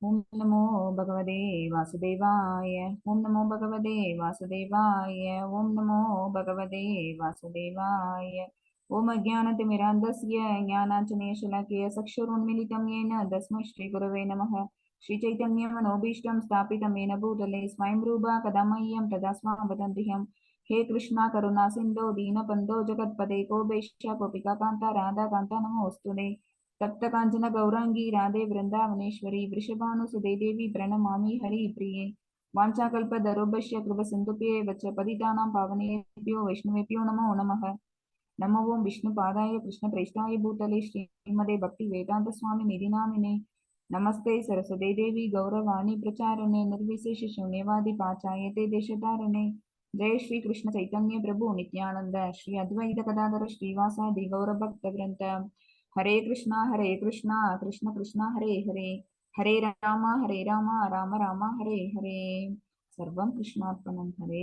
ओम नमो भगवते वासुदेवाय। ओम नमो भगवते वासुदेवाय। ओम नमो भगवते वासुदेवाय। ओम अज्ञानतिमिरान्धस्य ज्ञानाञ्जनेयशलाकया चक्षुरुन्मीलितं येन तस्मै श्रीगुरवे नमः। श्रीचैतन्यमनोभीष्टं स्थापितं येन भूतले स्वयं रूपा कदा मह्यं तदा स्वां वदन्त्यहं। हे कृष्णा करुणा सिन्धो दीनबन्धो जगत्पते गोपेश्य गोपिका कान्ता राधा कान्ता नमोऽस्तुते। तप्त कांचन गौरांगी राधे वृंदावनेश्वरी वृषभानुसुते देवी प्रणमामि हरिप्रिये। वाञ्छाकल्पतरुभ्यश्च कृपसिन्धुभ्येव च पतितानां पावनेभ्यो वैष्णवेभ्यो नमो नमः। नमो ओं विष्णुपादाय कृष्णप्रेष्ठाय भूतले श्रीमते भक्तिवेदान्तस्वामिनिधि नामिने। नमस्ते सरस्वती देवी गौरवाणी प्रचारणे निर्विशेष शून्यवादी पाचायते देशधारणे। जय श्री कृष्ण चैतन्य प्रभु नित्यानंद श्री अद्वैत गदाधर श्रीवासादि गौरभक्तवृंद। हरे कृष्णा कृष्ण कृष्णा हरे हरे, हरे राम राम राम हरे हरे। सर्वं कृष्णार्पणं। Hare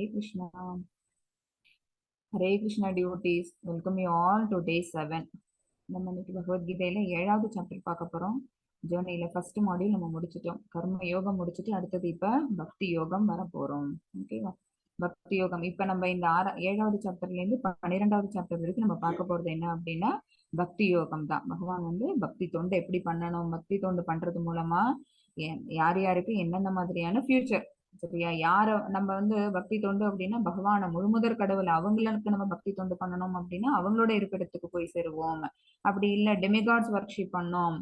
Krishna devotees, welcome you all to day 7. நம்ம இன்னைக்கு பகவத்கீதையில 7வது சாப்டர் பார்க்க போறோம். ஜேர்னில ஃபர்ஸ்ட் மாடியூல் நம்ம முடிச்சிட்டோம். கர்ம யோகம் முடிச்சிட்டு அடுத்தது இப்ப பக்தி யோகம் வர போறோம். ஓகேவா? பக்தி யோகம் இப்ப நம்ம இந்த 7வது சாப்டர்ல இருந்து 12வது சாப்டர் வரைக்கும் நம்ம பார்க்க போறது என்ன அப்படின்னா பக்தி யோகம் தான். பகவான் வந்து பக்தி தொண்டு எப்படி பண்ணணும், பக்தி தொண்டு பண்றது மூலமா யார் யாருக்கு என்னென்ன மாதிரியான ஃபியூச்சர், சரியா? யார நம்ம வந்து பக்தி தொண்டு அப்படின்னா பகவான முழுமுதற் கடவுள் அவங்களுக்கு நம்ம பக்தி தொண்டு பண்ணணும் அப்படின்னா அவங்களோட இருப்பிடத்துக்கு போய் சேருவோம். அப்படி இல்ல டெமிகாட்ஸ் வர்ஷிப் பண்ணோம்,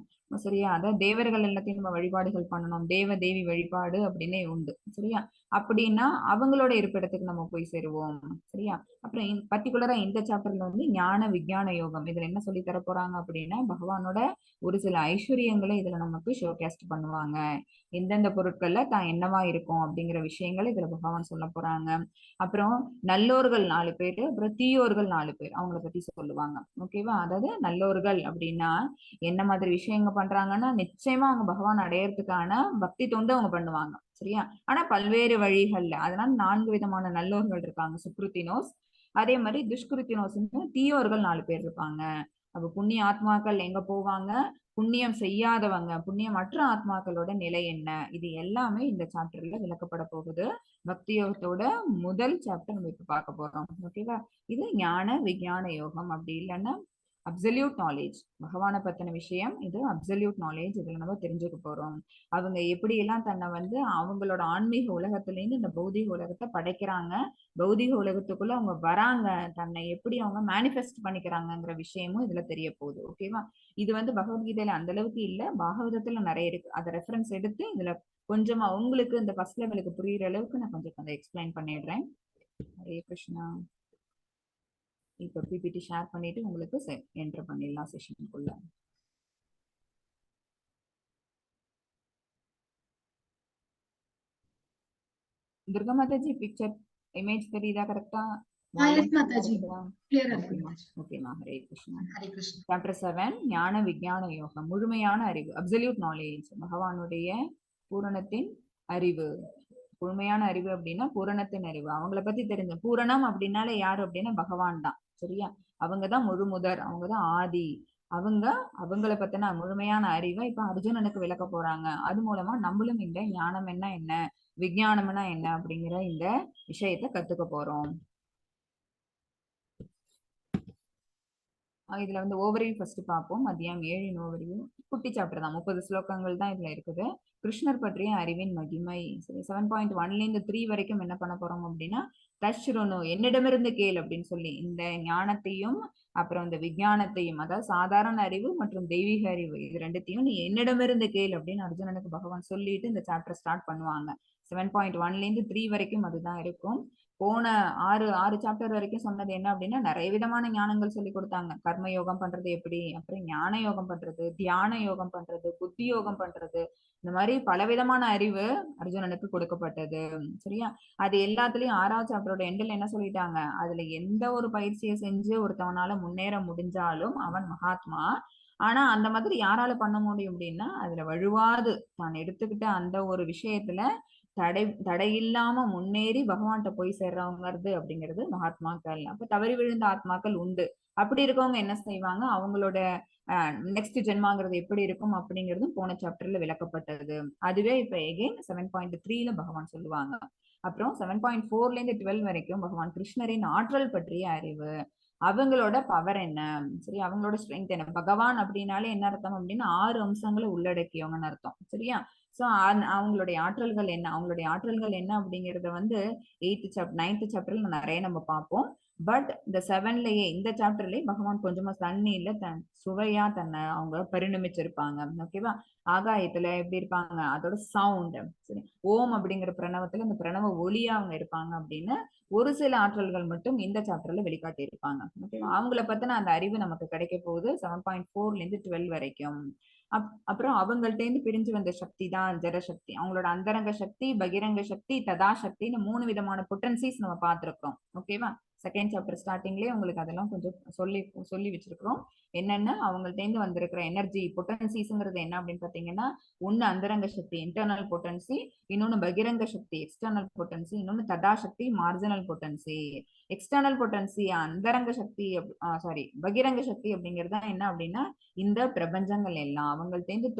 சரியா? அதாவது தேவர்கள் எல்லாத்தையும் நம்ம வழிபாடுகள் பண்ணணும், தேவ தேவி வழிபாடு அப்படின்னே உண்டு, சரியா? அப்படின்னா அவங்களோட இருப்பிடத்துக்கு நம்ம போய் சேருவோம், சரியா? அப்புறம் பர்டிகுலரா இந்த சாப்டர்ல வந்து ஞான விஞ்ஞான யோகம் இதுல என்ன சொல்லி தர போறாங்க அப்படின்னா பகவானோட ஒரு சில ஐஸ்வர்யங்களை இதுல நமக்கு ஷோகாஸ்ட் பண்ணுவாங்க. எந்தெந்த பொருட்கள்ல தான் என்னவா இருக்கும் அப்படிங்கிற விஷயங்களை இதுல பகவான் சொல்ல போறாங்க. அப்புறம் நல்லோர்கள் 4 பேரு, அப்புறம் தீயோர்கள் 4 பேர், அவங்கள பத்தி சொல்லுவாங்க. ஓகேவா? அதாவது நல்லோர்கள் அப்படின்னா என்ன மாதிரி விஷயங்கள் பண்றாங்கன்னா நிச்சயமா அவங்க பகவான் அடையறதுக்கான பக்தி தொண்டு அவங்க பண்ணுவாங்க, சரியா? ஆனா பல்வேறு வழிகள்ல. அதனால 4 விதமான நல்லோர்கள் இருக்காங்க, சுக்ருத்தினோஸ். அதே மாதிரி துஷ்கிருத்தினோஸ், தீயோர்கள் 4 பேர் இருப்பாங்க. அப்ப புண்ணிய ஆத்மாக்கள் எங்க போவாங்க, புண்ணியம் செய்யாதவங்க, புண்ணியமற்ற ஆத்மாக்களோட நிலை என்ன, இது எல்லாமே இந்த சாப்டர்ல விளக்கப்பட போகுது. பக்தி யோகத்தோட முதல் சாப்டர் நம்ம இப்ப பார்க்க போறோம். ஓகேவா? இது ஞான விஞ்ஞான யோகம், அப்படி இல்லைன்னா அப்சல்யூட் நாலேஜ். பகவானை பத்தின விஷயம் இது அப்சல்யூட் நாலேஜ். இதுல நம்ம தெரிஞ்சுக்க போறோம். அவங்க எப்படி எல்லாம் தன்னை வந்து அவங்களோட ஆன்மீக உலகத்துல இருந்து இந்த பௌதிக உலகத்தை படைக்கிறாங்க, பௌதிக உலகத்துக்குள்ள அவங்க வராங்க, தன்னை எப்படி அவங்க மேனிஃபெஸ்ட் பண்ணிக்கிறாங்கிற விஷயமும் இதுல தெரிய போகுது. ஓகேவா? இது வந்து பகவத்கீதையில அந்த அளவுக்கு இல்ல, பாகவதத்துல நிறைய இருக்கு. அதை ரெஃபரன்ஸ் எடுத்து இதுல கொஞ்சமா உங்களுக்கு இந்த ஃபர்ஸ்ட் லெவலுக்கு புரியுற அளவுக்கு நான் கொஞ்சம் அதை எக்ஸ்பிளைன் பண்ணிடுறேன். ஹரே கிருஷ்ணா. இப்போ பிபிடி ஷேர் பண்ணிட்டு உங்களுக்கு என்டர் பண்ணிடலாம் செஷனுக்குள்ள. துர்கா மாதாஜி பிக்சர் இமேஜ் தெரியுதா கரெக்டா? ஓகேமா. ஹரே கிருஷ்ணா. சாப்டர் 7 ஞான விஞ்ஞான யோகம், முழுமையான அறிவு, அப்சல்யூட் நாலேஜ். பகவானுடைய பூரணத்தின் அறிவு. முழுமையான அறிவு அப்படின்னா பூரணத்தின் அறிவு. அவங்கள பத்தி தெரிஞ்ச பூரணம் அப்படின்னாலே யாரு அப்படின்னா பகவான் தான், சரியா? அவங்கதான் முழு முதற், அவங்கதான் ஆதி. அவங்கள பத்தின முழுமையான அறிவை இப்ப அர்ஜுனனுக்கு விளக்க போறாங்க. அது மூலமா நம்மளும் இந்த ஞானம் என்ன, விஞ்ஞானம்னா என்ன அப்படிங்கிற இந்த விஷயத்த கத்துக்க போறோம். இதுல வந்து ஓவரியூ ஃபர்ஸ்ட் பார்ப்போம். மதியம் 7 ஓவரியூ, குட்டி சாப்டர் தான், 30 ஸ்லோகங்கள் தான் இதுல இருக்குது. கிருஷ்ணர் பற்றிய அறிவின் மகிமை. 7.1 3 வரைக்கும் என்ன பண்ண போறோம் அப்படின்னா தஷ்ருணு, என்னிடமிருந்து கேள் அப்படின்னு சொல்லி இந்த ஞானத்தையும் அப்புறம் இந்த விஞ்ஞானத்தையும், அதாவது சாதாரண அறிவு மற்றும் தெய்வீக அறிவு, இது ரெண்டுத்தையும் நீ என்னிடமிருந்து கேள் அப்படின்னு அர்ஜுனனுக்கு பகவான் சொல்லிட்டு இந்த சாப்டர் ஸ்டார்ட் பண்ணுவாங்க. 7.1 3 வரைக்கும் அதுதான் இருக்கும். போன 6 சாப்டர் வரைக்கும் சொன்னது என்ன அப்படின்னா நிறைய விதமான ஞானங்கள் சொல்லி கொடுத்தாங்க. கர்ம யோகம் பண்றது எப்படி, அப்புறம் ஞான யோகம் பண்றது, தியான யோகம் பண்றது, புத்தி யோகம் பண்றது, இந்த மாதிரி பலவிதமான அறிவு அர்ஜுனனுக்கு கொடுக்கப்பட்டது, சரியா? அது எல்லாத்துலயும் 6வது சாப்டரோட எண்டில் என்ன சொல்லிட்டாங்க, அதுல எந்த ஒரு பயிற்சியை செஞ்சு ஒருத்தவனால முன்னேற முடிஞ்சாலும் அவன் மகாத்மா. ஆனா அந்த மாதிரி யாரால பண்ண முடியும் அப்படின்னா அதுல வழுவாது தான் எடுத்துக்கிட்ட அந்த ஒரு விஷயத்துல தடையில்லாம முன்னேறி பகவான்கிட்ட போய் சேர்றவங்கிறது அப்படிங்கிறது மகாத்மாக்கள். அப்ப தவறி விழுந்த ஆத்மாக்கள் உண்டு. அப்படி இருக்கவங்க என்ன செய்வாங்க, அவங்களோட நெக்ஸ்ட் ஜென்மாங்கிறது எப்படி இருக்கும் அப்படிங்கிறதும் போன சாப்டர்ல விளக்கப்பட்டது. அதுவே இப்ப எகெயின் 7.3ல பகவான் சொல்லுவாங்க. அப்புறம் 7.4ல இருந்து 12 வரைக்கும் பகவான் கிருஷ்ணரின் ஆற்றல் பற்றிய அறிவு, அவங்களோட பவர் என்ன, சரி, அவங்களோட ஸ்ட்ரென்த் என்ன. பகவான் அப்படின்னாலே என்ன அர்த்தம் அப்படின்னா 6 அம்சங்களை உள்ளடக்கியவங்கன்னு அர்த்தம். சரியா? சோ அவங்களுடைய ஆற்றல்கள் என்ன, அவங்களுடைய ஆற்றல்கள் என்ன அப்படிங்கறத வந்து 9th சாப்டர்ல நிறைய நம்ம பார்ப்போம். பட் இந்த 7லயே இந்த சாப்டர்லயே பகவான் கொஞ்சமா தண்ணியில சுவையா தன்னை அவங்க பரிணமிச்சிருப்பாங்க. ஓகேவா? ஆகாயத்துல எப்படி இருப்பாங்க, அதோட சவுண்ட், சரி, ஓம் அப்படிங்கிற பிரணவத்துல இந்த பிரணவ ஒலியா அவங்க இருப்பாங்க அப்படின்னு ஒரு சில ஆற்றல்கள் மட்டும் இந்த சாப்டர்ல வெளிக்காட்டி இருப்பாங்க. ஓகேவா? அவங்கள பத்தின அந்த அறிவு நமக்கு கிடைக்க போகுது 7.4ல இருந்து 12 வரைக்கும். அப்புறம் அவங்கள்ட்ட இருந்து பிரிஞ்சு வந்த சக்தி தான் ஜடசக்தி. அவங்களோட அந்தரங்க சக்தி, பகிரங்க சக்தி, ததா சக்தின்னு 3 விதமான பொட்டன்சிஸ் நம்ம பார்த்திருக்கோம். ஓகேவா? செகண்ட் சாப்டர் ஸ்டார்டிங்லயே உங்களுக்கு அதெல்லாம் கொஞ்சம் சொல்லி வச்சிருக்கிறோம். என்னென்ன அவங்கள்ட்ட இருந்து வந்திருக்கிற எனர்ஜி பொட்டன்சிஸ்ங்கிறது என்ன அப்படின்னு பாத்தீங்கன்னா, ஒண்ணு அந்தரங்க சக்தி இன்டர்னல் பொட்டன்சி, இன்னொன்னு பகிரங்க சக்தி எக்ஸ்டர்னல் பொட்டன்சி, இன்னொன்னு ததா சக்தி மார்ஜினல் பொட்டன்சி. எக்ஸ்டர்னல் பொட்டன்சி அந்தரங்க சக்தி, சாரி, பகிரங்க சக்தி அப்படிங்கிறது என்ன அப்படின்னா, இந்த பிரபஞ்சங்கள் எல்லாம் அவங்கள்ட்ட இருந்து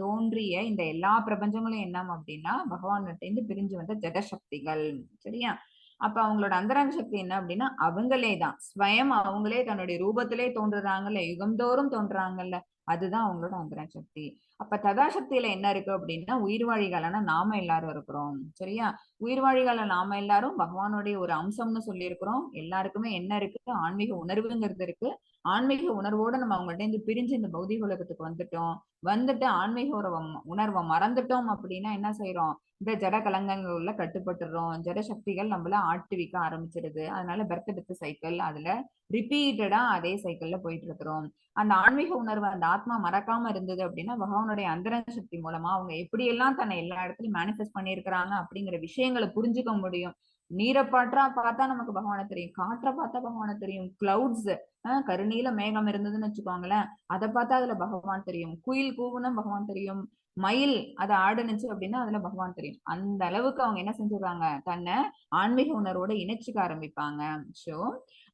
தோன்றிய இந்த எல்லா பிரபஞ்சங்களும் என்ன அப்படின்னா பகவான்கிட்ட இருந்து பிரிஞ்சு வந்த ஜடசக்திகள். சரியா? அப்ப அவங்களோட அந்தரங்க சக்தி என்ன அப்படின்னா அவங்களே தான் ஸ்வயம், அவங்களே தன்னுடைய ரூபத்திலே தோன்றுறாங்கல்ல, யுகந்தோறும் தோன்றாங்கல்ல, அதுதான் அவங்களோட அந்தரங்க சக்தி. அப்ப ததாசக்தியில என்ன இருக்கு அப்படின்னா உயிர்வாழிகளான நாம எல்லாரும் இருக்கிறோம். சரியா? உயிர்வாழிகள நாம எல்லாரும் பகவானுடைய ஒரு அம்சம்னு சொல்லி இருக்கிறோம். எல்லாருக்குமே என்ன இருக்கு, ஆன்மீக உணர்வுங்கிறது இருக்கு. ஆன்மீக உணர்வோட நம்ம அவங்கள்ட்ட இருந்து பிரிஞ்சு இந்த பௌதிக உலகத்துக்கு வந்துட்டு ஆன்மீக உணர்வை மறந்துட்டோம் அப்படின்னா என்ன செய்யறோம், இந்த ஜட கலங்கங்கள்ல கட்டுப்பட்டுறோம். ஜட சக்திகள் நம்மள ஆட்டுவிக்க ஆரம்பிச்சிருது. அதனால பெர்த் டெத் சைக்கிள், அதுல ரிப்பீட்டடா அதே சைக்கிள்ல போயிட்டு இருக்கிறோம். அந்த ஆன்மீக உணர்வு அந்த ஆத்மா மறக்காம இருந்தது அப்படின்னா பகவானுடைய அந்தரங்க சக்தி மூலமா அவங்க எப்படியெல்லாம் தன்னை எல்லா இடத்துலயும் மேனிஃபெஸ்ட் பண்ணியிருக்கிறாங்க அப்படிங்கிற விஷயங்களை புரிஞ்சுக்க முடியும். நீரை பார்த்தா நமக்கு பகவானை தெரியும், காற்றை பார்த்தா பகவானை தெரியும், கிளவுட்ஸ், கருநீல மேகம் இருந்ததுன்னு வச்சுக்கோங்களேன், அதை பார்த்தா அதுல பகவான் தெரியும், குயில் கூவுனா பகவான் தெரியும், மயில் அதை ஆடுனுச்சு அப்படின்னா அதுல பகவான் தெரியும். அந்த அளவுக்கு அவங்க என்ன செஞ்சிருக்காங்க, தன்னை ஆன்மீக உணர்வோட இணைச்சிக்க ஆரம்பிப்பாங்க. சோ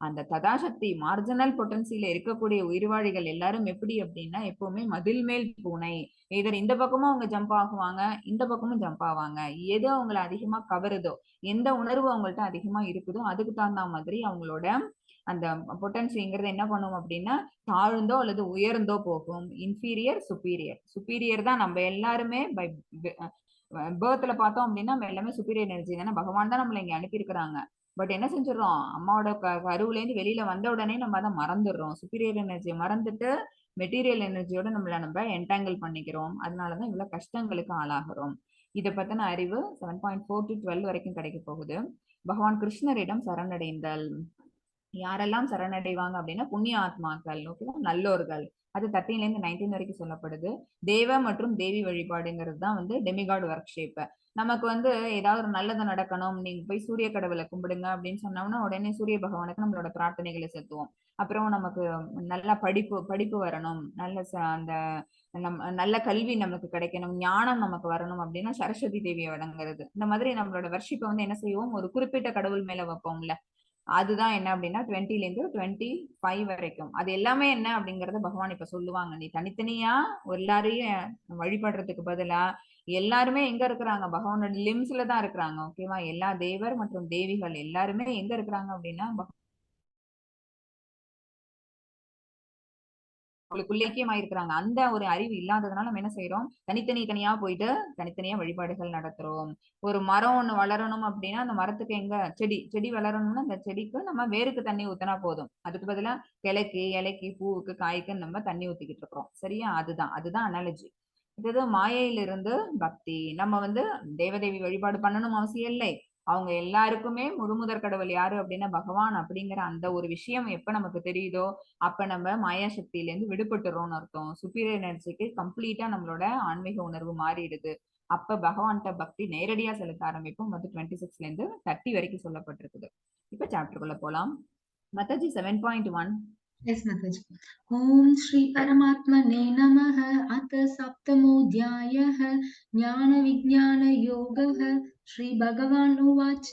அந்த ததாசக்தி மார்ஜினல் பொட்டன்சியில இருக்கக்கூடிய உயிர்வாழிகள் எல்லாரும் எப்படி அப்படின்னா எப்பவுமே மதில் மேல் பூனை, இதர் இந்த பக்கமும் அவங்க ஜம்ப் ஆகுவாங்க, இந்த பக்கமும் ஜம்ப் ஆவாங்க. எது அவங்களை அதிகமா கவருதோ, எந்த உணர்வு அவங்கள்ட்ட அதிகமா இருக்குதோ அதுக்கு தகுந்த மாதிரி அவங்களோட அந்த பொட்டன்சிங்கிறது என்ன பண்ணும் அப்படின்னா தாழ்ந்தோ அல்லது உயர்ந்தோ போகும். இன்ஃபீரியர் சுப்பீரியர், சுப்பீரியர் தான் நம்ம எல்லாருமே பை பேர்த்ல பார்த்தோம் அப்படின்னா நம்ம எல்லாமே சுப்பீரியர் எனர்ஜி தானே, பகவான் தான் நம்மளை இங்க அனுப்பியிருக்கிறாங்க. பட் என்ன செஞ்சிடறோம், அம்மாவோட கருவுல இருந்து வெளியில வந்த உடனே நம்ம அதை மறந்துடுறோம். சுப்பீரியர் எனர்ஜியை மறந்துட்டு மெட்டீரியல் எனர்ஜியோட நம்ம என்டாங்கிள் பண்ணிக்கிறோம். அதனாலதான் இவ்வளவு கஷ்டங்களுக்கு ஆளாகிறோம். இதை பத்தின அறிவு 7.4 to 12 வரைக்கும் கிடைக்க போகுது. பகவான் கிருஷ்ணரிடம் சரணடைந்தல். யாரெல்லாம் சரணடைவாங்க அப்படின்னா புண்ணிய ஆத்மாக்கள், ஓகேவா, நல்லோர்கள். அது 13ல இருந்து 19 வரைக்கும் சொல்லப்படுது. தேவ மற்றும் தேவி வழிபாடுங்கிறது தான் வந்து டெமிகாட் ஒர்க் ஷேப். நமக்கு வந்து ஏதாவது ஒரு நல்லது நடக்கணும், நீங்க போய் சூரிய கடவுளை கும்பிடுங்க அப்படின்னு சொன்னோம்னா உடனே சூரிய பகவானுக்கு நம்மளோட பிரார்த்தனைகளை செலுத்துவோம். அப்புறம் நமக்கு நல்ல படிப்பு வரணும், அந்த நல்ல கல்வி நமக்கு கிடைக்கணும், ஞானம் நமக்கு வரணும் அப்படின்னா சரஸ்வதி தேவியை வணங்குறது. இந்த மாதிரி நம்மளோட வர்ஷிப்பை வந்து என்ன செய்வோம், ஒரு குறிப்பிட்ட கடவுள் மேல வைப்போம்ல, அதுதான் என்ன அப்படின்னா 20ல இருந்து 25 வரைக்கும். அது எல்லாமே என்ன அப்படிங்கறத பகவான் இப்ப சொல்லுவாங்க. நீ தனித்தனியா எல்லாரையும் வழிபடுறதுக்கு பதிலா எல்லாருமே எங்க இருக்கிறாங்க, பகவானோட லிம்ஸ்ல தான் இருக்கிறாங்க. ஓகேவா? எல்லா தேவர் மற்றும் தேவிகள் எல்லாருமே எங்க இருக்கிறாங்க அப்படின்னா அவங்களுக்குள்ள ஐக்கியமாயிருக்கிறாங்க. அந்த ஒரு அறிவு இல்லாததுனால நம்ம என்ன செய்யறோம், தனித்தனியா போயிட்டு தனித்தனியா வழிபாடுகள் நடத்துறோம். ஒரு மரம் ஒண்ணு வளரணும் அப்படின்னா அந்த மரத்துக்கு எங்க செடி வளரணும்னா அந்த செடிக்கு நம்ம வேருக்கு தண்ணி ஊத்தினா போதும். அதுக்கு பதிலா கிளைக்கு, இலைக்கு, பூவுக்கு, காய்க்கு நம்ம தண்ணி ஊத்திக்கிட்டு இருக்கிறோம். சரியா? அதுதான் அனாலஜி. இது மாயையிலிருந்து பக்தி. நம்ம வந்து தேவதேவி வழிபாடு பண்ணணும் அவசியம் இல்லை. அவங்க எல்லாருக்குமே முழுமுதற் கடவுள் யாரு அப்படின்னா பகவான் அப்படிங்கிற அந்த ஒரு விஷயம் எப்ப நமக்கு தெரியுதோ அப்ப நம்ம மாயா சக்தியில இருந்து விடுபட்டுறோம்னு அர்த்தம். சுப்பீரியர் எனர்ஜிக்கு கம்ப்ளீட்டா நம்மளோட ஆன்மீக உணர்வு மாறிடுது. அப்ப பகவான்கிட்ட பக்தி நேரடியா செலுத்த ஆரம்பிப்போம். 26ல இருந்து 30 வரைக்கும் சொல்லப்பட்டிருக்குது. இப்ப சாப்டருக்குள்ள போலாம். மத்தாஜி 7.1. यस माताजी। ओम श्री परमात्मने नमः। अथ सप्तमोऽध्यायः ज्ञान विज्ञान योगः। श्रीभगवान् उवाच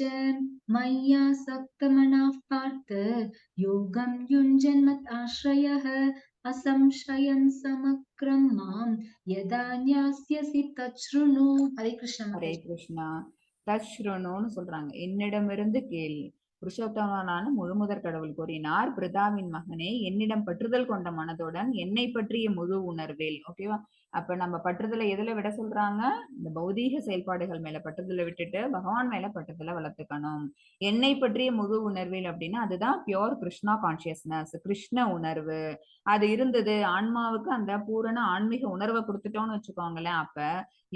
मय्यासक्तमनः पार्थ योगं युञ्जन्मत् आश्रयः असंशयं समग्रं मां यदा ஞாஸ்யசி தச்ருணு. ஹரே கிருஷ்ணா ஹரே மாதாஜி. கிருஷ்ணா. தஸ்ருணுன்னு சொல்றாங்க, என்னிடமிருந்து கேள். புருஷோத்தமனான முழுமுதற் கடவுள் கூறினார், பிருதாவின் மகனே, என்னிடம் பற்றுதல் கொண்ட மனதுடன் என்னை பற்றிய முழு உணர்வேல். ஓகேவா? அப்ப நம்ம பற்றுதலை எதுல விட சொல்றாங்க? இந்த பௌதீக செயல்பாடுகள் மேல பற்றுதலை விட்டுட்டு பகவான் மேல பற்றுதலை வளர்த்துக்கணும். என்னை பற்றிய முழு உணர்வேல் அப்படின்னா அதுதான் பியோர் கிருஷ்ணா கான்சியஸ்னஸ், கிருஷ்ண உணர்வு. அது இருந்தது ஆன்மாவுக்கு, அந்த பூரண ஆன்மீக உணர்வை கொடுத்துட்டோம்னு வச்சுக்கோங்களேன். அப்ப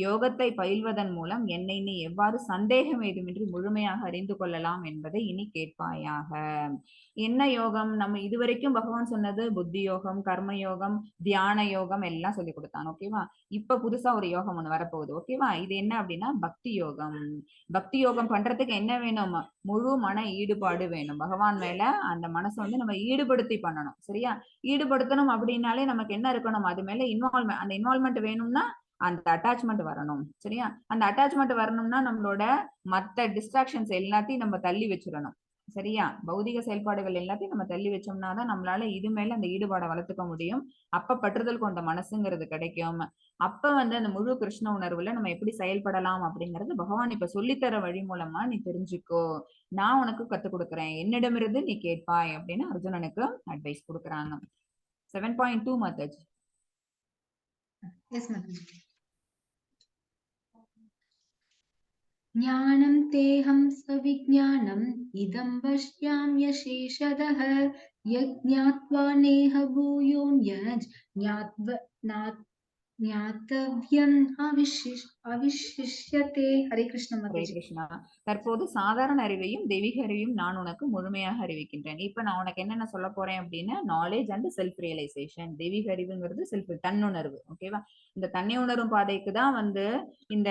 யோகத்தை பயில்வதன் மூலம் என்னை நீ எவ்வாறு சந்தேகம் ஏதுமின்றி முழுமையாக அறிந்து கொள்ளலாம் என்பதை இனி கேட்பாயாக. என்ன யோகம்? நம்ம இதுவரைக்கும் பகவான் சொன்னது புத்தி யோகம், கர்ம யோகம், தியான யோகம் எல்லாம் சொல்லி கொடுத்தாங்க. ஓகேவா? இப்ப புதுசா ஒரு யோகம் ஒண்ணு வரப்போகுது. ஓகேவா? இது என்ன அப்படின்னா பக்தி யோகம். பக்தி யோகம் பண்றதுக்கு என்ன வேணும்? முழு மன ஈடுபாடு வேணும். பகவான் மேல அந்த மனசை வந்து நம்ம ஈடுபடுத்தி பண்ணணும். சரியா? ஈடுபடுத்தணும் அப்படின்னாலே நமக்கு என்ன இருக்கணும்? அது மேல இன்வால்வ்மெண்ட். அந்த இன்வால்வ்மெண்ட் வேணும்னா அந்த அட்டாச்மெண்ட் வரணும். சரியா? அந்த அட்டாச்மெண்ட் வரணும்னா நம்மளோட மத்த டிஸ்ட்ராக்ஷன்ஸ் எல்லாத்தையும் நம்ம தள்ளி வச்சிடணும். சரியா? பௌதிக செயல்பாடுகள் எல்லாத்தையும் நம்ம தள்ளி வச்சோம்னா தான் நம்மளால இது மேல அந்த ஈடுபாடை வளர்த்துக்க முடியும். அப்ப பற்றுதல் கொண்ட மனசுங்கிறது கிடைக்கும். அப்ப வந்து அந்த முழு கிருஷ்ண உணர்வுல நம்ம எப்படி செயல்படலாம் அப்படிங்கறது பகவான் இப்ப சொல்லித்தர வழி மூலமா நீ தெரிஞ்சுக்கோ, நான் உனக்கு கத்து கொடுக்குறேன், என்னிடமிருந்து நீ கேட்பாய் அப்படின்னு அர்ஜுனனுக்கு அட்வைஸ் கொடுக்குறாங்க. 7.2 மாதாஜி. எஸ் மாதாஜி. ஞானம் தேஹம் சவிஜ்ஞானம் இதம் வஷ்யாம்யசேஷதः யஜ்ஞாத்வா நேஹ பூயோன்யஜ் ஞாத்தவ்யம் அவிஷ்யதே. ஹரே கிருஷ்ண ஹரே மாதாஜி. கிருஷ்ணா. தற்போது சாதாரண அறிவையும் தெய்வீக அறிவையும் நான் உனக்கு முழுமையாக அறிவிக்கின்றேன். இப்ப நான் உனக்கு என்னென்ன சொல்ல போறேன் அப்படின்னா நாலேஜ் அண்ட் செல்ஃப் ரியலைசேஷன். தெய்வீக அறிவுங்கிறது செல்ஃப் தன்னுணர்வு. ஓகேவா? இந்த தன்னை உணரும் பாதைக்கு தான் வந்து இந்த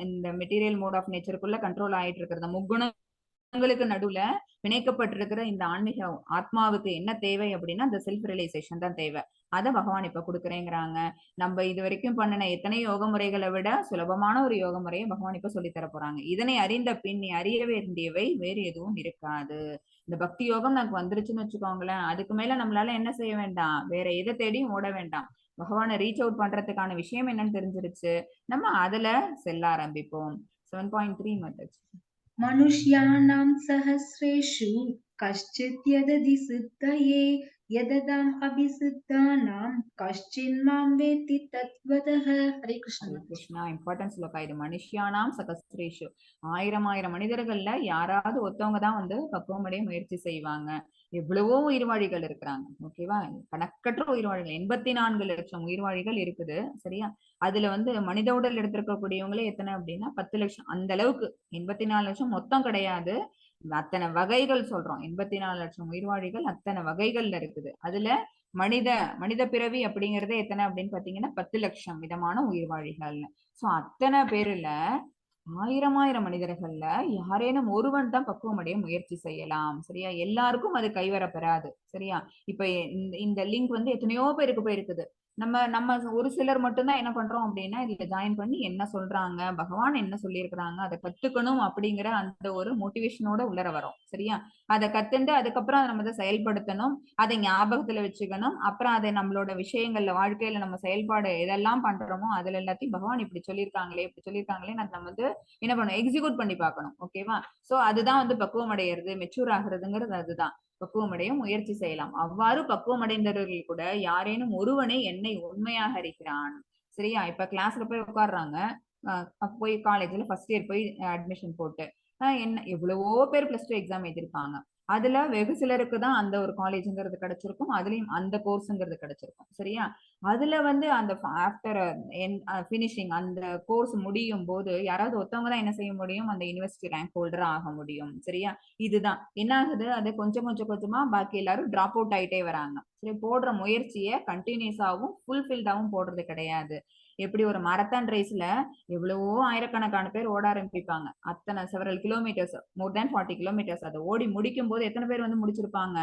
இந்த மெட்டீரியல் மோட் ஆஃப் நேச்சருக்குள்ள கண்ட்ரோல் ஆயிட்டு இருக்கிறது. முக்குணங்களுக்கு நடுவுல பிணைக்கப்பட்டிருக்கிற இந்த ஆன்மீக ஆத்மாவுக்கு என்ன தேவை அப்படின்னா அந்த செல்ஃப் ரியலைசேஷன் தான் தேவை. அதை பகவான் இப்ப கொடுக்குறேங்கிறாங்க. நம்ம இது வரைக்கும் பண்ணின எத்தனை யோக முறைகளை விட சுலபமான ஒரு யோக முறையை பகவான் இப்ப சொல்லி தர போறாங்க. இதனை அறிந்த பின் நீ அறிய வேண்டியவை வேறு எதுவும் இருக்காது. இந்த பக்தி யோகம் நமக்கு வந்துருச்சுன்னு வச்சுக்கோங்களேன், அதுக்கு மேல நம்மளால என்ன செய்ய வேண்டாம், வேற எதை தேடியும் ஓட வேண்டாம். பகவானை ரீச் அவுட் பண்றதுக்கான விஷயம் என்னன்னு தெரிஞ்சிருச்சு, நம்ம அதுல செல்ல ஆரம்பிப்போம். 7.3 மெத்தட்ஸ். மனுஷ்யானாம் சஹஸ்ரேஷு கஷ்சித் யததி சித்தயே யததாம் அபிசித்தானாம் கஷ்சின் மாம் வேத்தி தத்வதஹ. ஹரே கிருஷ்ண ஹரே மாதாஜி. கிருஷ்ணா. இம்பார்ட்டன்ஸ் ஸ்லோகா இது. மனுஷியானாம் சகஸ்ரேஷு. ஆயிரம் மனிதர்கள்ல யாராவது ஒருத்தவங்க தான் வந்து பக்குவமடைய முயற்சி செய்வாங்க. எவ்வளவோ உயிர்வாழிகள் இருக்கிறாங்க. ஓகேவா? கணக்கற்ற உயிர்வாழிகள், 84 லட்சம் உயிர்வாழிகள் இருக்குது. சரியா? அதுல வந்து மனித உடல் எடுத்திருக்கக்கூடியவங்களே எத்தனை அப்படின்னா 10 லட்சம். அந்த அளவுக்கு 84 லட்சம் மொத்தம் கிடையாது, அத்தனை வகைகள் சொல்றோம். 84 லட்சம் உயிர்வாழிகள் அத்தனை வகைகள்ல இருக்குது. அதுல மனித மனித பிறவி அப்படிங்கறதே எத்தனை அப்படின்னு பாத்தீங்கன்னா 10 லட்சம் விதமான உயிர்வாழிகள். சோ அத்தனை பேருல ஆயிரம் மனிதர்கள்ல யாரேனும் ஒருவன் தான் பக்குவம் அடைய முயற்சி செய்யலாம். சரியா? எல்லாருக்கும் அது கைவர பெறாது. சரியா? இப்ப இந்த லிங்க் வந்து எத்தனையோ பேருக்கு போயிருக்குது. நம்ம நம்ம ஒரு சிலர் மட்டும்தான் என்ன பண்றோம் அப்படின்னா இதுல ஜாயின் பண்ணி என்ன சொல்றாங்க, பகவான் என்ன சொல்லியிருக்கிறாங்க, அதை கத்துக்கணும் அப்படிங்கிற அந்த ஒரு மோட்டிவேஷனோட உள்ளர வரோம். சரியா? அதை கத்துண்டு அதுக்கப்புறம் அதை நம்ம செயல்படுத்தணும், அதை ஞாபகத்துல வச்சுக்கணும். அப்புறம் அதை நம்மளோட விஷயங்கள்ல வாழ்க்கையில நம்ம செயல்பாடு எதெல்லாம் பண்றோமோ அதுல எல்லாத்தையும் பகவான் இப்படி சொல்லியிருக்காங்களே நம்ம வந்து என்ன பண்ணணும், எக்ஸிக்யூட் பண்ணி பார்க்கணும். ஓகேவா? சோ அதுதான் வந்து பக்குவம் அடையிறது, மெச்சூர் ஆகுறதுங்கிறது. அதுதான் பக்குவம் அடைய முயற்சி செய்யலாம். அவ்வாறு பக்குவம் அடைந்தவர்கள் கூட யாரேனும் ஒருவனை என்னை உண்மையாக அறிகிறான். சரியா? இப்ப கிளாஸ்ல போய் உட்காடுறாங்க, போய் காலேஜ்ல ஃபர்ஸ்ட் இயர் போய் அட்மிஷன் போட்டு என்ன எவ்வளவோ பேர் பிளஸ் 2 எக்ஸாம் எழுதிருப்பாங்க. அதுல வெகு சிலருக்கு தான் அந்த ஒரு காலேஜ்ங்கிறது கிடைச்சிருக்கும், அதுலயும் அந்த கோர்ஸ்ங்கிறது கிடைச்சிருக்கும். சரியா? அதுல வந்து அந்த ஆஃப்டர் பினிஷிங் அந்த கோர்ஸ் முடியும் போது யாராவது ஒருத்தவங்க தான் என்ன செய்ய முடியும், அந்த யூனிவர்சிட்டி ரேங்க் ஹோல்டர் ஆக முடியும். சரியா? இதுதான் என்ன ஆகுது, அது கொஞ்சம் கொஞ்சமா பாக்கி எல்லாரும் டிராப் அவுட் ஆயிட்டே வராங்க. சரி, போடுற முயற்சியை கண்டினியூஸாவும் ஃபுல்ஃபில்டாவும் போடுறது கிடையாது. எப்படி ஒரு மரத்தான் ரேஸ்ல எவ்வளவோ ஆயிரக்கணக்கான பேர் ஓட ஆரம்பிப்பாங்க, அத்தனை செவரல் கிலோமீட்டர்ஸ், மோர் தேன் 40 கிலோமீட்டர்ஸ். அதை ஓடி முடிக்கும் போது எத்தனை பேர் வந்து முடிச்சிருப்பாங்க,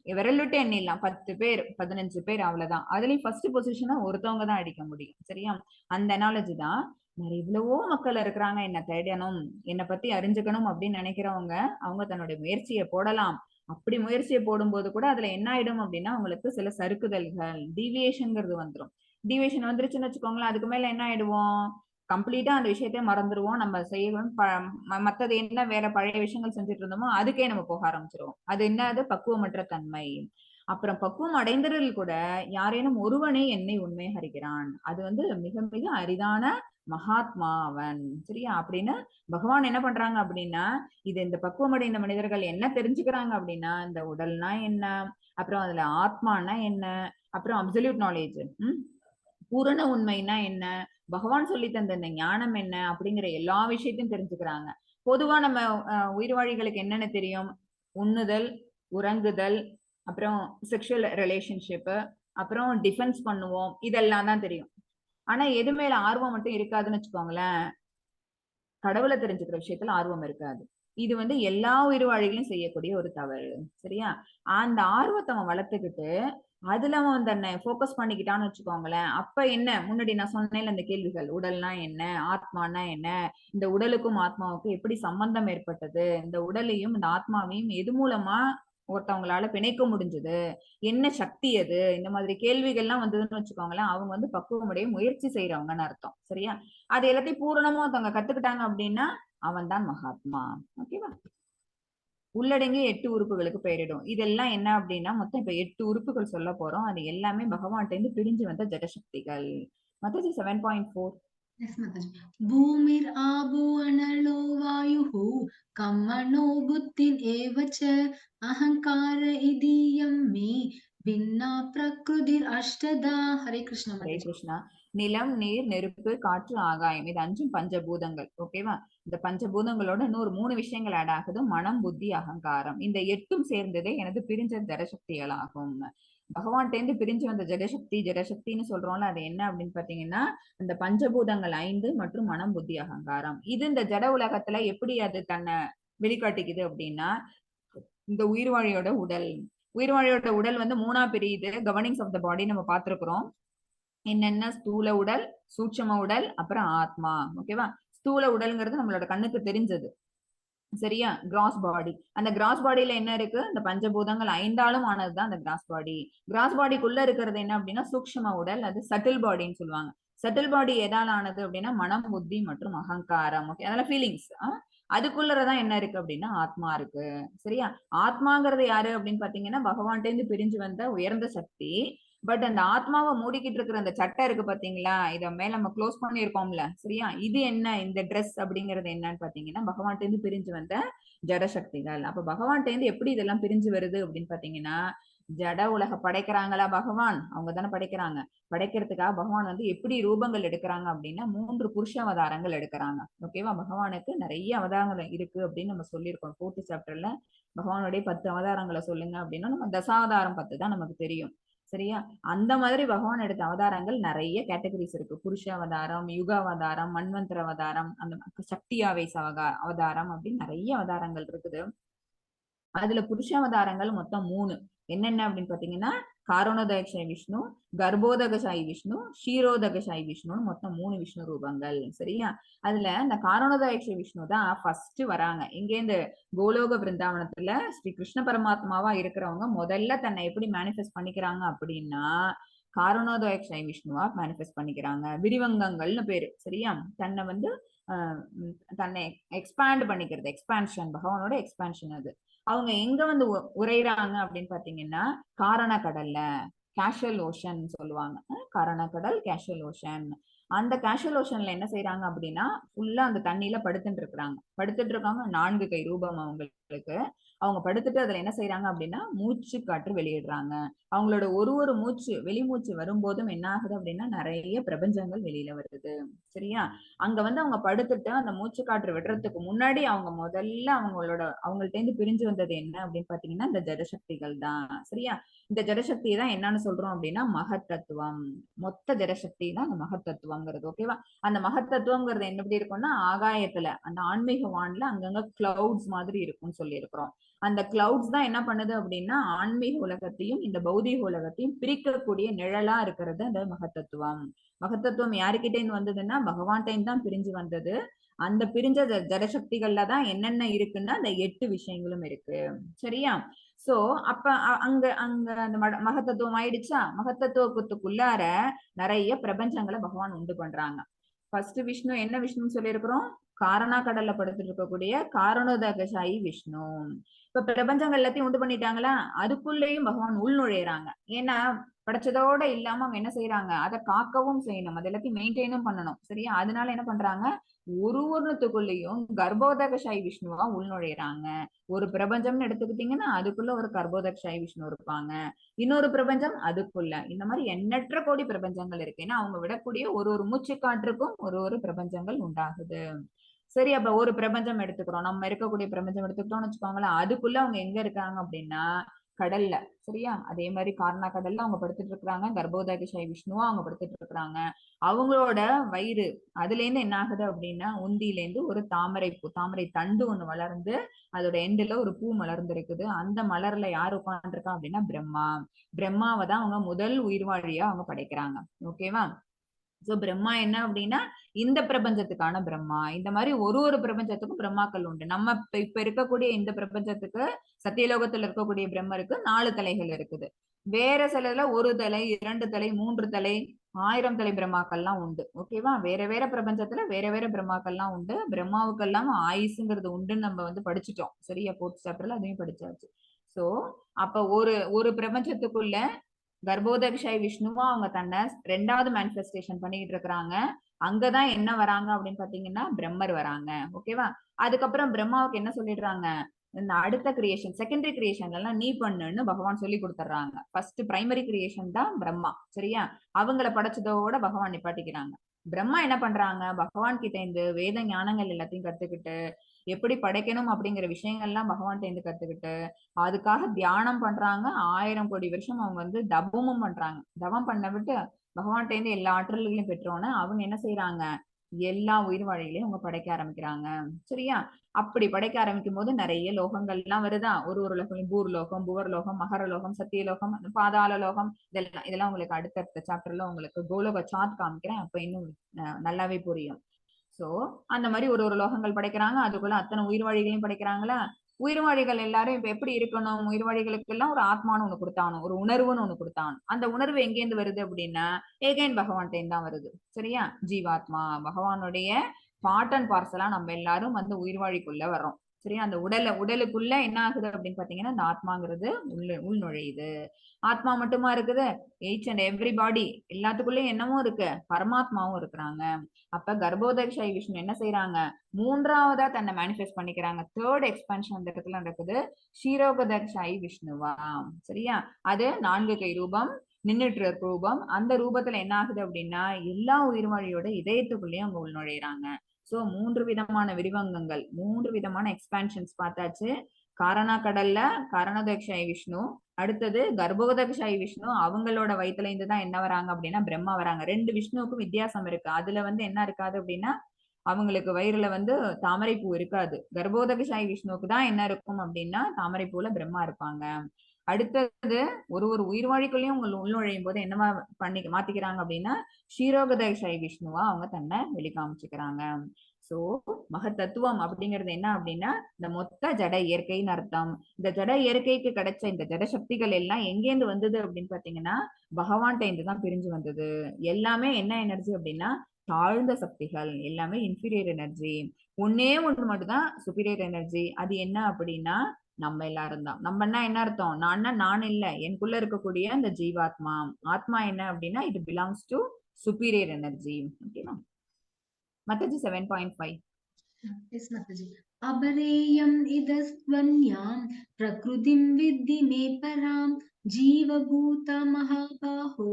விரல் விட்டு எண்ணிடலாம், 10 பேர் 15 பேர், அவ்வளவுதான். அதுலயும் ஃபர்ஸ்ட் பொசிஷனை ஒருத்தவங்க தான் அடிக்க முடியும். சரியா? அந்த அனாலஜி தான் நிறைய இவ்வளவோ மக்கள் இருக்கிறாங்க என்ன தேடணும், என்னை பத்தி அறிஞ்சுக்கணும் அப்படின்னு நினைக்கிறவங்க அவங்க தன்னுடைய முயற்சியை போடலாம். அப்படி முயற்சியை போடும்போது கூட அதுல என்ன ஆயிடும் அப்படின்னா அவங்களுக்கு சில சறுக்குதல்கள், டீவியேஷன்ங்கிறது வந்துடும். டீவியேஷன் வந்துருச்சுன்னு வச்சுக்கோங்களேன், அதுக்கு மேல என்ன ஆயிடுவோம், கம்ப்ளீட்டா அந்த விஷயத்தை மறந்துடுவோம். நம்ம செய்யணும் மத்தது என்ன வேற பழைய விஷயங்கள் செஞ்சுட்டு இருந்தோமோ அதுக்கே நம்ம போக ஆரம்பிச்சிருவோம். அது என்னது, பக்குவமற்ற தன்மை. அப்புறம் பக்குவம் அடைந்ததில் கூட யாரேனும் ஒருவனே என்னை உண்மை ஹரிக்கிறான், அது வந்து மிக மிக அரிதான மகாத்மா அவன். சரியா? அப்படின்னு பகவான் என்ன பண்றாங்க அப்படின்னா, இது இந்த பக்குவம் அடைந்த மனிதர்கள் என்ன தெரிஞ்சுக்கிறாங்க அப்படின்னா, இந்த உடல்னா என்ன, அப்புறம் அதுல ஆத்மானா என்ன, அப்புறம் அப்சல்யூட் நாலேஜ், பூரண உண்மைனா என்ன, பகவான் சொல்லி தந்த இந்த ஞானம் என்ன அப்படிங்கிற எல்லா விஷயத்தையும் தெரிஞ்சுக்கிறாங்க. பொதுவா நம்ம உயிர்வாழிகளுக்கு என்னென்ன தெரியும், உண்ணுதல், உறங்குதல், அப்புறம் செக்ஷுவல் ரிலேஷன்ஷிப், அப்புறம் டிஃபென்ஸ் பண்ணுவோம், இதெல்லாம் தான் தெரியும். ஆனா எது மேல ஆர்வம் மட்டும் இருக்காதுன்னு வச்சுக்கோங்களேன், கடவுளை தெரிஞ்சுக்கிற விஷயத்துல ஆர்வம் இருக்காது. இது வந்து எல்லா உயிர்வாழிகளையும் செய்யக்கூடிய ஒரு தவறு. சரியா? அந்த ஆர்வத்தை அவன் வளர்த்துக்கிட்டு அதுல அவன் தன்னை போக்கஸ் பண்ணிக்கிட்டான்னு வச்சுக்கோங்களேன், அப்ப என்ன, முன்னாடி நான் சொன்னேன்ல இந்த கேள்விகள், உடல்னா என்ன, ஆத்மானா என்ன, இந்த உடலுக்கும் ஆத்மாவுக்கும் எப்படி சம்பந்தம் ஏற்பட்டது, இந்த உடலையும் இந்த ஆத்மாவையும் எது மூலமா ஒருத்தவங்களால பிணைக்க முடிஞ்சது, என்ன சக்தி அது, இந்த மாதிரி கேள்விகள்லாம் வந்ததுன்னு வச்சுக்கோங்களேன், அவங்க வந்து பக்குவமுடைய முயற்சி செய்யறவங்கன்னு அர்த்தம். சரியா? அது எல்லாத்தையும் பூரணமா ஒருத்தவங்க கத்துக்கிட்டாங்க அப்படின்னா அவன் தான் மகாத்மா. ஓகேவா? உள்ளடங்கிய 8 உறுப்புகளுக்கு பெயரிடும். இதெல்லாம் என்ன அப்படின்னா மொத்தம் இப்ப 8 உறுப்புகள் சொல்ல போறோம். அது எல்லாமே பகவான்கிட்ட இருந்து பிரிஞ்சு வந்த ஜடசக்திகள். மத்தது 7.4. Yes, Mataji. Bhumir Abu Analo Vayuhu Kammano Buddhin Evacha Ahankara Idiyam Me Vinna Prakrudir Ashtada. Hare Krishna, Hare Mataji. Krishna. நிலம், நீர், நெருப்பு, காற்று, ஆகாயம், இது 5 பஞ்சபூதங்கள். ஓகேவா? இந்த பஞ்சபூதங்களோட இன்னொரு 3 விஷயங்கள் ஆட் ஆகுது, மனம், புத்தி, அகங்காரம். இந்த 8ம் சேர்ந்ததே எனது பிரிஞ்ச ஜடசக்திகள் ஆகும். பகவான்கிட்ட இருந்து பிரிஞ்சு வந்த ஜடசக்தி, ஜடசக்தின்னு சொல்றோம்ல, அது என்ன அப்படின்னு பாத்தீங்கன்னா இந்த பஞ்சபூதங்கள் 5 மற்றும் மனம், புத்தி, அகங்காரம். இது இந்த ஜட உலகத்துல எப்படி அது தன்னை வெளிக்காட்டிக்குது அப்படின்னா, இந்த உயிர்வாழியோட உடல், உயிர்வாழியோட உடல் வந்து 3ஆ பிரியுது. கவர்னிங்ஸ் ஆஃப் த பாடி நம்ம பார்த்திருக்கிறோம். என்னென்ன, ஸ்தூல உடல், சூட்சம உடல், அப்புறம் ஆத்மா. ஓகேவா? ஸ்தூல உடல்ங்கிறது நம்மளோட கண்ணுக்கு தெரிஞ்சது. சரியா? கிராஸ் பாடி. அந்த கிராஸ் பாடியில என்ன இருக்கு, இந்த பஞ்சபூதங்கள் 5ஆலும் ஆனதுதான் அந்த கிராஸ் பாடி. கிராஸ் பாடிக்குள்ள இருக்கிறது என்ன அப்படின்னா சூக்ஷ்ம உடல், அது சட்டில் பாடின்னு சொல்லுவாங்க. சட்டில் பாடி எதால ஆனது அப்படின்னா மனம், புத்தி மற்றும் அகங்காரம். ஓகே, அதெல்லாம் ஃபீலிங்ஸ். அதுக்குள்ளதான் என்ன இருக்கு அப்படின்னா ஆத்மா இருக்கு. சரியா? ஆத்மாங்கிறது யாரு அப்படின்னு பாத்தீங்கன்னா பகவான்கிட்ட இருந்து பிரிஞ்சு வந்த உயர்ந்த சக்தி. பட் அந்த ஆத்மாவை மூடிக்கிட்டு இருக்கிற அந்த சட்டை இருக்கு பாத்தீங்களா, இத மேல நம்ம க்ளோஸ் பண்ணிருக்கோம்ல, சரியா, இது என்ன, இந்த ட்ரெஸ் அப்படிங்கிறது என்னன்னு பாத்தீங்கன்னா பகவான்கிட்ட இருந்து பிரிஞ்சு வந்த ஜடசக்திகள். அப்ப பகவான்கிட்ட இருந்து எப்படி இதெல்லாம் பிரிஞ்சு வருது அப்படின்னு பாத்தீங்கன்னா, ஜட உலக படைக்கிறாங்களா பகவான், அவங்க தானே படைக்கிறாங்க. படைக்கிறதுக்காக பகவான் வந்து எப்படி ரூபங்கள் எடுக்கிறாங்க அப்படின்னா 3 புருஷ அவதாரங்கள் எடுக்கிறாங்க. ஓகேவா? பகவானுக்கு நிறைய அவதாரங்கள் இருக்கு அப்படின்னு நம்ம சொல்லியிருக்கோம். 4th சாப்டர்ல பகவானுடைய 10 அவதாரங்களை சொல்லுங்க அப்படின்னா நம்ம தசாவதாரம் 10 தான் நமக்கு தெரியும். சரியா? அந்த மாதிரி பகவான் எடுத்த அவதாரங்கள் நிறைய கேட்டகரிஸ் இருக்கு. புருஷ அவதாரம், யுக அவதாரம், மன்வந்தர அவதாரம், அந்த சக்தி ஆவேச அவதாரம் அப்படின்னு நிறைய அவதாரங்கள் இருக்குது. அதுல புருஷ அவதாரங்கள் மொத்தம் 3. என்னென்ன அப்படின்னு பாத்தீங்கன்னா காரணோதயசாயி விஷ்ணு, கர்ப்போதகசாயி விஷ்ணு, ஷீரோதகசாயி விஷ்ணுன்னு மொத்தம் 3 விஷ்ணு ரூபங்கள். சரியா? அதுல இந்த காரணோதயசாயி விஷ்ணு தான் ஃபர்ஸ்ட் வராங்க. இங்கேருந்து கோலோக பிருந்தாவனத்துல ஸ்ரீ கிருஷ்ண பரமாத்மாவா இருக்கிறவங்க முதல்ல தன்னை எப்படி மேனிஃபெஸ்ட் பண்ணிக்கிறாங்க அப்படின்னா காரணோதயசாயி விஷ்ணுவா மேனிஃபெஸ்ட் பண்ணிக்கிறாங்க. விரிவங்கங்கள்னு பேரு. சரியா? தன்னை வந்து தன்னை எக்ஸ்பேண்ட் பண்ணிக்கிறது, எக்ஸ்பான்ஷன், பகவானோட எக்ஸ்பான்ஷன் அது. அவங்க எங்க வந்து உரையிறாங்க அப்படின்னு பாத்தீங்கன்னா காரண கடல்ல, கேஷுவல் ஓஷன் சொல்லுவாங்க. காரண கடல், கேஷுவல் ஓஷன். அந்த கேஷுவல் ஓஷன்ல என்ன செய்யறாங்க அப்படின்னா ஃபுல்லா அந்த தண்ணியில படுத்துட்டு இருக்காங்க. 4 கை ரூபம் அவங்களுக்கு. அவங்க படுத்துட்டு அதுல என்ன செய்யறாங்க அப்படின்னா மூச்சு காற்று வெளியிடுறாங்க. அவங்களோட ஒரு மூச்சு வெளிமூச்சு வரும்போதும் என்ன ஆகுது அப்படின்னா நிறைய பிரபஞ்சங்கள் வெளியில வருது. சரியா? அங்க வந்து அவங்க படுத்துட்டு அந்த மூச்சு காற்று விடுறதுக்கு முன்னாடி அவங்க முதல்ல அவங்கள்ட்ட இருந்து பிரிஞ்சு வந்தது என்ன அப்படின்னு பாத்தீங்கன்னா இந்த ஜடசக்திகள் தான். சரியா? இந்த ஜடசக்தி தான் என்னன்னு சொல்றோம் அப்படின்னா மகத்தத்துவம். மொத்த ஜடசக்தி தான் அந்த மகத்தத்துவம்ங்கிறது. ஓகேவா? அந்த மகத்தத்துவம்ங்கிறது என்ன எப்படி இருக்கும்னா ஆகாயத்துல அந்த ஆன்மீக வான்ல அங்கங்க கிளவுட்ஸ் மாதிரி இருக்கும்னு சொல்லி இருக்கிறோம். அந்த கிளவுட்ஸ் தான் என்ன பண்ணுது அப்படின்னா ஆன்மீக உலகத்தையும் இந்த பௌதீக உலகத்தையும் பிரிக்கக்கூடிய நிழலா இருக்கிறது அந்த மகத்தத்துவம். மகத்தத்துவம் யாருக்கிட்ட இருந்து வந்ததுன்னா பகவான்கிட்ட தான் பிரிஞ்சு வந்தது. அந்த பிரிஞ்ச ஜடசக்திகள்ல தான் என்னென்ன இருக்குன்னா அந்த 8 விஷயங்களும் இருக்கு. சரியா? சோ அப்ப அங்க அங்க அந்த மகத்தத்துவம் ஆயிடுச்சா? மகத்தத்துவத்துக்குள்ளார நிறைய பிரபஞ்சங்களை பகவான் உண்டு பண்றாங்க. ஃபர்ஸ்ட் விஷ்ணு என்ன விஷ்ணுன்னு சொல்லியிருக்கிறோம்? காரணா கடல்ல படுத்துட்டு இருக்கக்கூடிய காரணோதகசாயி விஷ்ணு. இப்ப பிரபஞ்சங்கள் எல்லாத்தையும் உண்டு பண்ணிட்டாங்களா, அதுக்குள்ளேயும் பகவான் உள் நுழையிறாங்க. ஏன்னா படைச்சதோட இல்லாம அவங்க என்ன செய்யறாங்க, அதை காக்கவும் செய்யணும், அது எல்லாத்தையும் மெயின்டைனும் பண்ணணும். சரியா? அதனால என்ன பண்றாங்க, ஒண்ணுத்துக்குள்ளேயும் கர்ப்போதகசாயி விஷ்ணுவா உள் நுழையிறாங்க. ஒரு பிரபஞ்சம்னு எடுத்துக்கிட்டீங்கன்னா அதுக்குள்ள ஒரு கர்ப்போதகசாயி விஷ்ணு இருப்பாங்க. இன்னொரு பிரபஞ்சம் அதுக்குள்ள. இந்த மாதிரி எண்ணற்ற கோடி பிரபஞ்சங்கள் இருக்கு. ஏன்னா அவங்க விடக்கூடிய ஒரு மூச்சு காற்றுக்கும் ஒரு பிரபஞ்சங்கள் உண்டாகுது. சரி, அப்ப ஒரு பிரபஞ்சம் எடுத்துக்கிறோம், நம்ம இருக்கக்கூடிய பிரபஞ்சம் எடுத்துக்கிட்டோம்னு வச்சுக்கோங்களேன். அதுக்குள்ள அவங்க எங்க இருக்காங்க அப்படின்னா கடல்ல. சரியா? அதே மாதிரி காரணா கடல்ல அவங்க படுத்துட்டு இருக்கிறாங்க. கர்ப்போதகசாயி விஷ்ணுவா அவங்க படுத்துட்டு இருக்கிறாங்க. அவங்களோட வயிறு அதுல இருந்து என்ன ஆகுது அப்படின்னா உந்தியில இருந்து ஒரு தாமரை பூ, தாமரை தண்டு ஒண்ணு வளர்ந்து அதோட எண்டுல ஒரு பூ மலர்ந்து இருக்குது. அந்த மலர்ல யார் உட்காந்துருக்கா அப்படின்னா பிரம்மா. பிரம்மாவை தான் அவங்க முதல் உயிர்வாழியா அவங்க படைக்கிறாங்க. ஓகேவா? சோ பிரம்மா என்ன அப்படின்னா இந்த பிரபஞ்சத்துக்கான பிரம்மா. இந்த மாதிரி ஒரு பிரபஞ்சத்துக்கும் பிரம்மாக்கள் உண்டு. நம்ம இப்ப இருக்கக்கூடிய இந்த பிரபஞ்சத்துக்கு சத்தியலோகத்துல இருக்கக்கூடிய பிரம்மருக்கு 4 தலைகள் இருக்குது. வேற சிலதுல 1 தலை, 2 தலை, 3 தலை, 1000 தலை பிரம்மாக்கள்லாம் உண்டு. ஓகேவா? வேற வேற பிரபஞ்சத்துல வேற பிரம்மாக்கள்லாம் உண்டு. பிரம்மாவுக்கு எல்லாம் ஆயுசுங்கிறது உண்டுன்னு நம்ம வந்து படிச்சுட்டோம். சரியா? 4th சாப்டர்ல அதையும் படிச்சாச்சு. சோ அப்ப ஒரு பிரபஞ்சத்துக்குள்ள கர்ப்போதகசாயி விஷ்ணுவா அவங்க தன்னை 2வது மேனிஃபெஸ்டேஷன் பண்ணிட்டு இருக்கிறாங்க. அங்கதான் என்ன வராங்க அப்படின்னு பாத்தீங்கன்னா பிரம்மர் வராங்க. ஓகேவா? அதுக்கப்புறம் பிரம்மாவுக்கு என்ன சொல்லிடுறாங்க, இந்த அடுத்த கிரியேஷன் செகண்டரி கிரியேஷன் எல்லாம் நீ பண்ணுன்னு பகவான் சொல்லி கொடுத்துட்றாங்க. ஃபர்ஸ்ட் பிரைமரி கிரியேஷன் தான் பிரம்மா. சரியா? அவங்கள படைச்சதோட பகவான் நிப்பாட்டிக்கிறாங்க. பிரம்மா என்ன பண்றாங்க, பகவான் கிட்ட இருந்து வேத ஞானங்கள் எல்லாத்தையும் கத்துக்கிட்டு எப்படி படைக்கணும் அப்படிங்கிற விஷயங்கள்லாம் பகவான்கிட்ட இருந்து கத்துக்கிட்டு அதுக்காக தியானம் பண்றாங்க. 1000 கோடி வருஷம் அவங்க வந்து தவமும் பண்றாங்க. தவம் பண்ண விட்டு பகவான்கிட்ட இருந்து எல்லா ஆற்றல்களையும் பெற்றோன்னு அவங்க என்ன செய்யறாங்க, எல்லா உயிர் வாழிகளையும் அவங்க படைக்க ஆரம்பிக்கிறாங்க. சரியா? அப்படி படைக்க ஆரம்பிக்கும் போது நிறைய லோகங்கள் எல்லாம் வருதா, ஒரு லோகம், பூர்லோகம், புவர்லோகம், மகரலோகம், சத்தியலோகம், பாதாள லோகம், இதெல்லாம் உங்களுக்கு அடுத்தடுத்த சாப்டர்ல உங்களுக்கு கோலோக சார்ட் காமிக்கிறேன். அப்ப இன்னும் நல்லாவே புரியும். சோ அந்த மாதிரி ஒரு லோகங்கள் படைக்கிறாங்க. அதுக்குள்ள அத்தனை உயிர்வாழிகளையும் படைக்கிறாங்களா. உயிர்வாழிகள் எல்லாரும் இப்ப எப்படி இருக்கணும், உயிர்வாழிகளுக்கு எல்லாம் ஒரு ஆத்மான்னு ஒண்ணு கொடுத்தானும், ஒரு உணர்வுன்னு ஒண்ணு கொடுத்தானும். அந்த உணர்வு எங்கேருந்து வருது அப்படின்னா ஏகைன் பகவான்கிட்ட தான் வருது. சரியா? ஜீவாத்மா பகவானுடைய பார்ட் அண்ட் பார்சலா நம்ம எல்லாரும் வந்து உயிர்வாழிக்குள்ள வர்றோம். சரியா? அந்த உடலுக்குள்ள என்ன ஆகுது அப்படின்னு பாத்தீங்கன்னா அந்த ஆத்மாங்கிறது உள் நுழையுது. ஆத்மா மட்டுமா இருக்குது, ஈச் அண்ட் எவ்ரி பாடி எல்லாத்துக்குள்ளயும் என்னமும் இருக்கு, பரமாத்மாவும் இருக்கிறாங்க. அப்ப கர்ப்போதகசாயி விஷ்ணு என்ன செய்யறாங்க, 3வதா தன்னை மேனிஃபெஸ்ட் பண்ணிக்கிறாங்க. 3rd எக்ஸ்பென்ஷன் அந்த இடத்துல நடக்குது. ஷீரோகதகசாயி விஷ்ணுவா. சரியா? அது 4 கை ரூபம், நின்னுட்டு இருக்க ரூபம். அந்த ரூபத்துல என்ன ஆகுது அப்படின்னா எல்லா உயிர்வாழியோட இதயத்துக்குள்ளேயும் அவங்க உள்நுழைறாங்க. சோ 3 விதமான விரிவங்கங்கள், 3 விதமான எக்ஸ்பான்ஷன்ஸ் பார்த்தாச்சு. காரணா கடல்ல காரணோதகசாயி விஷ்ணு, அடுத்தது கர்ப்போதகசாயி விஷ்ணு, அவங்களோட வயிற்றுல இருந்து தான் என்ன வராங்க அப்படின்னா பிரம்மா வராங்க. 2 விஷ்ணுவுக்கும் வித்தியாசம் இருக்கு. அதுல வந்து என்ன இருக்காது அப்படின்னா அவங்களுக்கு வயிறுல வந்து தாமரை பூ இருக்காது. கர்ப்போதகசாயி விஷ்ணுவுக்கு தான் என்ன இருக்கும் அப்படின்னா தாமரை பூல பிரம்மா இருப்பாங்க. அடுத்தது ஒரு உயிர்வாழிக்குள்ளேயும் உங்க உள்நுழையும் போது என்னவா மாத்திக்கிறாங்க அப்படின்னா ஷீரோகதகசாயி விஷ்ணுவா அவங்க தன்னை வெளிக்காமிச்சுக்கிறாங்க. சோ மகத்தத்துவம் அப்படிங்கிறது என்ன அப்படின்னா இந்த மொத்த ஜட இயற்கைன்னு அர்த்தம். இந்த ஜட இயற்கைக்கு கிடைச்ச இந்த ஜட சக்திகள் எல்லாம் எங்கேருந்து வந்தது அப்படின்னு பாத்தீங்கன்னா பகவான்கிட்ட இருந்து தான் பிரிஞ்சு வந்தது. எல்லாமே என்ன எனர்ஜி அப்படின்னா தாழ்ந்த சக்திகள், எல்லாமே இன்ஃபீரியர் எனர்ஜி. ஒண்ணே ஒண்ணு மட்டும் தான் சுப்பீரியர் எனர்ஜி. அது என்ன அப்படின்னா நம்ம எல்லாரும் தான். நம்மன்னா என்ன அர்த்தம், நான்னா நான் இல்ல, எனக்குள்ள இருக்கக்கூடிய அந்த ஜீவாத்மா. ஆத்மா என்ன அப்படின்னா it belongs to superior energy. ஓகேவா? மத்தஜி 7.5. Yes, Mataji. Abhareyam idastvanyam prakrutim vidhi me param jeevabhuta mahabaho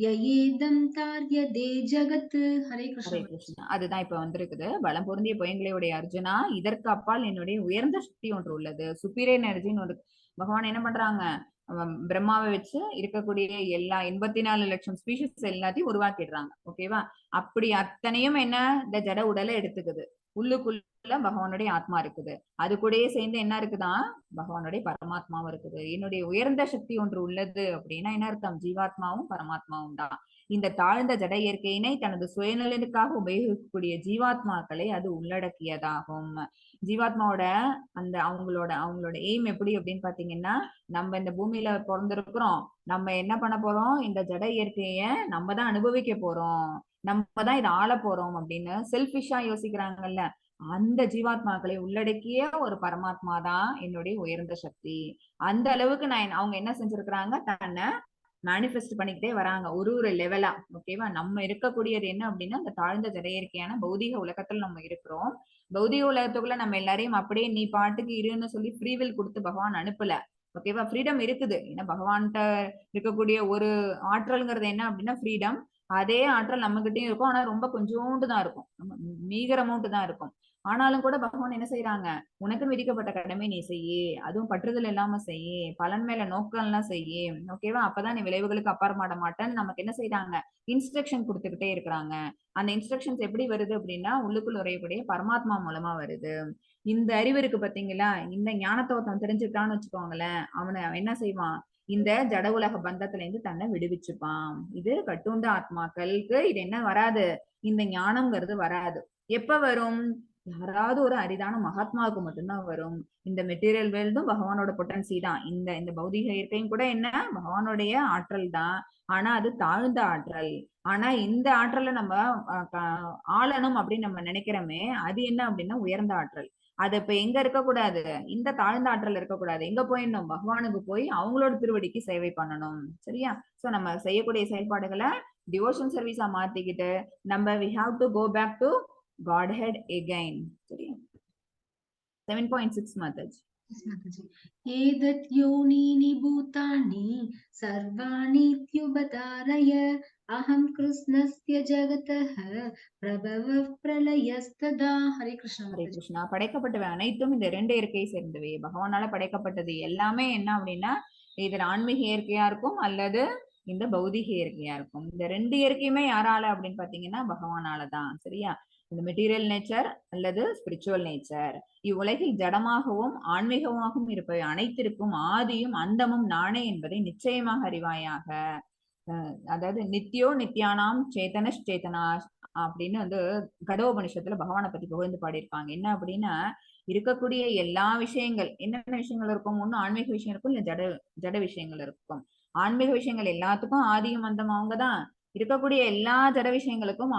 yayedam taryade jagat. Hare Krishna. Hare Krishna. அதுதான் இப்ப வந்திருக்குது. பலம் பொருந்திய பொயங்களுடைய அர்ஜுனா, இதற்கு அப்பால் என்னுடைய உயர்ந்த சக்தி ஒன்று உள்ளது, சுப்பீரியர் எனர்ஜின்னு ஒரு பகவான் என்ன பண்றாங்க, பிரம்மாவை வச்சு இருக்கக்கூடிய எல்லா 84 லட்சம் ஸ்பீஷிஸ் எல்லாத்தையும் உருவாக்கிடுறாங்க. ஓகேவா? அப்படி அத்தனையும் என்ன இந்த ஜட உடலை எடுத்துக்குது. உள்ளுக்குள்ள பகவானுடைய ஆத்மா இருக்குது. அது கூடயே சேர்ந்து என்ன இருக்குதான், பகவானுடைய பரமாத்மாவும் இருக்குது. என்னுடைய உயர்ந்த சக்தி ஒன்று உள்ளது அப்படின்னா என்ன அர்த்தம், ஜீவாத்மாவும் பரமாத்மாவும் தான். இந்த தாழ்ந்த ஜட இயற்கையினை தனது சுயநலனுக்காக உபயோகிக்கக்கூடிய ஜீவாத்மாக்களை அது உள்ளடக்கியதாகும். ஜீவாத்மாவோட அந்த அவங்களோட எய்ம் எப்படி அப்படின்னு பாத்தீங்கன்னா, நம்ம இந்த பூமியில பிறந்திருக்கிறோம், நம்ம என்ன பண்ண போறோம், இந்த ஜட இயற்கைய நம்ம தான் அனுபவிக்க போறோம், நம்ம தான் இதை ஆள போறோம் அப்படின்னு செல்ஃபிஷா யோசிக்கிறாங்கல்ல, அந்த ஜீவாத்மாக்களை உள்ளடக்கிய ஒரு பரமாத்மா தான் என்னுடைய உயர்ந்த சக்தி. அந்த அளவுக்கு அவங்க என்ன செஞ்சிருக்கிறாங்க, தன்னை மேனிஃபெஸ்ட் பண்ணிக்கிட்டே வராங்க ஒரு லெவலா. ஓகேவா, நம்ம இருக்கக்கூடியது என்ன அப்படின்னா அந்த தாழ்ந்த ஜட இயற்கையான பௌதிக உலகத்துல நம்ம இருக்கிறோம். பௌதிக உலகத்துக்குள்ள நம்ம எல்லாரையும் அப்படியே நீ பாட்டுக்கு இருன்னு சொல்லி ஃப்ரீவில் கொடுத்து பகவான் அனுப்பல. ஓகேவா, ஃப்ரீடம் இருக்குது. ஏன்னா பகவான்கிட்ட இருக்கக்கூடிய ஒரு ஆற்றல்ங்கிறது என்ன அப்படின்னா ஃப்ரீடம். அதே ஆற்றல் நம்ம கிட்டயும் இருக்கும், ஆனா ரொம்ப கொஞ்சோண்டு தான் இருக்கும், மீகர் அமௌண்ட் தான் இருக்கும். ஆனாலும் கூட பகவான் என்ன செய்யறாங்க, உனக்கு விதிக்கப்பட்ட கடமை நீ செய்யி, அதுவும் பற்றுதல் இல்லாம செய்யி, பலன் மேல நோக்கம் எல்லாம் செய்யி. ஓகேவா, அப்பதான் நீ விளைவுகளுக்கு அப்பாற்பட மாட்டேன்னு நமக்கு என்ன செய்யறாங்க, இன்ஸ்ட்ரக்ஷன் கொடுத்துக்கிட்டே இருக்கிறாங்க. அந்த இன்ஸ்ட்ரக்ஷன்ஸ் எப்படி வருது அப்படின்னா உள்ளுக்குள் உரையக்கூடிய பரமாத்மா மூலமா வருது. இந்த அறிவு இருக்கு பாத்தீங்களா, இந்த ஞானத்தை ஒருத்தன் தெரிஞ்சுக்கிட்டான்னு வச்சுக்கோங்களேன், அவனை என்ன செய்வான், இந்த ஜட உலக பந்தத்துல இருந்து தன்னை விடுவிச்சுப்பான். இது கட்டுண்ட ஆத்மாக்களுக்கு இது என்ன வராது, இந்த ஞானம்ங்கிறது வராது. எப்ப வரும், யாராவது ஒரு அரிதான மகாத்மாவுக்கு மட்டும்தான் வரும். இந்த மெட்டீரியல் வேல்டும் பகவானோட பொட்டன்சி தான். இந்த இந்த பௌதிக இயற்கையும் கூட என்ன பகவானுடைய ஆற்றல் தான். ஆனா அது தாழ்ந்த ஆற்றல். ஆனா இந்த ஆற்றலை நம்ம ஆளணும் அப்படின்னு நம்ம நினைக்கிறோமே, அது என்ன அப்படின்னா உயர்ந்த ஆற்றல். அது இப்ப எங்க இருக்கக்கூடாது, இந்த தாழ்ந்த ஆற்றல் இருக்கக்கூடாது, எங்க போயிடணும், பகவானுக்கு போய் அவங்களோட திருவடிக்கு சேவை பண்ணணும். சரியா, சோ நம்ம செய்யக்கூடிய செயல்பாடுகளை டிவோஷன் சர்வீஸா மாத்திக்கிட்டு நம்ம we have to go back to Godhead again. சரியா, 7.6 மாதாஜி. एतत् योनीनि भूतानि सर्वाणीत्युपधारय अहं कृष्णस्य जगतः प्रभवः प्रलयस्तदा. हरे कृष्णा. ஹரே கிருஷ்ணா. படைக்கப்பட்டவை அனைத்தும் இந்த இரண்டு இயற்கையை சேர்ந்தவை. பகவானால படைக்கப்பட்டது எல்லாமே என்ன அப்படின்னா இதுல ஆன்மீக இயற்கையா இருக்கும் அல்லது இந்த பௌதிக இயற்கையா இருக்கும். இந்த ரெண்டு இயற்கையுமே யாரால அப்படின்னு பாத்தீங்கன்னா பகவானாலதான். சரியா, இந்த மெட்டீரியல் நேச்சர் அல்லது ஸ்பிரிச்சுவல் நேச்சர். இவ்வுலகில் ஜடமாகவும் ஆன்மீகமாகவும் இருப்பவை அனைத்திற்கும் ஆதியும் அந்தமும் நானே என்பதை நிச்சயமாக அறிவாயாக. அதாவது நித்யோ நித்யானாம் சேதனஷ் சேதனா அப்படின்னு வந்து கடோபனிஷத்துல பகவானை பத்தி புகழ்ந்து பாடியிருப்பாங்க. என்ன அப்படின்னா இருக்கக்கூடிய எல்லா விஷயங்கள், என்னென்ன விஷயங்கள் இருக்கும், ஒண்ணு ஆன்மீக விஷயம் இருக்கும், இல்ல ஜட விஷயங்கள் இருக்கும். ஆன்மீக விஷயங்கள் எல்லாத்துக்கும் ஆதியும் அந்தமும் அவங்கதான். இருக்கக்கூடிய எல்லா ஜட விஷயங்களுக்கும்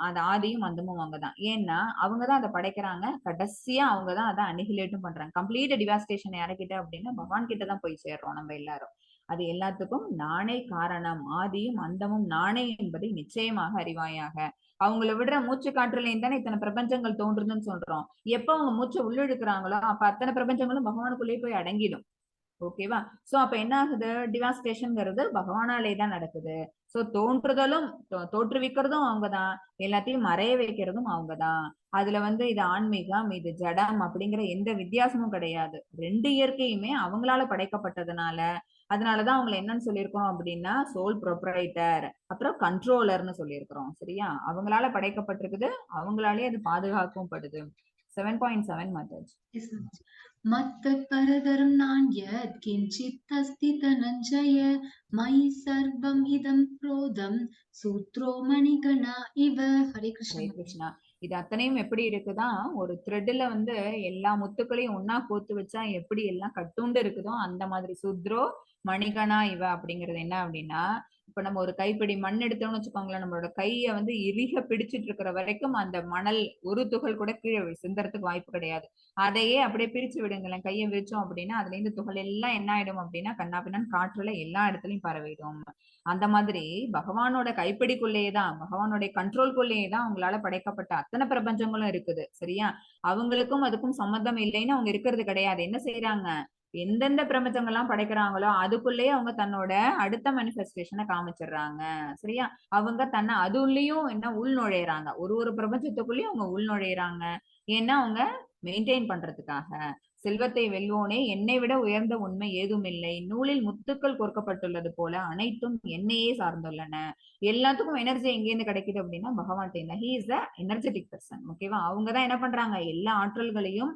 அது ஆதியும் அந்தமும் அவங்கதான். ஏன்னா அவங்கதான் அதை படைக்கிறாங்க, கடைசியா அவங்கதான் அதை அனிஹிலேட்டும் பண்றாங்க. கம்ப்ளீட் டிவாஸ்டேஷன் யாருக்கிட்ட அப்படின்னா பகவான் கிட்டதான் போய் சேர்றோம் நம்ம எல்லாரும். அது எல்லாத்துக்கும் நானே காரணம், ஆதியும் அந்தமும் நானே என்பதை நிச்சயமாக அறிவாயாக. அவங்கள விடுற மூச்சு காற்றுலையும் தானே இத்தனை பிரபஞ்சங்கள் தோன்றுதுன்னு சொல்றோம். எப்ப அவங்க மூச்சை உள்ளிழுக்கிறாங்களோ அப்ப அத்தனை பிரபஞ்சங்களும் பகவானுக்குள்ளேயே போய் அடங்கிடும். ஓகேவா, சோ அப்ப என்ன ஆகுது, டிவாஸ்டேஷன்ங்கிறது பகவானாலே தான் நடக்குது. சோ தோன்றுதலும் தோற்றுவிக்கிறதும் அவங்கதான், எல்லாத்தையும் மறைய வைக்கிறதும் அவங்கதான். அதுல வந்து இது ஆன்மீகம் இது ஜடம் அப்படிங்கிற எந்த வித்தியாசமும் கிடையாது. ரெண்டு இயற்கையுமே அவங்களால படைக்கப்பட்டதுனால அதனாலதான் அவங்களை என்னன்னு சொல்லியிருக்கோம் அப்படின்னா சோல் ப்ரொப்ரைட்டர், அப்புறம் கண்ட்ரோலர்னு சொல்லியிருக்கிறோம். சரியா, அவங்களால படைக்கப்பட்டிருக்குது, அவங்களாலே அது பாதுகாக்கவும் படுது. 7.7 மாதாஜி. मत्तत् परतरं नान्यत् किञ्चित् अस्ति धनञ्जय मयि सर्वम् इदं प्रोतं सूत्रो मणिगणा इव. हरे कृष्ण. ஹரே கிருஷ்ணா. இது அத்தனையும் எப்படி இருக்குதான், ஒரு த்ரெட்ல வந்து எல்லா முத்துக்களையும் ஒன்னா கோத்து வச்சா எப்படி எல்லாம் கட்டுண்டு இருக்குதோ அந்த மாதிரி சுத்ரோ மணிகணா இவ அப்படிங்கிறது என்ன அப்படின்னா, இப்ப நம்ம ஒரு கைப்பிடி மண் எடுத்தோம்னு வச்சுக்கோங்களேன், நம்மளோட கைய வந்து இறுக பிடிச்சிட்டு இருக்கிற வரைக்கும் அந்த மணல் ஒரு துகள் கூட கீழே சிந்தறதுக்கு வாய்ப்பு கிடையாது. அதையே அப்படியே பிரிச்சு விடுங்களேன், கையை விரிச்சோம் அப்படின்னா அதுல இருந்து துகள் எல்லாம் என்ன ஆயிடும் அப்படின்னா கண்ணா பின்னான்னு காற்றுல எல்லா இடத்துலயும் பரவிடும். அந்த மாதிரி பகவானோட கைப்பிடிக்குள்ளேயேதான், பகவானுடைய கண்ட்ரோல்குள்ளேயேதான் அவங்களால படைக்கப்பட்ட அத்தனை பிரபஞ்சங்களும் இருக்குது. சரியா, அவங்களுக்கும் அதுக்கும் சம்மந்தம் இல்லைன்னு அவங்க இருக்கிறது கிடையாது. என்ன செய்யறாங்க, எந்தெந்த பிரபஞ்சங்கள்லாம் படைக்கிறாங்களோ அதுக்குள்ளேயே அவங்க தன்னோட அடுத்த மேனிஃபெஸ்டேஷனை காமிச்சிடுறாங்க. சரியா, அவங்க தன்னை அது உள்ளேயும் என்ன உள் நுழையிறாங்க, ஒரு பிரபஞ்சத்துக்குள்ளேயும் அவங்க உள் நுழையிறாங்க. ஏன்னா அவங்க மெயின்டைன் பண்றதுக்காக. செல்வத்தை வெல்வோனே, என்னை விட உயர்ந்த உண்மை ஏதும் இல்லை. நூலில் முத்துக்கள் கோர்க்கப்பட்டுள்ளது போல அனைத்தும் என்னையே சார்ந்துள்ளன. எல்லாத்துக்கும் எனர்ஜி எங்கேருந்து கிடைக்குது அப்படின்னா பகவான்கிட்ட. He is the energetic person. ஓகேவா? அவங்கதான் என்ன பண்றாங்க, எல்லா ஆற்றல்களையும்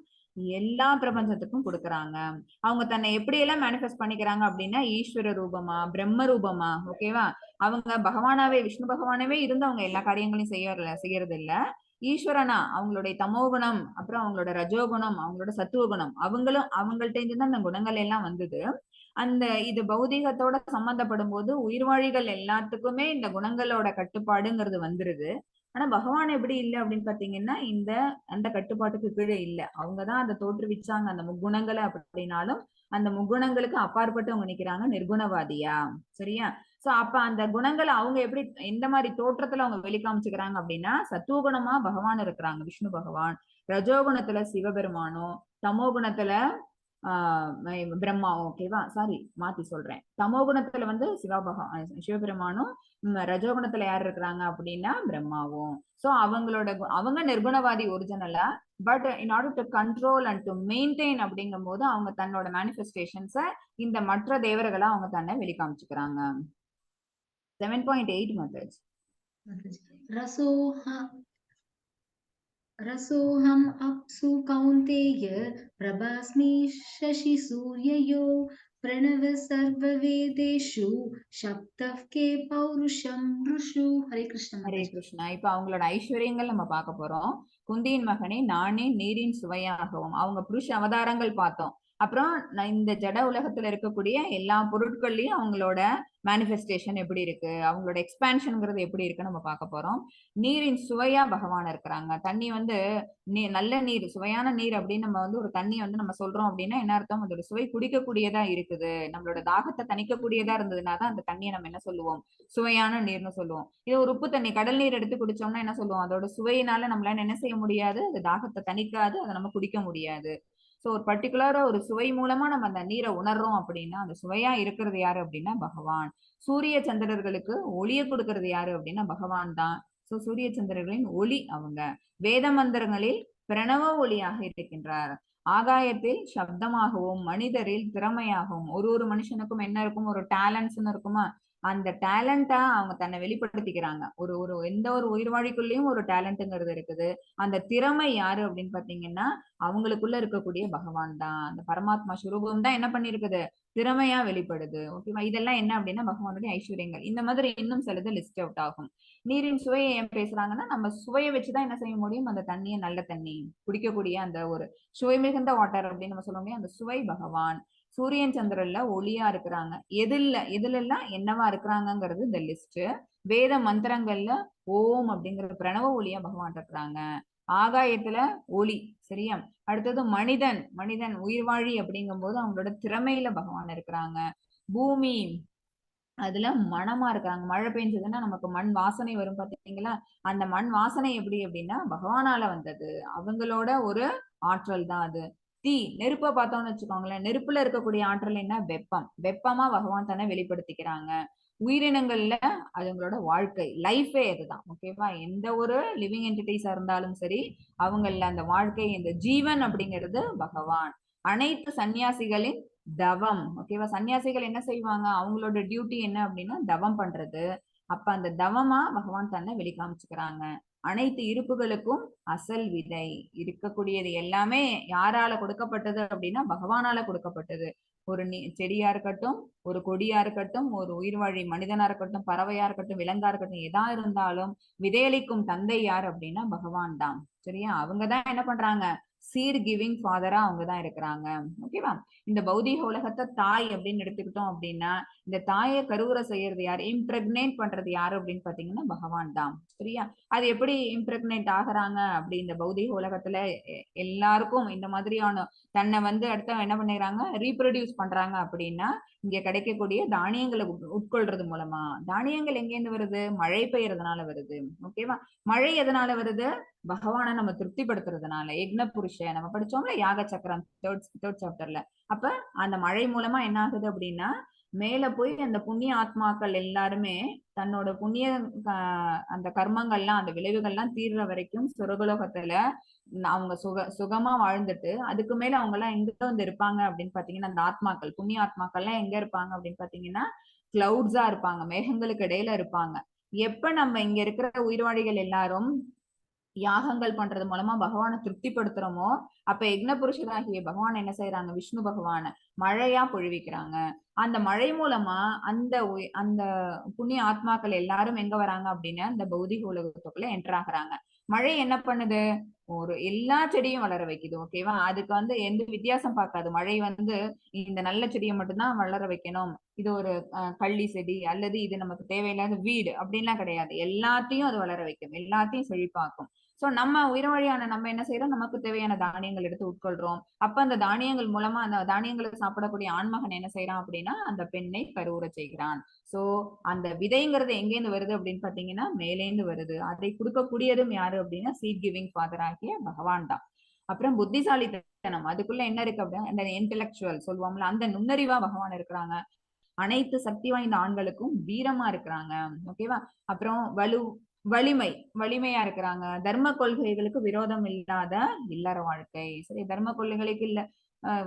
எல்லா பிரபஞ்சத்துக்கும் கொடுக்கறாங்க. அவங்க தன்னை எப்படி எல்லாம் மேனிஃபெஸ்ட் பண்ணிக்கிறாங்க அப்படின்னா ஈஸ்வர ரூபமா, பிரம்ம ரூபமா, ஓகேவா? அவங்க பகவானாவே, விஷ்ணு பகவானவே இருந்து அவங்க எல்லா காரியங்களையும் செய்யறது இல்ல. ஈஸ்வரனா அவங்களுடைய தமோகுணம், அப்புறம் அவங்களோட ரஜோகுணம், அவங்களோட சத்துவகுணம், அவங்கள்ட்ட இருந்து தான் அந்த குணங்கள் எல்லாம் வந்தது. அந்த இது பௌதீகத்தோட சம்பந்தப்படும் போது உயிர்வாழிகள் எல்லாத்துக்குமே இந்த குணங்களோட கட்டுப்பாடுங்கிறது வந்துருது. ஆனா பகவான் எப்படி இல்லை அப்படின்னு பாத்தீங்கன்னா அந்த கட்டுப்பாட்டுக்கு கீழே இல்ல. அவங்கதான் அதை தோற்றுவிச்சாங்க அந்த முக்குணங்களை. அப்படின்னாலும் அந்த முக்குணங்களுக்கு அப்பாற்பட்டு அவங்க நிக்கிறாங்க நிர்குணவாதியா. சரியா? சோ அப்ப அந்த குணங்களை அவங்க எப்படி எந்த மாதிரி தோற்றத்துல அவங்க வெளிக்காமிச்சுக்கிறாங்க அப்படின்னா, சத்துவகுணமா பகவான் இருக்கிறாங்க விஷ்ணு பகவான், ரஜோகுணத்துல சிவபெருமானும், தமோ குணத்துல பிரம்மா, ஓகேவா? சாரி, மாத்தி சொல்றேன். தமோ குணத்துல வந்து சிவபெருமானும், ரஜோகுணத்துல யார் இருக்கிறாங்க அப்படின்னா பிரம்மாவும். சோ அவங்க நிர்குணவாதி ஒரிஜினலா. But in order to control and to maintain அப்படிங்கும் போது அவங்க தன்னோட மேனிஃபெஸ்டேஷன்ஸ இந்த மற்ற தேவர்களா அவங்க தன்னை வெளிக்காமிச்சுக்கிறாங்க. 7.8 methods. रसोऽहम् अप्सु कौन्तेय प्रभास्मि शशि सूर्ययो प्रणव सर्ववेदेषु शब्दः के पौरुषं ऋषु. हरे कृष्ण. ஹரே கிருஷ்ணா. இப்ப அவங்களோட ஐஸ்வர்யங்கள் நம்ம பார்க்க போறோம். குந்தியின் மகனே, நானே நீரின் சுவையாகவும். அவங்க புருஷ அவதாரங்கள் பார்த்தோம். அப்புறம் இந்த ஜட உலகத்துல இருக்கக்கூடிய எல்லா பொருட்கள்லயும் அவங்களோட மேனிஃபெஸ்டேஷன் எப்படி இருக்கு, அவங்களோட எக்ஸ்பான்ஷன்ங்கிறது எப்படி இருக்குன்னு நம்ம பார்க்க போறோம். நீரின் சுவையா பகவான் இருக்கிறாங்க. தண்ணி வந்து நல்ல நீர், சுவையான நீர் அப்படின்னு நம்ம வந்து ஒரு தண்ணி வந்து நம்ம சொல்றோம் அப்படின்னா என்ன அர்த்தம், அதோட சுவை குடிக்கக்கூடியதா இருக்குது. நம்மளோட தாகத்தை தணிக்கக்கூடியதா இருந்ததுன்னா தான் அந்த தண்ணியை நம்ம என்ன சொல்லுவோம், சுவையான நீர்னு சொல்லுவோம். இது ஒரு உப்பு தண்ணி, கடல் நீர் எடுத்து குடிச்சோம்னா என்ன சொல்லுவோம், அதோட சுவையினால நம்மளால என்ன செய்ய முடியாது, அது தாகத்தை தணிக்காது, அதை நம்ம குடிக்க முடியாது. சோ ஒரு பர்டிகுலரா ஒரு சுவை மூலமா நம்ம அந்த நீரை உணர்றோம் அப்படின்னா அந்த சுவையா இருக்கிறது யாரு அப்படின்னா பகவான். சூரிய சந்திரர்களுக்கு ஒளிய கொடுக்கறது யாரு அப்படின்னா பகவான் தான். சோ சூரிய சந்திரர்களின் ஒளி அவங்க. வேத மந்திரங்களில் பிரணவ ஒளியாக இருக்கின்றார். ஆகாயத்தில் சப்தமாகவும் மனிதரில் திறமையாகவும். ஒரு மனுஷனுக்கும் என்ன இருக்கும், ஒரு டேலண்ட்ஸ்ன்னு இருக்குமா, அந்த டேலண்டா அவங்க தன்னை வெளிப்படுத்திக்கிறாங்க. எந்த ஒரு உயிர்வாழிக்குள்ளேயும் ஒரு டேலண்ட்ங்கிறது இருக்குது. அந்த திறமை யாரு அப்படின்னு பாத்தீங்கன்னா அவங்களுக்குள்ள இருக்கக்கூடிய பகவான் தான். அந்த பரமாத்மா சுரூபம் தான் என்ன பண்ணிருக்குது, திறமையா வெளிப்படுது. ஓகேவா? இதெல்லாம் என்ன அப்படின்னா பகவானுடைய ஐஸ்வர்யங்கள். இந்த மாதிரி இன்னும் சிலது லிஸ்ட் அவுட் ஆகும். நீரின் சுவையை ஏன் பேசுறாங்கன்னா, நம்ம சுவையை வச்சுதான் என்ன செய்ய முடியும், அந்த தண்ணியை நல்ல தண்ணி குடிக்கக்கூடிய அந்த ஒரு சுவை மிகுந்த வாட்டர் அப்படின்னு நம்ம சொல்ல முடியும். அந்த சுவை பகவான். சூரியன் சந்திரன்ல ஒளியா இருக்கிறாங்க. எதுல என்னவா இருக்கிறாங்கிறது இந்த லிஸ்ட். வேத மந்திரங்கள்ல ஓம் அப்படிங்கிற பிரணவ ஒளியா பகவான் இருக்கிறாங்க. ஆகாயத்துல ஒளி. சரியா? அடுத்தது மனிதன் உயிர்வாழி அப்படிங்கும் போது அவங்களோட திறமையில பகவான் இருக்கிறாங்க. பூமி, அதுல மனமா இருக்காங்க. மழை பெஞ்சதுன்னா நமக்கு மண் வாசனை வரும் பாத்தீங்களா, அந்த மண் வாசனை எப்படி அப்படின்னா பகவானால வந்தது. அவங்களோட ஒரு ஆற்றல் தான் அது. தீ, நெருப்பை பார்த்தோம்னு வச்சுக்கோங்களேன், நெருப்புல இருக்கக்கூடிய ஆற்றல் என்ன, வெப்பமா பகவான் தன்னை வெளிப்படுத்திக்கிறாங்க. உயிரினங்கள்ல அதுங்களோட வாழ்க்கை, லைஃபே அதுதான். ஓகேவா? எந்த ஒரு லிவிங் என்டிட்டிஸா இருந்தாலும் சரி, அவங்கள அந்த வாழ்க்கை, இந்த ஜீவன் அப்படிங்கிறது பகவான். அனைத்து சன்னியாசிகளின் தவம். ஓகேவா? சன்னியாசிகள் என்ன செய்வாங்க, அவங்களோட டியூட்டி என்ன அப்படின்னா தவம் பண்றது. அப்ப அந்த தவமா பகவான் தன்னை வெளிக்காமிச்சுக்கிறாங்க. அனைத்து இருப்புகளுக்கும் அசல் விதை. இருக்கக்கூடியது எல்லாமே யாரால கொடுக்கப்பட்டது அப்படின்னா பகவானால கொடுக்கப்பட்டது. ஒரு செடியா இருக்கட்டும், ஒரு கொடியா இருக்கட்டும், ஒரு உயிர்வாழி மனிதனா இருக்கட்டும், பறவையா இருக்கட்டும், விலங்கா இருக்கட்டும், எதா இருந்தாலும் விதையளிக்கும் தந்தை யார் அப்படின்னா பகவான் தான். சரியா? அவங்கதான் என்ன பண்றாங்க, சீட் கிவிங் ஃபாதரா அவங்கதான் இருக்கிறாங்க. ஓகேவா? இந்த பௌதீக உலகத்தை தாய் அப்படின்னு எடுத்துக்கிட்டோம் அப்படின்னா இந்த தாயை கருவுரை செய்யறது யாரு, இம்ப்ரெக்னேட் பண்றது யாரு அப்படின்னு பாத்தீங்கன்னா பகவான் தான். சரியா? அது எப்படி இம்ப்ரெக்னேட் ஆகுறாங்க அப்படி இந்த பௌதீக உலகத்துல எல்லாருக்கும் இந்த மாதிரியான தன்னை வந்து அடுத்த என்ன பண்ணிடுறாங்க, ரீப்ரொடியூஸ் பண்றாங்க அப்படின்னா இங்க கிடைக்கக்கூடிய தானியங்களை உட்கொள்றது மூலமா. தானியங்கள் எங்கேருந்து வருது, மழை பெய்யறதுனால வருது. ஓகேவா? மழை எதனால வருது, பகவானை நம்ம திருப்திப்படுத்துறதுனால. யக்ன புருஷ நம்ம படிச்சோம்ல, யாக சக்கரம் தேர்ட் சாப்டர்ல. அப்ப அந்த மழை மூலமா என்ன ஆகுது அப்படின்னா மேல போய் அந்த புண்ணிய ஆத்மாக்கள் எல்லாருமே தன்னோட புண்ணிய அந்த கர்மங்கள்லாம் அந்த விளைவுகள்லாம் தீர்ற வரைக்கும் சொர்க்கலோகத்துல அவங்க சுகமா வாழ்ந்துட்டு அதுக்கு மேல அவங்க எல்லாம் எங்க வந்து இருப்பாங்க அப்படின்னு பாத்தீங்கன்னா, அந்த ஆத்மாக்கள் புண்ணிய ஆத்மாக்கள் எல்லாம் எங்க இருப்பாங்க அப்படின்னு பாத்தீங்கன்னா, கிளவுட்ஸா இருப்பாங்க, மேகங்களுக்கு இடையில இருப்பாங்க. எப்ப நம்ம இங்க இருக்கிற உயிர்வாழிகள் எல்லாரும் யாகங்கள் பண்றது மூலமா பகவானை திருப்திப்படுத்துறோமோ, அப்ப யக்ன புருஷராகிய பகவான் என்ன செய்யறாங்க, விஷ்ணு பகவான் மழையா பொழிவிக்கிறாங்க. அந்த மழை மூலமா அந்த புண்ணிய ஆத்மாக்கள் எல்லாரும் எங்க வராங்க அப்படின்னா இந்த பௌதிக உலகத்துக்குள்ள என்டர் ஆகுறாங்க. மழை என்ன பண்ணுது, ஒரு எல்லா செடியும் வளர வைக்குது. ஓகேவா, அதுக்கு வந்து எந்த வித்தியாசம் பார்க்காது. மழை வந்து இந்த நல்ல செடியை மட்டும்தான் வளர வைக்கணும், இது ஒரு கள்ளி செடி அல்லது இது நமக்கு தேவையில்லாத வீடு அப்படின்லாம் கிடையாது. எல்லாத்தையும் அது வளர வைக்கும், எல்லாத்தையும் செழிப்பாக்கும். சோ நம்ம உயிர்வழியான நம்ம என்ன செய்யறோம், நமக்கு தேவையான தானியங்கள் எடுத்து உட்கொள்றோம். அப்ப அந்த தானியங்கள் மூலமா அந்த தானியங்களை சாப்பிடக்கூடிய ஆண்மகன் என்ன செய்யறான் அப்படின்னா அந்த பெண்ணை கருவுற செய்கிறான். சோ அந்த விதைங்கிறது எங்கேருந்து வருது அப்படின்னு பாத்தீங்கன்னா மேலேந்து வருது. அதை கொடுக்கக்கூடியதும் யாரு அப்படின்னா சீட் கிவிங் ஃபாதர் ஆகிய பகவான் தான். அப்புறம் புத்திசாலித்தனம், அதுக்குள்ள என்ன இருக்கு அப்படின்னா அந்த இன்டெலெக்சுவல் சொல்லுவோம்ல, அந்த நுண்ணறிவா பகவான் இருக்கிறாங்க. அனைத்து சக்தி வாய்ந்த ஆண்களுக்கும் வீரமா இருக்கிறாங்க. ஓகேவா, அப்புறம் வலிமை வலிமையா இருக்கிறாங்க. தர்ம கொள்கைகளுக்கு விரோதம் இல்லாத இல்லற வாழ்க்கை. சரி, தர்ம கொள்கைகளுக்கு இல்ல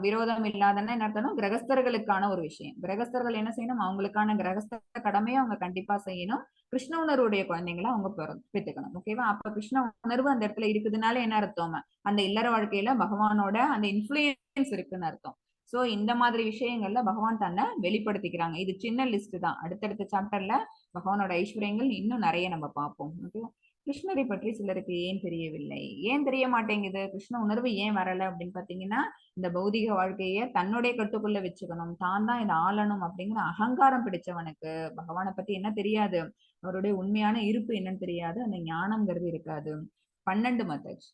விரோதம் இல்லாதன்னா என்ன அர்த்தம், கிரகஸ்தர்களுக்கான ஒரு விஷயம். கிரகஸ்தர்கள் என்ன செய்யணும், அவங்களுக்கான கிரகஸ்த கடமையை அவங்க கண்டிப்பா செய்யணும். கிருஷ்ண உணர்வுடைய குழந்தைங்களை அவங்க பெற்றுக்கணும். ஓகேவா, அப்ப கிருஷ்ண உணர்வு அந்த இடத்துல இருக்குதுனால என்ன அர்த்தம், அந்த இல்லற வாழ்க்கையில பகவானோட அந்த இன்ஃபுளுயன்ஸ் இருக்குன்னு அர்த்தம். சோ இந்த மாதிரி விஷயங்கள்ல பகவான் தன்னை வெளிப்படுத்திக்கிறாங்க. இது சின்ன லிஸ்ட் தான். அடுத்தடுத்த சாப்டர்ல பகவானோட ஐஸ்வர்யங்கள் இன்னும் நிறைய நம்ம பார்ப்போம். ஓகேவா, கிருஷ்ணரை பற்றி சிலருக்கு ஏன் தெரியவில்லை, ஏன் தெரிய மாட்டேங்குது, கிருஷ்ண உணர்வு ஏன் வரல அப்படின்னு பாத்தீங்கன்னா, இந்த பௌதிக வாழ்க்கைய தன்னுடைய கட்டுக்குள்ள வச்சுக்கணும், தான் தான் இதை ஆளணும் அப்படிங்கிற அகங்காரம் பிடிச்சவனுக்கு பகவானை பத்தி என்ன தெரியாது, அவருடைய உண்மையான இருப்பு என்னன்னு தெரியாது, அந்த ஞானம்ங்கிறது இருக்காது. 12 மாதாஜி.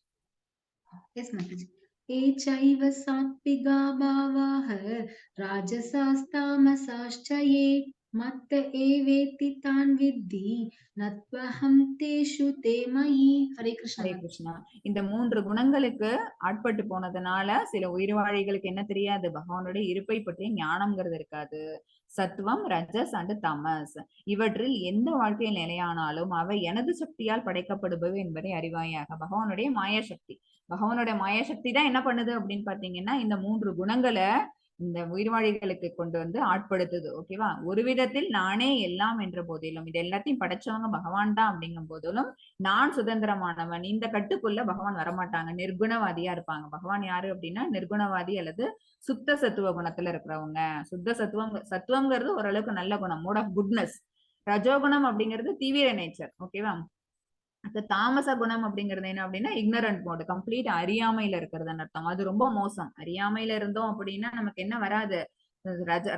Yes, Mataji. एचैव सात्विका भावाः राजसास्तामसाश्च ये मत्त एवेति तान् विद्धि नत्वहं तेषु ते मयि. हरे कृष्ण. ஹரே கிருஷ்ணா. இந்த 3 குணங்களுக்கு ஆட்பட்டு போனதுனால சில உயிர்வாழிகளுக்கு என்ன தெரியாது, பகவானுடைய இருப்பை பற்றிய ஞானம்ங்கிறது இருக்காது. சத்துவம், ரஜஸ் அண்ட் தமஸ் இவற்றில் எந்த வாழ்க்கையில் நிலையானாலும் அவை எனது சக்தியால் படைக்கப்படுபவை என்பதை அறிவாயாக. பகவானுடைய மாயாசக்தி, பகவானுடைய மாயாசக்தி தான் என்ன பண்ணுது அப்படின்னு பாத்தீங்கன்னா இந்த 3 குணங்களை இந்த உயிர்வாழிகளுக்கு கொண்டு வந்து ஆட்படுத்துது. ஓகேவா, ஒரு விதத்தில் நானே எல்லாம் என்ற போதிலும், இது எல்லாத்தையும் படைச்சவங்க பகவான் தான் அப்படிங்கும் போதிலும் நான் சுதந்திரமானவன், இந்த கட்டுக்குள்ள பகவான் வரமாட்டாங்க, நிர்குணவாதியா இருப்பாங்க. பகவான் யாரு அப்படின்னா நிர்குணவாதி அல்லது சுத்த சத்துவ குணத்துல இருக்கிறவங்க. சுத்த சத்துவங்கிறது ஓரளவுக்கு நல்ல குணம், மோட் ஆஃப் குட்னஸ். ரஜோகுணம் அப்படிங்கிறது தீவிர நேச்சர். ஓகேவா, தாமச குணம் அப்படிங்கிறது என்ன அப்படின்னா இக்னரண்ட் மோடு, கம்ப்ளீட் அறியாமையில இருக்கிறதுன்னு அர்த்தம். அது ரொம்ப மோசம். அறியாமையில இருந்தோம் அப்படின்னா நமக்கு என்ன வராது,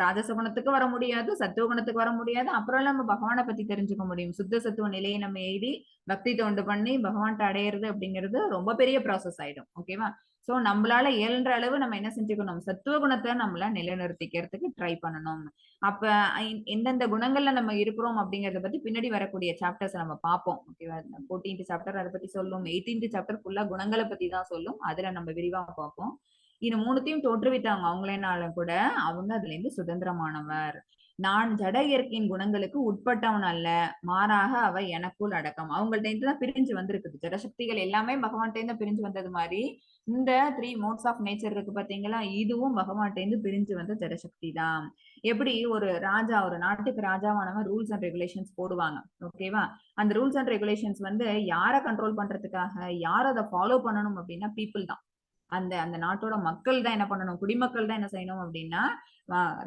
ராஜச குணத்துக்கு வர முடியாது, சத்துவ குணத்துக்கு வர முடியாது. அப்புறம் நம்ம பகவானை பத்தி தெரிஞ்சுக்க முடியும். சுத்த சத்துவ நிலையை நம்ம எழுதி பக்தி தொண்டு பண்ணி பகவான்கிட்ட அடையிறது அப்படிங்கிறது ரொம்ப பெரிய ப்ராசஸ் ஆயிடும். ஓகேவா, சோ நம்மளால இயன்ற அளவு நம்ம என்ன செஞ்சுக்கணும், சத்துவ குணத்தை நம்மள நிலைநிறுத்திக்கிறதுக்கு ட்ரை பண்ணணும். அப்ப எந்தெந்த குணங்கள்ல நம்ம இருக்கிறோம் அப்படிங்கறத பத்தி பின்னாடி வரக்கூடிய சாப்டர்ஸ் நம்ம பார்ப்போம். ஓகேவா, 14th சாப்டர் அதை பத்தி சொல்லும், 18th சாப்டர் ஃபுல்லா குணங்களை பத்தி தான் சொல்லும், அதுல நம்ம விரிவா பார்ப்போம். இது 3த்தையும் தோற்றுவித்தாங்க அவங்களேனாலும் கூட அவங்க அதுல இருந்து சுதந்திரமானவர். நான் ஜட இயற்கையின் குணங்களுக்கு உட்பட்டவன் அல்ல, மாறாக அவ எனக்குள் அடக்கம். அவங்கள்ட்ட இருந்து தான் பிரிஞ்சு வந்திருக்குது. ஜடசக்திகள் எல்லாமே பகவான்கிட்ட இருந்து பிரிஞ்சு வந்தது மாதிரி இந்த 3 மோட்ஸ் ஆஃப் நேச்சர் இருக்கு பாத்தீங்களா, இதுவும் பகவான்கிட்ட இருந்து பிரிஞ்சு வந்த ஜடசக்தி தான். எப்படி ஒரு ராஜா, ஒரு நாட்டுக்கு ராஜாவானவன் ரூல்ஸ் அண்ட் ரெகுலேஷன்ஸ் போடுவாங்க. ஓகேவா, அந்த ரூல்ஸ் அண்ட் ரெகுலேஷன்ஸ் வந்து யாரை கண்ட்ரோல் பண்றதுக்காக, யார் அதை ஃபாலோ பண்ணணும் அப்படின்னா பீப்புள் தான். அந்த அந்த நாட்டோட மக்கள் தான் என்ன பண்ணணும், குடிமக்கள் தான் என்ன செய்யணும் அப்படின்னா,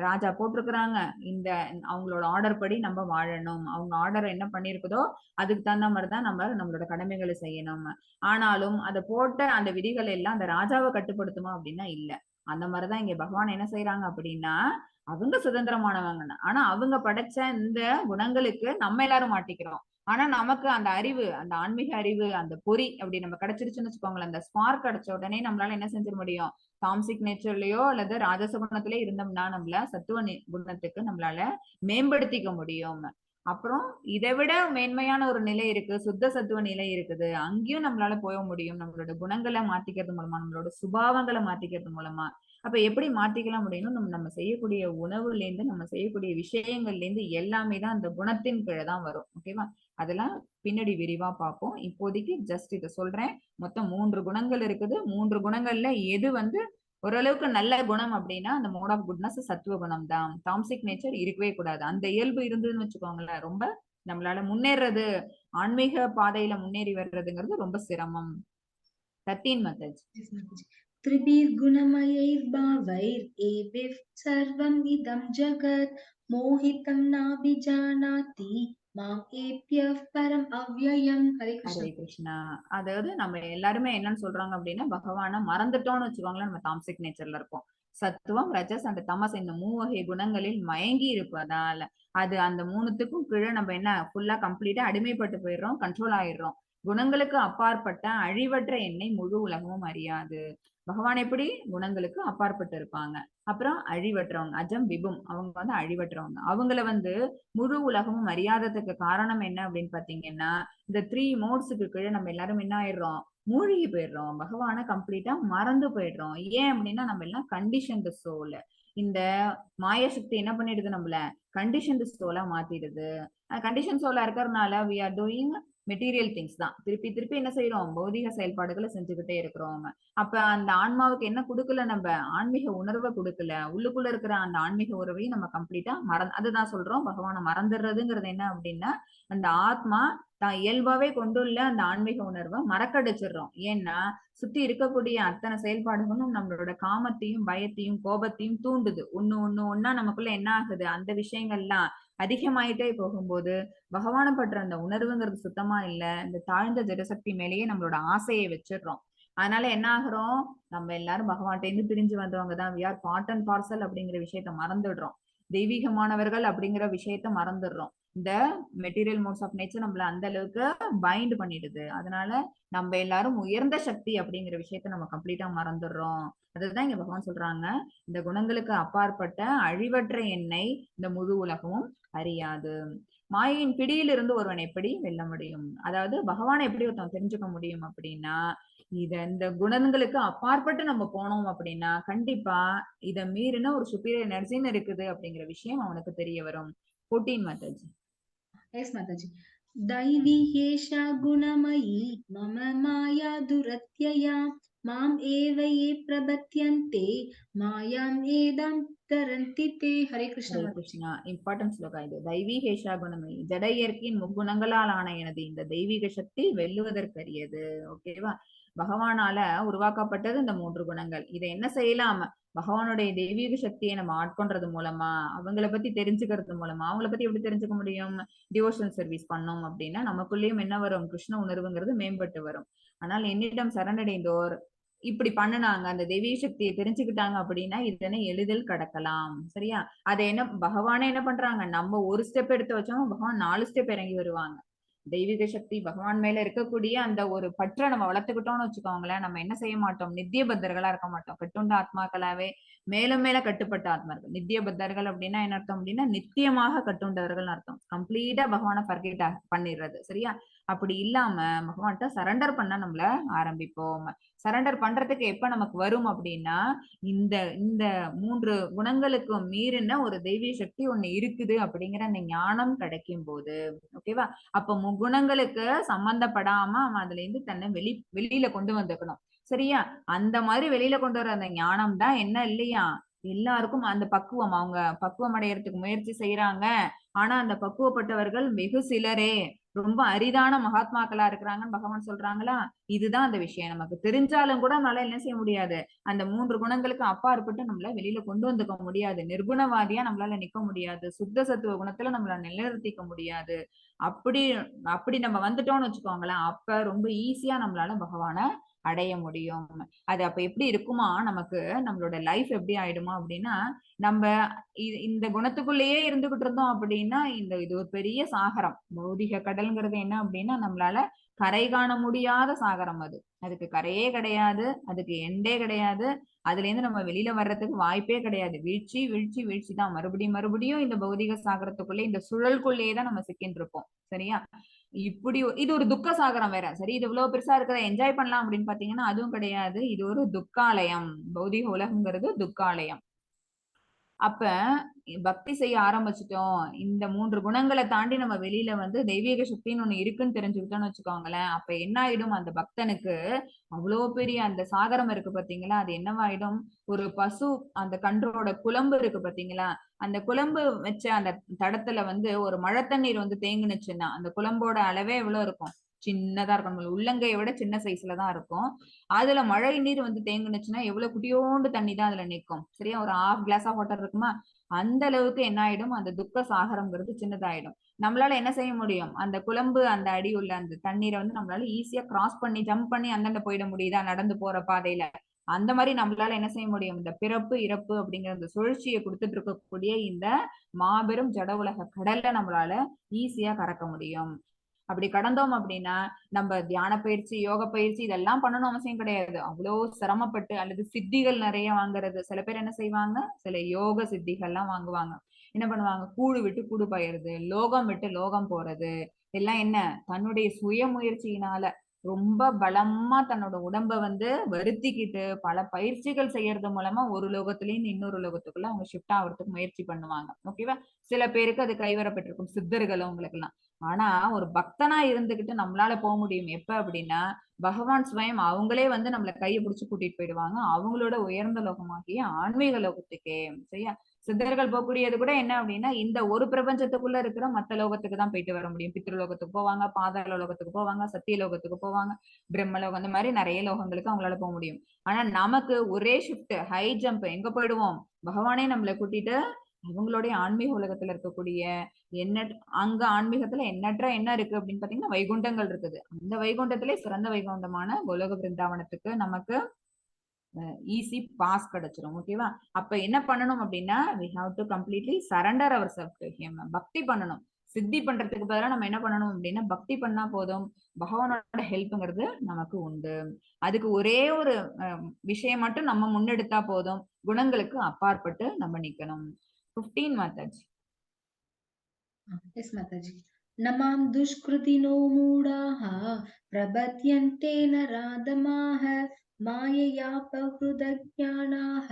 ராஜா போட்டிருக்கிறாங்க இந்த அவங்களோட ஆர்டர் படி நம்ம வாழணும், அவங்க ஆர்டர் என்ன பண்ணிருக்குதோ அதுக்கு தகுந்த மாதிரிதான் நம்ம நம்மளோட கடமைகளை செய்யணும். ஆனாலும் அதை போட்ட அந்த விதிகள் எல்லாம் அந்த ராஜாவை கட்டுப்படுத்துமா அப்படின்னா இல்ல. அந்த மாதிரிதான் இங்க பகவான் என்ன செய்யறாங்க அப்படின்னா, அவங்க சுதந்திரமானவங்க, ஆனா அவங்க படைச்ச இந்த குணங்களுக்கு நம்ம எல்லாரும் மாட்டிக்கிறோம். ஆனா நமக்கு அந்த அறிவு, அந்த ஆன்மீக அறிவு, அந்த பொறி அப்படி நம்ம கிடைச்சிருச்சுன்னு வச்சுக்கோங்களேன், அந்த ஸ்பார்க் கிடைச்ச உடனே நம்மளால என்ன செஞ்சிட முடியும், தாம்சிக் நேச்சர்லயோ அல்லது ராஜச குணத்திலே இருந்தோம்னா நம்மள சத்துவ குணத்துக்கு நம்மளால மேம்படுத்திக்க முடியும். அப்புறம் இதை விட மேன்மையான ஒரு நிலை இருக்கு, சுத்த சத்துவ நிலை இருக்குது. அங்கேயும் நம்மளால போக முடியும். நம்மளோட குணங்களை மாத்திக்கிறது மூலமா, நம்மளோட சுபாவங்களை மாத்திக்கிறது மூலமா. அப்ப எப்படி மாத்திக்கலாம் முடியும்? நம்ம நம்ம செய்யக்கூடிய உணவுல இருந்து, நம்ம செய்யக்கூடிய விஷயங்கள்ல இருந்து எல்லாமே தான் அந்த குணத்தின் கீழே தான் வரும். ஓகேவா? அதெல்லாம் பின்னாடி விரிவா பார்ப்போம். இப்போதைக்கு ஜஸ்ட் இதை சொல்றேன். மொத்தம் 3 குணங்கள் இருக்குது. 3 குணங்கள்ல எது ஓரளவுக்கு நல்ல குணம் அப்படின்னா அந்த மோட் ஆஃப் குட்னஸ் சத்துவ குணம் தான். டாம்சிக் நேச்சர் இருக்கவே கூடாது. அந்த இயல்பு இருந்ததுன்னு வச்சுக்கோங்களேன், ரொம்ப நம்மளால முன்னேறது, ஆன்மீக பாதையில முன்னேறி வர்றதுங்கிறது ரொம்ப சிரமம். 13 மெத்தட்ஸ். त्रिभिर्गुणमयैर्भावैर्एभिः सर्वम् इदं जगत् मोहितं नाभिजानाति மாம் ஏப்யः பரம் அவ்யயம். ஹரே கிருஷ்ணா. ஹரே கிருஷ்ணா. அதாவது நம்ம எல்லாருமே என்னன்னு சொல்றாங்க அப்படின்னா, பகவானை மறந்துட்டோம்னு வச்சுக்கோங்களேன், நம்ம தாமசிக் நேச்சர்ல இருப்போம். சத்துவம், ரஜஸ் அண்ட் தமஸ் இந்த 3 வகை குணங்களில் மயங்கி இருப்பதால அது அந்த 3த்துக்கும் கீழே நம்ம என்ன ஃபுல்லா கம்ப்ளீட்டா அடிமைப்பட்டு போயிடுறோம், கண்ட்ரோல் ஆயிடுறோம். குணங்களுக்கு அப்பாற்பட்ட அழிவற்ற என்னை முழு உலகமும் அறியாது. பகவான் எப்படி குணங்களுக்கு அப்பாற்பட்டு இருப்பாங்க. அப்புறம் அழிவற்றவங்க, அஜம் விபும், அவங்க அழிவற்றவங்க. அவங்கள முழு உலகமும் அறியாததுக்கு காரணம் என்ன அப்படின்னு பாத்தீங்கன்னா, இந்த 3 மோட்ஸுக்கு கீழே நம்ம எல்லாரும் என்ன ஆயிடுறோம், மூழ்கி போயிடுறோம். பகவானை கம்ப்ளீட்டா மறந்து போயிடுறோம். ஏன் அப்படின்னா நம்ம எல்லாம் கண்டிஷன்டு சோல். இந்த மாய சக்தி என்ன பண்ணிடுது, நம்மள கண்டிஷன்டு சோலா மாத்திடுது. கண்டிஷன் சோலா இருக்கிறதுனால we are doing material things தான். திருப்பி திருப்பி என்ன செய்யறோம், பௌதிக செயல்பாடுகளை செஞ்சுக்கிட்டே இருக்கிறோம். அப்ப அந்த ஆன்மாவுக்கு என்ன கொடுக்கல, நம்ம ஆன்மீக உணர்வை கொடுக்கல. உள்ளுக்குள்ள இருக்கிற அந்த ஆன்மீக உறவையும் நம்ம கம்ப்ளீட்டா அதுதான் சொல்றோம், பகவானை மறந்துடுறதுங்கிறது என்ன அப்படின்னா, அந்த ஆத்மா தான் இயல்பாவே கொண்டுள்ள அந்த ஆன்மீக உணர்வை மறக்கடிச்சிடுறோம். ஏன்னா சுத்தி இருக்கக்கூடிய அத்தனை செயல்பாடுகளும் நம்மளோட காமத்தையும் பயத்தையும் கோபத்தையும் தூண்டுது. ஒண்ணா நமக்குள்ள என்ன ஆகுது, அந்த விஷயங்கள்லாம் அதிகமாயிட்டே போகும்போது பகவானை பற்ற அந்த உணர்வுங்கிறது சுத்தமா இல்ல. இந்த தாழ்ந்த ஜடசக்தி மேலேயே நம்மளோட ஆசையை வச்சிடுறோம். அதனால என்ன ஆகுறோம், நம்ம எல்லாரும் பகவான்கிட்ட இருந்து பிரிஞ்சு வந்தவங்க தான். We are part and parcel அப்படிங்கிற விஷயத்த மறந்துடுறோம். தெய்வீகமானவர்கள் அப்படிங்கிற விஷயத்த மறந்துடுறோம். இந்த மெட்டீரியல் மோட்ஸ் ஆஃப் நேச்சர் நம்மள அந்த அளவுக்கு பைண்ட் பண்ணிடுது. அதனால நம்ம எல்லாரும் உயர்ந்த சக்தி அப்படிங்கிற விஷயத்த நம்ம கம்ப்ளீட்டா மறந்துடுறோம். அதுதான் இங்க பகவான் சொல்றாங்க, இந்த குணங்களுக்கு அப்பாற்பட்ட அழிவற்ற என்னை இந்த முழு உலகமும் அறியாது. மாயையின் பிடியிலிருந்து ஒருவன் எப்படி வெல்ல முடியும், அதாவது பகவானை எப்படி ஒருத்தன் தெரிஞ்சுக்க முடியும் அப்படின்னா, இந்த குணங்களுக்கு அப்பாற்பட்டு நம்ம போனோம் அப்படின்னா கண்டிப்பா இத மீறின ஒரு சுப்பீரியர் எனர்ஜின்னு இருக்குது அப்படிங்கிற விஷயம் அவனுக்கு தெரிய வரும். 14 மெத்தட்ஸ். எஸ் மாதாஜி. दैवी एषा गुणमयी मम माया दुरत्यया माम् एव ये प्रपद्यन्ते मायाम् एदां तरन्ति ते. ஹரே கிருஷ்ணா. ஹரே கிருஷ்ணா. இம்பார்ட்டன்ஸ் ஸ்லோகா இது. தெய்வீகேஷா குணமயி, ஜட இயற்கையின் முக்குணங்களால் ஆன எனது இந்த தெய்வீக சக்தி வெல்லுவதற்கரியது. ஓகேவா? பகவானால உருவாக்கப்பட்டது இந்த 3 குணங்கள். இதை என்ன செய்யலாம், பகவானுடைய தெய்வீக சக்தியை நம்ம ஆட்கொண்டது மூலமா, அவங்கள பத்தி தெரிஞ்சுக்கிறது மூலமா. அவங்கள பத்தி எப்படி தெரிஞ்சுக்க முடியும், டிவோஷனல் சர்வீஸ் பண்ணோம் அப்படின்னா நமக்குள்ளேயும் என்ன வரும், கிருஷ்ண உணர்வுங்கிறது மேம்பட்டு வரும். ஆனால் என்னிடம் சரணடைந்தோர் இப்படி பண்ணுனாங்க, அந்த தெய்வீக சக்தியை தெரிஞ்சுக்கிட்டாங்க அப்படின்னா இதனை எளிதில் கடக்கலாம். சரியா? அதை என்ன பகவானே என்ன பண்றாங்க, நம்ம ஒரு ஸ்டெப் எடுத்து வச்சோம், பகவான் 4 ஸ்டெப் இறங்கி வருவாங்க. தெய்வீக சக்தி பகவான் மேல இருக்கக்கூடிய அந்த ஒரு பற்றை நம்ம வளர்த்துக்கிட்டோம்னு வச்சுக்கோங்களேன், நம்ம என்ன செய்ய மாட்டோம், நித்திய பத்தர்களா இருக்க மாட்டோம். கட்டுண்ட ஆத்மாக்களாவே மேலும் மேல கட்டுப்பட்ட ஆத்மார்கள். நித்திய பத்தர்கள் அப்படின்னா என்ன அர்த்தம் அப்படின்னா, நித்தியமாக கட்டுண்டவர்கள் அர்த்தம். கம்ப்ளீட்டா பகவானை ஃபர்கெட் பண்ணிடுறது. சரியா? அப்படி இல்லாம பகவான்கிட்ட சரண்டர் பண்ண நம்மள ஆரம்பிப்போம். சரண்டர் பண்றதுக்கு எப்ப நமக்கு வரும் அப்படின்னா, இந்த இந்த 3 குணங்களுக்கும் மீறின ஒரு தெய்வீக சக்தி ஒண்ணு இருக்குது அப்படிங்கிற அந்த ஞானம் கிடைக்கும் போது. ஓகேவா? அப்ப முகுணங்களுக்கு சம்பந்தப்படாம அவன் அதுல இருந்து தன்னை வெளியில கொண்டு வந்துக்கணும். சரியா? அந்த மாதிரி வெளியில கொண்டு வர அந்த ஞானம் தான் என்ன இல்லையா, எல்லாருக்கும் அந்த பக்குவம், அவங்க பக்குவம் அடையறதுக்கு முயற்சி செய்யறாங்க. ஆனா அந்த பக்குவப்பட்டவர்கள் வெகு சிலரே, ரொம்ப அரிதான மகாத்மாக்களா இருக்கிறாங்கன்னு பகவான் சொல்றாங்களா. இதுதான் அந்த விஷயம். நமக்கு தெரிஞ்சாலும் கூட நம்மளால என்ன செய்ய முடியாது, அந்த 3 குணங்களுக்கு அப்பாற்பட்டு நம்மள வெளியில கொண்டு வந்துக்க முடியாது. நிர்குணவாதியா நம்மளால நிக்க முடியாது. சுத்த சத்துவ குணத்துல நம்மள நிலைநிறுத்திக்க முடியாது. அப்படி அப்படி நம்ம வந்துட்டோம்னு வச்சுக்கோங்களேன், அப்ப ரொம்ப ஈஸியா நம்மளால பகவானை அடைய முடியும். அது அப்ப எப்படி இருக்குமா, நமக்கு நம்மளோட லைஃப் எப்படி ஆயிடுமா அப்படின்னா, நம்ம இந்த குணத்துக்குள்ளேயே இருந்துகிட்டு இருந்தோம் அப்படின்னா இது ஒரு பெரிய சாகரம். பௌதிக கடல்ங்கிறது என்ன அப்படின்னா, நம்மளால கரை காண முடியாத சாகரம் அது. அதுக்கு கரையே கிடையாது, அதுக்கு எண்டே கிடையாது. அதுல இருந்து நம்ம வெளியில வர்றதுக்கு வாய்ப்பே கிடையாது. வீழ்ச்சி வீழ்ச்சி வீழ்ச்சி தான். மறுபடியும் மறுபடியும் இந்த பௌதிக சாகரத்துக்குள்ளே இந்த சுழல்குள்ளேயே தான் நம்ம சிக்கின்னு இருப்போம். சரியா? இப்படி இது ஒரு துக்க சாகரம் வேற. சரி, இது இவ்வளவு பெருசா இருக்கிற என்ஜாய் பண்ணலாம் அப்படின்னு பாத்தீங்கன்னா அதுவும் கிடையாது. இது ஒரு துக்காலயம். பௌதிக உலகங்கிறது துக்காலயம். அப்ப பக்தி செய்ய ஆரம்பிச்சிட்டோம். இந்த 3 குணங்களை தாண்டி நம்ம வெளியில வந்து தெய்வீக சக்தின்னு ஒண்ணு இருக்குன்னு தெரிஞ்சுக்கிட்டோம்னு வச்சுக்கோங்களேன். அப்ப என்ன ஆயிடும், அந்த பக்தனுக்கு அவ்வளவு பெரிய அந்த சாகரம் இருக்கு பாத்தீங்களா, அது என்னவாயிடும், ஒரு பசு அந்த கன்றோட குளம்பு இருக்கு பாத்தீங்களா, அந்த குளம்பு வச்ச அந்த தடத்துல வந்து ஒரு மழை தண்ணீர் வந்து தேங்குனுச்சுன்னா அந்த குளம்போட அளவே எவ்வளவு இருக்கும், சின்னதா இருக்கும். நம்ம உள்ளங்கையை விட சின்ன சைஸ்ல தான் இருக்கும். அதுல மழை நீர் வந்து தேங்குனுச்சுன்னா எவ்வளவு குட்டியோண்டு தண்ணி தான் அதுல நிக்கும். சரியா? ஒரு ½ கிளாஸ் ஆஃப் வாட்டர் இருக்குமா, அந்த அளவுக்கு என்ன ஆயிடும், அந்த துக்க சாகரம்ங்கிறது சின்னதாயிடும். நம்மளால என்ன செய்ய முடியும், அந்த குளம்பு அந்த அடி உள்ள அந்த தண்ணீரை வந்து நம்மளால ஈஸியா கிராஸ் பண்ணி ஜம்ப் பண்ணி அந்தாண்ட போயிட முடியுதா நடந்து போற பாதையில. அந்த மாதிரி நம்மளால என்ன செய்ய முடியும், இந்த பிறப்பு இறப்பு அப்படிங்கிற இந்த சுழற்சியை கொடுத்துட்டு இருக்கக்கூடிய இந்த மாபெரும் ஜட உலக கடல்ல நம்மளால ஈஸியா கறக்க முடியும். அப்படி கடந்தோம் அப்படின்னா நம்ம தியான பயிற்சி, யோக பயிற்சி இதெல்லாம் பண்ணணும் அவசியம் கிடையாது. அவ்வளவு சிரமப்பட்டு அல்லது சித்திகள் நிறைய வாங்குறது. சில பேர் என்ன செய்வாங்க, சில யோக சித்திகள்லாம் வாங்குவாங்க. என்ன பண்ணுவாங்க, கூடு விட்டு கூடு பாயறது, லோகம் விட்டு லோகம் போறது. எல்லாம் என்ன, தன்னுடைய சுய முயற்சியினால ரொம்ப பலமா தன்னோட உடம்ப வந்து வருத்திக்கிட்டு பல பயிற்சிகள் செய்யறது மூலமா ஒரு லோகத்திலேருந்து இன்னொரு லோகத்துக்குள்ள அவங்க ஷிஃப்ட் ஆகிறதுக்கு முயற்சி பண்ணுவாங்க. ஓகேவா? சில பேருக்கு அது கைவரப்பட்டிருக்கும், சித்தர்கள் அவங்களுக்கு எல்லாம். ஆனா ஒரு பக்தனா இருந்துகிட்டு நம்மளால போக முடியும் எப்ப அப்படின்னா, பகவான் ஸ்வயம் அவங்களே வந்து நம்மள கையை பிடிச்சு கூட்டிட்டு போயிடுவாங்க அவங்களோட உயர்ந்த லோகமாகிய ஆன்மீக லோகத்துக்கே. சரியா? சித்தர்கள் போகக்கூடியது கூட என்ன அப்படின்னா, இந்த ஒரு பிரபஞ்சத்துக்குள்ள இருக்கிற மத்த லோகத்துக்கு தான் போயிட்டு வர முடியும். பித்ருலோகத்துக்கு போவாங்க, பாதாள லோகத்துக்கு போவாங்க, சத்திய லோகத்துக்கு போவாங்க, பிரம்மலோகம், அந்த மாதிரி நிறைய லோகங்களுக்கு அவங்களால போக முடியும். ஆனா நமக்கு ஒரே ஷிஃப்ட், ஹை ஜம்ப், எங்க போயிடுவோம், பகவானே நம்மளை கூட்டிட்டு அவங்களுடைய ஆன்மீக உலகத்துல இருக்கக்கூடிய எண்ணற்ற, அங்க ஆன்மீகத்துல எண்ணற்ற என்ன இருக்கு அப்படின்னு பாத்தீங்கன்னா வைகுண்டங்கள் இருக்குது. அந்த வைகுண்டத்திலே சிறந்த வைகுண்டமான கோலோக பிருந்தாவனத்துக்கு நமக்கு ஈஸி பாஸ் கிடைச்சிரும். ஓகேவா? அப்ப என்ன பண்ணணும் அப்படின்னா, we have to completely surrender ourselves to him. பக்தி பண்ணணும். சித்தி பண்றதுக்கு பதிலா நம்ம என்ன பண்ணணும் அப்படின்னா, பக்தி பண்ணா போதும், பகவானோட ஹெல்ப்ங்கிறது நமக்கு உண்டு. அதுக்கு ஒரே ஒரு விஷயம் மட்டும் நம்ம முன்னெடுத்தா போதும், குணங்களுக்கு அப்பாற்பட்டு நம்ம நிக்கணும். 15 Mataji. Yes, Mataji. Namam dushkritino moodaha prabhatyante naradamaha मायया प्रहृदज्ञानाः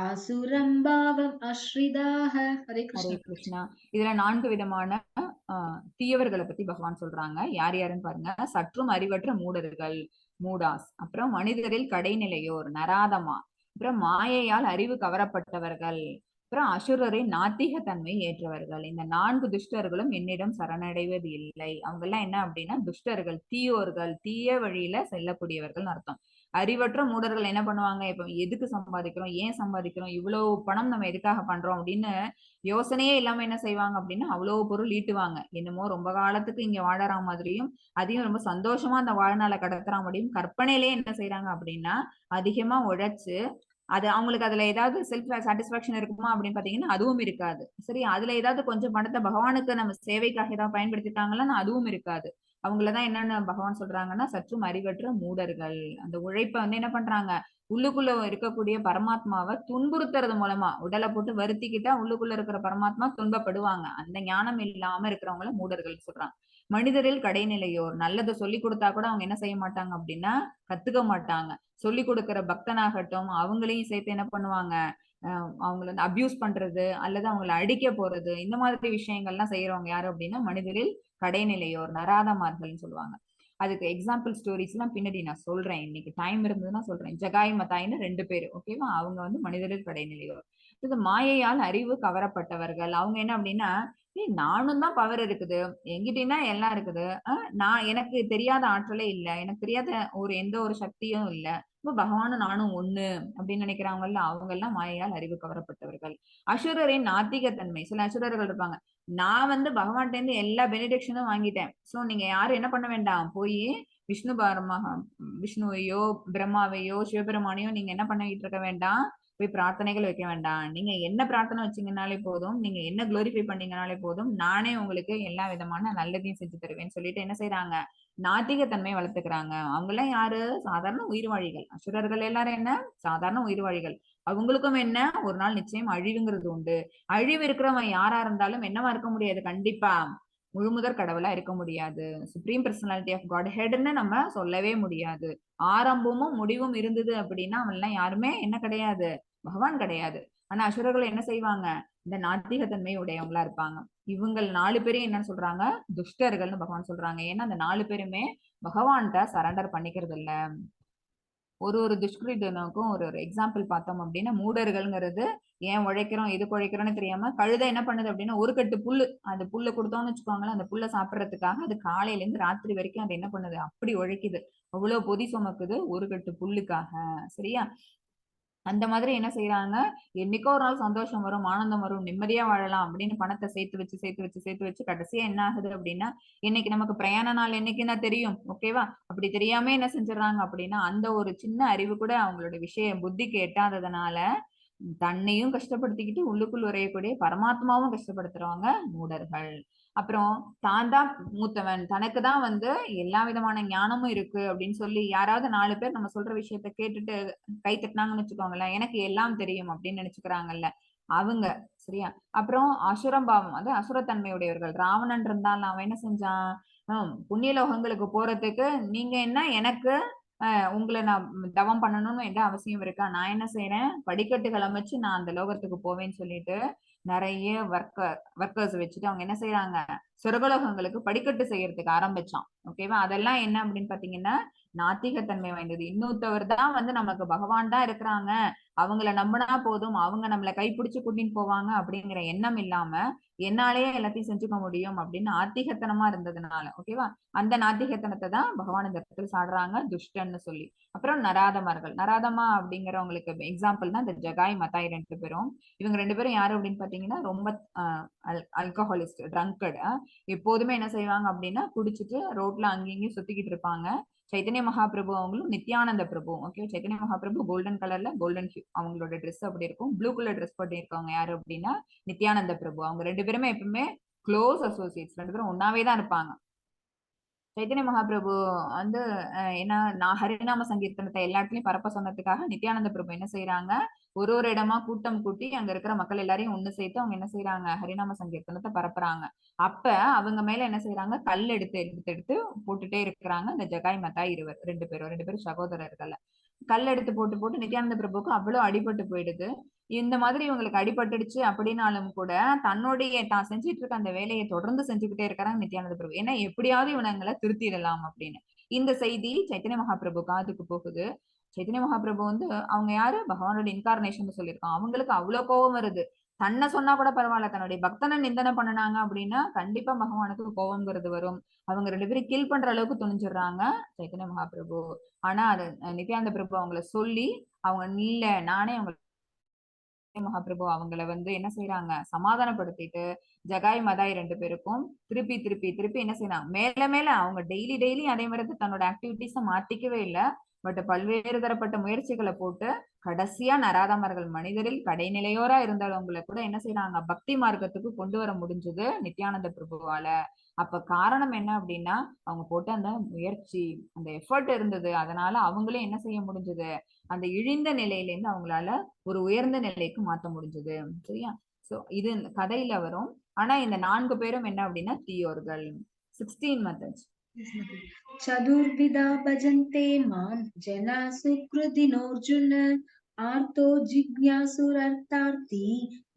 आसुरं भावम् आश्रिताः. हरे ஹரே कृष्ण. கிருஷ்ணா. இதுல 4 விதமான தீயவர்களை பத்தி பகவான் சொல்றாங்க. யார் யாருன்னு பாருங்க. சற்றும் அறிவற்ற மூடர்கள், மூடாஸ். அப்புறம் மனிதரில் கடைநிலையோர், நராதமா. அப்புறம் மாயையால் அறிவு கவரப்பட்டவர்கள். அப்புறம் அசுரரின் நாத்திக தன்மை ஏற்றவர்கள். இந்த 4 துஷ்டர்களும் என்னிடம் சரணடைவது இல்லை. அவங்க எல்லாம் என்ன அப்படின்னா துஷ்டர்கள், தீயோர்கள், தீய வழியில செல்லக்கூடியவர்கள் அர்த்தம். அறிவற்ற மூடர்கள் என்ன பண்ணுவாங்க, இப்ப எதுக்கு சம்பாதிக்கிறோம், ஏன் சம்பாதிக்கிறோம், இவ்வளவு பணம் நம்ம எதுக்காக பண்றோம் அப்படின்னு யோசனையே இல்லாம என்ன செய்வாங்க அப்படின்னா அவ்வளவு பொருள் ஈட்டுவாங்க. என்னமோ ரொம்ப காலத்துக்கு இங்க வாழற மாதிரியும், அதையும் ரொம்ப சந்தோஷமா அந்த வாழ்நாளை கடத்துற மாதிரியும் கற்பனையிலேயே என்ன செய்யறாங்க அப்படின்னா அதிகமா உழைச்சு, அது அவங்களுக்கு அதுல ஏதாவது செல்ஃப் சாட்டிஸ்பாக்சன் இருக்குமா அப்படின்னு பாத்தீங்கன்னா அதுவும் இருக்காது. சரி, அதுல ஏதாவது கொஞ்சம் பணத்தை பகவானுக்கு நம்ம சேவைக்காக ஏதாவது பயன்படுத்திட்டாங்கன்னா அதுவும் இருக்காது. அவங்களதான் என்னன்னு பகவான் சொல்றாங்கன்னா சற்றும் அறிவற்ற மூடர்கள். அந்த உழைப்ப வந்து என்ன பண்றாங்க, உள்ளுக்குள்ள இருக்கக்கூடிய பரமாத்மாவை துன்புறுத்துறது மூலமா, உடலை போட்டு வருத்திக்கிட்டா உள்ளுக்குள்ள இருக்கிற பரமாத்மா துன்பப்படுவாங்க. அந்த ஞானம் இல்லாம இருக்கிறவங்கள மூடர்கள் சொல்றாங்க. மனிதரில் கடைநிலையோர், நல்லதை சொல்லி கொடுத்தா கூட அவங்க என்ன செய்ய மாட்டாங்க அப்படின்னா கத்துக்க மாட்டாங்க. சொல்லி கொடுக்கிற பக்தனாகட்டும் அவங்களையும் சேர்த்து என்ன பண்ணுவாங்க, அவங்கள வந்து அபியூஸ் பண்றது அல்லது அவங்களை அடிக்க போறது, இந்த மாதிரி விஷயங்கள்லாம் செய்யறவங்க யாரு அப்படின்னா மனிதரில் கடைநிலையோர், நராதமார்கள்னு சொல்லுவாங்க. அதுக்கு எக்ஸாம்பிள் ஸ்டோரிஸ் எல்லாம் பின்னாடி நான் சொல்றேன். இன்னைக்கு டைம் இருந்ததுன்னா சொல்றேன். ஜகாய் மதாய்னு 2 பேரு. ஓகேவா? அவங்க வந்து மனிதரில் கடைநிலையோர். இது மாயையால் அறிவு கவரப்பட்டவர்கள். அவங்க என்ன அப்படின்னா, நானும் தான் பவர் இருக்குது, என்கிட்டயும் தான் எல்லாம் இருக்குது, நான் எனக்கு தெரியாத ஆற்றலே இல்ல, எனக்கு தெரியாத எந்த ஒரு சக்தியும் இல்ல, இப்ப பகவானும் நானும் ஒண்ணு அப்படின்னு நினைக்கிறாங்கல்ல, அவங்க எல்லாம் மாயையால் அறிவு கவரப்பட்டவர்கள். அசுரரின் நாத்திகத்தன்மை. சில அசுரர்கள் இருப்பாங்க, நான் வந்து பகவான்கிட்ட இருந்து எல்லா பெனிடிக்ஷனும் வாங்கிட்டேன், சோ நீங்க யாரும் என்ன பண்ண வேண்டாம், போய் விஷ்ணுவையோ பிரம்மாவையோ சிவபெருமானையோ நீங்க என்ன பண்ணிட்டு இருக்க வேண்டாம், போய் பிரார்த்தனைகள் வைக்க வேண்டாம். நீங்க என்ன பிரார்த்தனை வச்சீங்கன்னாலே போதும், நீங்க என்ன குளோரிஃபை பண்ணீங்கனாலே போதும், நானே உங்களுக்கு எல்லா விதமான நல்லதையும் செஞ்சு தருவேன்னு சொல்லிட்டு என்ன செய்யறாங்க, நாத்திகத்தன்மையை வளர்த்துக்கிறாங்க. அவங்க எல்லாம் யாரு, சாதாரண உயிர்வாழிகள். அசுரர்கள் எல்லாரும் என்ன, சாதாரண உயிர்வாழிகள். அவங்களுக்கும் என்ன, ஒரு நாள் நிச்சயம் அழிவுங்கிறது உண்டு. அழிவு இருக்கிறவன் யாரா இருந்தாலும் என்னவா இருக்க முடியாது, கண்டிப்பா முழுமுதற் கடவுளா இருக்க முடியாது. சுப்ரீம் பர்சனாலிட்டி ஆஃப் காட் ஹெட்னு நம்ம சொல்லவே முடியாது. ஆரம்பமும் முடிவும் இருந்தது அப்படின்னா அவன் எல்லாம் யாருமே என்ன கிடையாது, பகவான் கிடையாது. ஆனா அசுரர்கள் என்ன செய்வாங்க, இந்த நாத்திகத்தன்மை உடையவங்களா இருப்பாங்க. இவங்க 4 பேரையும் என்னன்னு சொல்றாங்க, துஷ்டர்கள்னு பகவான் சொல்றாங்க. ஏன்னா அந்த 4 பேருமே பகவான்கிட்ட சரண்டர் பண்ணிக்கிறது இல்ல. ஒரு துஷ்கிருதனுக்கும் ஒரு எக்ஸாம்பிள் பார்த்தோம் அப்படின்னா, மூடர்கள்ங்கிறது ஏன் உழைக்கிறோம் எதுக்கு உழைக்கிறோம்னு தெரியாம கழுதை என்ன பண்ணுது அப்படின்னா, ஒரு கட்டு புல்லு, அந்த புல்ல கொடுத்தோம்னு வச்சுக்கோங்களேன், அந்த புல்ல சாப்பிடறதுக்காக அது காலையில இருந்து ராத்திரி வரைக்கும் அது என்ன பண்ணுது, அப்படி உழைக்குது. அவ்வளவு பொதி சுமக்குது ஒரு கட்டு புல்லுக்காக. சரியா? அந்த மாதிரி என்ன செய்யறாங்க, என்னைக்கோ ஒரு நாள் சந்தோஷம் வரும், ஆனந்தம் வரும், நிம்மதியா வாழலாம் அப்படின்னு பணத்தை சேர்த்து வச்சு கடைசியா என்ன ஆகுது அப்படின்னா, இன்னைக்கு நமக்கு பிரயாண நாள் என்னைக்குன்னா தெரியும், ஓகேவா? அப்படி தெரியாம என்ன செஞ்சிடறாங்க அப்படின்னா, அந்த ஒரு சின்ன அறிவு கூட அவங்களோட விஷயம் புத்திக்கு எட்டாததுனால தன்னையும் கஷ்டப்படுத்திக்கிட்டு உள்ளுக்குள் உரையக்கூடிய பரமாத்மாவும் கஷ்டப்படுத்துறவங்க மூடர்கள். அப்புறம் தான் தான் மூத்தவன், தனக்கு தான் வந்து எல்லா விதமான ஞானமும் இருக்கு அப்படின்னு சொல்லி யாராவது 4 பேர் நம்ம சொல்ற விஷயத்த கேட்டுட்டு கை தட்டினாங்கன்னு வச்சுக்கோங்களேன், எனக்கு எல்லாம் தெரியும் அப்படின்னு நினைச்சுக்கிறாங்கல்ல அவங்க. சரியா? அப்புறம் அசுரம்பாவம், அது அசுரத்தன்மையுடையவர்கள். ராவணன் இருந்தாலும் அவன் என்ன செஞ்சான், புண்ணிய லோகங்களுக்கு போறதுக்கு நீங்க என்ன எனக்கு உங்களை நான் தவம் பண்ணணும்னு எந்த அவசியம் இருக்கா, நான் என்ன செய்யறேன், படிக்கட்டுகள் அமைச்சு நான் அந்த லோகத்துக்கு போவேன்னு சொல்லிட்டு நிறைய ஒர்க்கர்ஸ் வச்சுட்டு அவங்க என்ன செய்யறாங்க, சொர்க்கலோகங்களுக்கு படிக்கட்டு செய்யறதுக்கு ஆரம்பிச்சான். ஓகேவா? அதெல்லாம் என்ன அப்படின்னு பாத்தீங்கன்னா நாத்திகத்தன்மை வாய்ந்தது. இன்னொருத்தவர் தான் வந்து நமக்கு பகவான் தான் இருக்கிறாங்க, அவங்கள நம்பினா போதும், அவங்க நம்மளை கைப்பிடிச்சு கூட்டின்னு போவாங்க அப்படிங்கிற எண்ணம் இல்லாம என்னாலேயே எல்லாத்தையும் செஞ்சுக்க முடியும் அப்படின்னு ஆத்திகத்தனமா இருந்ததுனால, ஓகேவா, அந்த நாத்திகத்தனத்தை தான் பகவான் இந்த இடத்துல சாடுறாங்க துஷ்டன்னு சொல்லி. அப்புறம் நராதமர்கள், நராதமா அப்படிங்கிறவங்களுக்கு எக்ஸாம்பிள் தான் இந்த ஜகாய் மத்தாய் 2 பேரும். இவங்க 2 பேரும் யாரு அப்படின்னு பாத்தீங்கன்னா ரொம்ப அல்கஹாலிஸ்ட், ட்ரங்கட். எப்போதுமே என்ன செய்வாங்க அப்படின்னா குடிச்சிட்டு ரோட்ல அங்கேயும் சுத்திக்கிட்டு இருப்பாங்க. சைத்தன்ய மகாபிரபு அவங்களும் நித்யானந்த பிரபு, ஓகே, சைத்தன்ய மகாபிரபு கோல்டன் கலர்ல, கோல்டன் ஹியூ அவங்களோட ட்ரெஸ் அப்படி இருக்கும். ப்ளூ கலர் ட்ரெஸ் பண்ணிருக்கவங்க யாரு அப்படின்னா நித்யானந்த பிரபு. அவங்க 2 பேருமே எப்பவுமே க்ளோஸ் அசோசியேட்ஸ், 2 பேரும் ஒன்னாவே தான் இருப்பாங்க. சைத்தன்ய மகாபிரபு வந்து ஏன்னா நான் ஹரிநாம சங்கீர்த்தனத்தை எல்லா இடத்துலயும் பரப்ப சொன்னதுக்காக நித்யானந்த பிரபு என்ன செய்யறாங்க, ஒரு இடமா கூட்டம் கூட்டி அங்க இருக்கிற மக்கள் எல்லாரையும் ஒண்ணு சேர்த்து அவங்க என்ன செய்யறாங்க, ஹரிநாம சங்கீர்த்தனத்தை பரப்புறாங்க. அப்ப அவங்க மேல என்ன செய்யறாங்க, கல் எடுத்து எடுத்து எடுத்து போட்டுட்டே இருக்கிறாங்க இந்த ஜகாய் மத்தாய் 2 பேரும் சகோதரர்கள். கல் எடுத்து போட்டு போட்டு நித்யானந்த பிரபுக்கு அவ்வளவு அடிபட்டு போயிடுது. இந்த மாதிரி இவங்களுக்கு அடிபட்டுடுச்சு அப்படின்னாலும் கூட தன்னுடைய தான் செஞ்சுட்டு இருக்க அந்த வேலையை தொடர்ந்து செஞ்சுக்கிட்டே இருக்கிறாங்க நித்யானந்த பிரபு. ஏன்னா எப்படியாவது இவனங்களை திருத்திடலாம் அப்படின்னு. இந்த செய்தி சைத்தன்ய மகாபிரபு காதுக்கு போகுது. சைத்தன்ய மகாபிரபு வந்து அவங்க யாரு, பகவானோட இன்கார்னேஷன் சொல்லியிருக்கான். அவங்களுக்கு அவ்வளவு கோபம் வருது. தன்னை சொன்னா கூட பரவாயில்ல, தன்னுடைய பக்தனை நிந்தனை பண்ணினாங்க அப்படின்னா கண்டிப்பா பகவானுக்கு கோபம்ங்கிறது வரும். அவங்க 2 பேரும் கில் பண்ற அளவுக்கு துணிஞ்சிடுறாங்க சைத்தன்ய மகாபிரபு. ஆனா அது நித்யானந்த பிரபு அவங்கள சொல்லி அவங்க இல்ல, நானே அவங்க மகாபிரபு அவங்கள வந்து என்ன செய்யறாங்க, சமாதானப்படுத்திட்டு ஜகாய் மதாய் 2 பேருக்கும் திருப்பி திருப்பி திருப்பி என்ன செய்யறாங்க, மேல மேல அவங்க டெய்லி டெய்லி அதே மாதிரி தன்னோட ஆக்டிவிட்டிஸ மாத்திக்கவே இல்லை. பட் பல்வேறு தரப்பட்ட முயற்சிகளை போட்டு கடைசியா நராதமர்கள், மனிதரில் கடைநிலையோரா இருந்தவங்களை கூட என்ன செய்யறாங்க, பக்தி மார்க்கத்துக்கு கொண்டு வர முடிஞ்சது நித்யானந்த பிரபுவால. அப்ப காரணம் என்ன அப்படின்னா அவங்க போட்ட அந்த முயற்சி, அந்த எஃபர்ட் இருந்தது. அதனால அவங்களும் என்ன செய்ய முடிஞ்சது, அந்த இழிந்த நிலையிலேருந்து அவங்களால ஒரு உயர்ந்த நிலைக்கு மாத்த முடிஞ்சது. சரியா? சோ இது இந்த கதையில வரும். ஆனா இந்த 4 பேரும் என்ன அப்படின்னா தீயோர்கள். 16 மெத்தட்ஸ். चतुर्विधा भजन्ते मां जना सुकृतिनोऽर्जुन आर्तो जिज्ञासुरर्तार्थी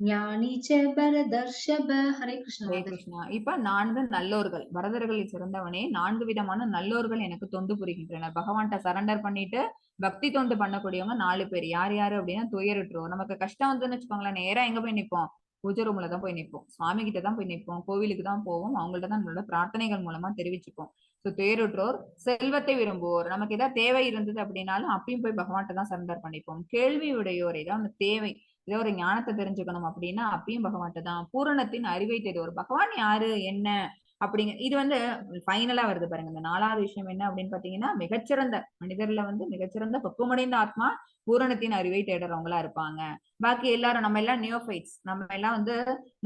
ஞானி ச பரதர்ஷப. ஹரே கிருஷ்ணா. ஹரே கிருஷ்ணா. இப்ப 4 நல்லோர்கள், பரதர்களில் சிறந்தவனே 4 விதமான நல்லோர்கள் எனக்கு தொண்டு புரிகின்றனர். பகவான்கிட்ட சரண்டர் பண்ணிட்டு பக்தி தொண்டு பண்ணக்கூடியவங்க 4 பேர். யார் யாரு அப்படின்னா துயருற்றோர். நமக்கு கஷ்டம் வந்துன்னு வச்சுக்கோங்களேன், நேரா எங்க போய் நிப்போம், பூஜை ரூம்ல தான் போய் நிப்போம், சுவாமி கிட்ட தான் போய் நிப்போம், கோவிலுக்கு தான் போவோம், அவங்கள்ட்ட தான் நம்மளோட பிரார்த்தனைகள் மூலமா தெரிவிச்சுப்போம். சோ துயருற்றோர். செல்வத்தை விரும்புவோர், நமக்கு ஏதாவது தேவை இருந்தது அப்படின்னாலும் அப்பயும் போய் பகவான்கிட்ட தான் சரண்டர் பண்ணிப்போம். கேள்வி உடையோர், ஏதாவது தேவை, ஏதோ ஒரு ஞானத்தை தெரிஞ்சுக்கணும் அப்படின்னா அப்பயும் பகவான்கிட்ட தான். பூரணத்தின் அறிவை தேடுவோர், பகவான் யாரு என்ன அப்படிங்க. இது வந்து ஃபைனலா வருது பாருங்க. இந்த 4வது விஷயம் என்ன அப்படின்னு பாத்தீங்கன்னா, மிகச்சிறந்த மனிதர்ல வந்து மிகச்சிறந்த பக்குவமடைந்த ஆத்மா பூரணத்தின் அறிவை தேடுறவங்களா இருப்பாங்க. பாக்கி எல்லாரும் நம்ம எல்லாம் நியோபைட்ஸ். நம்ம எல்லாம் வந்து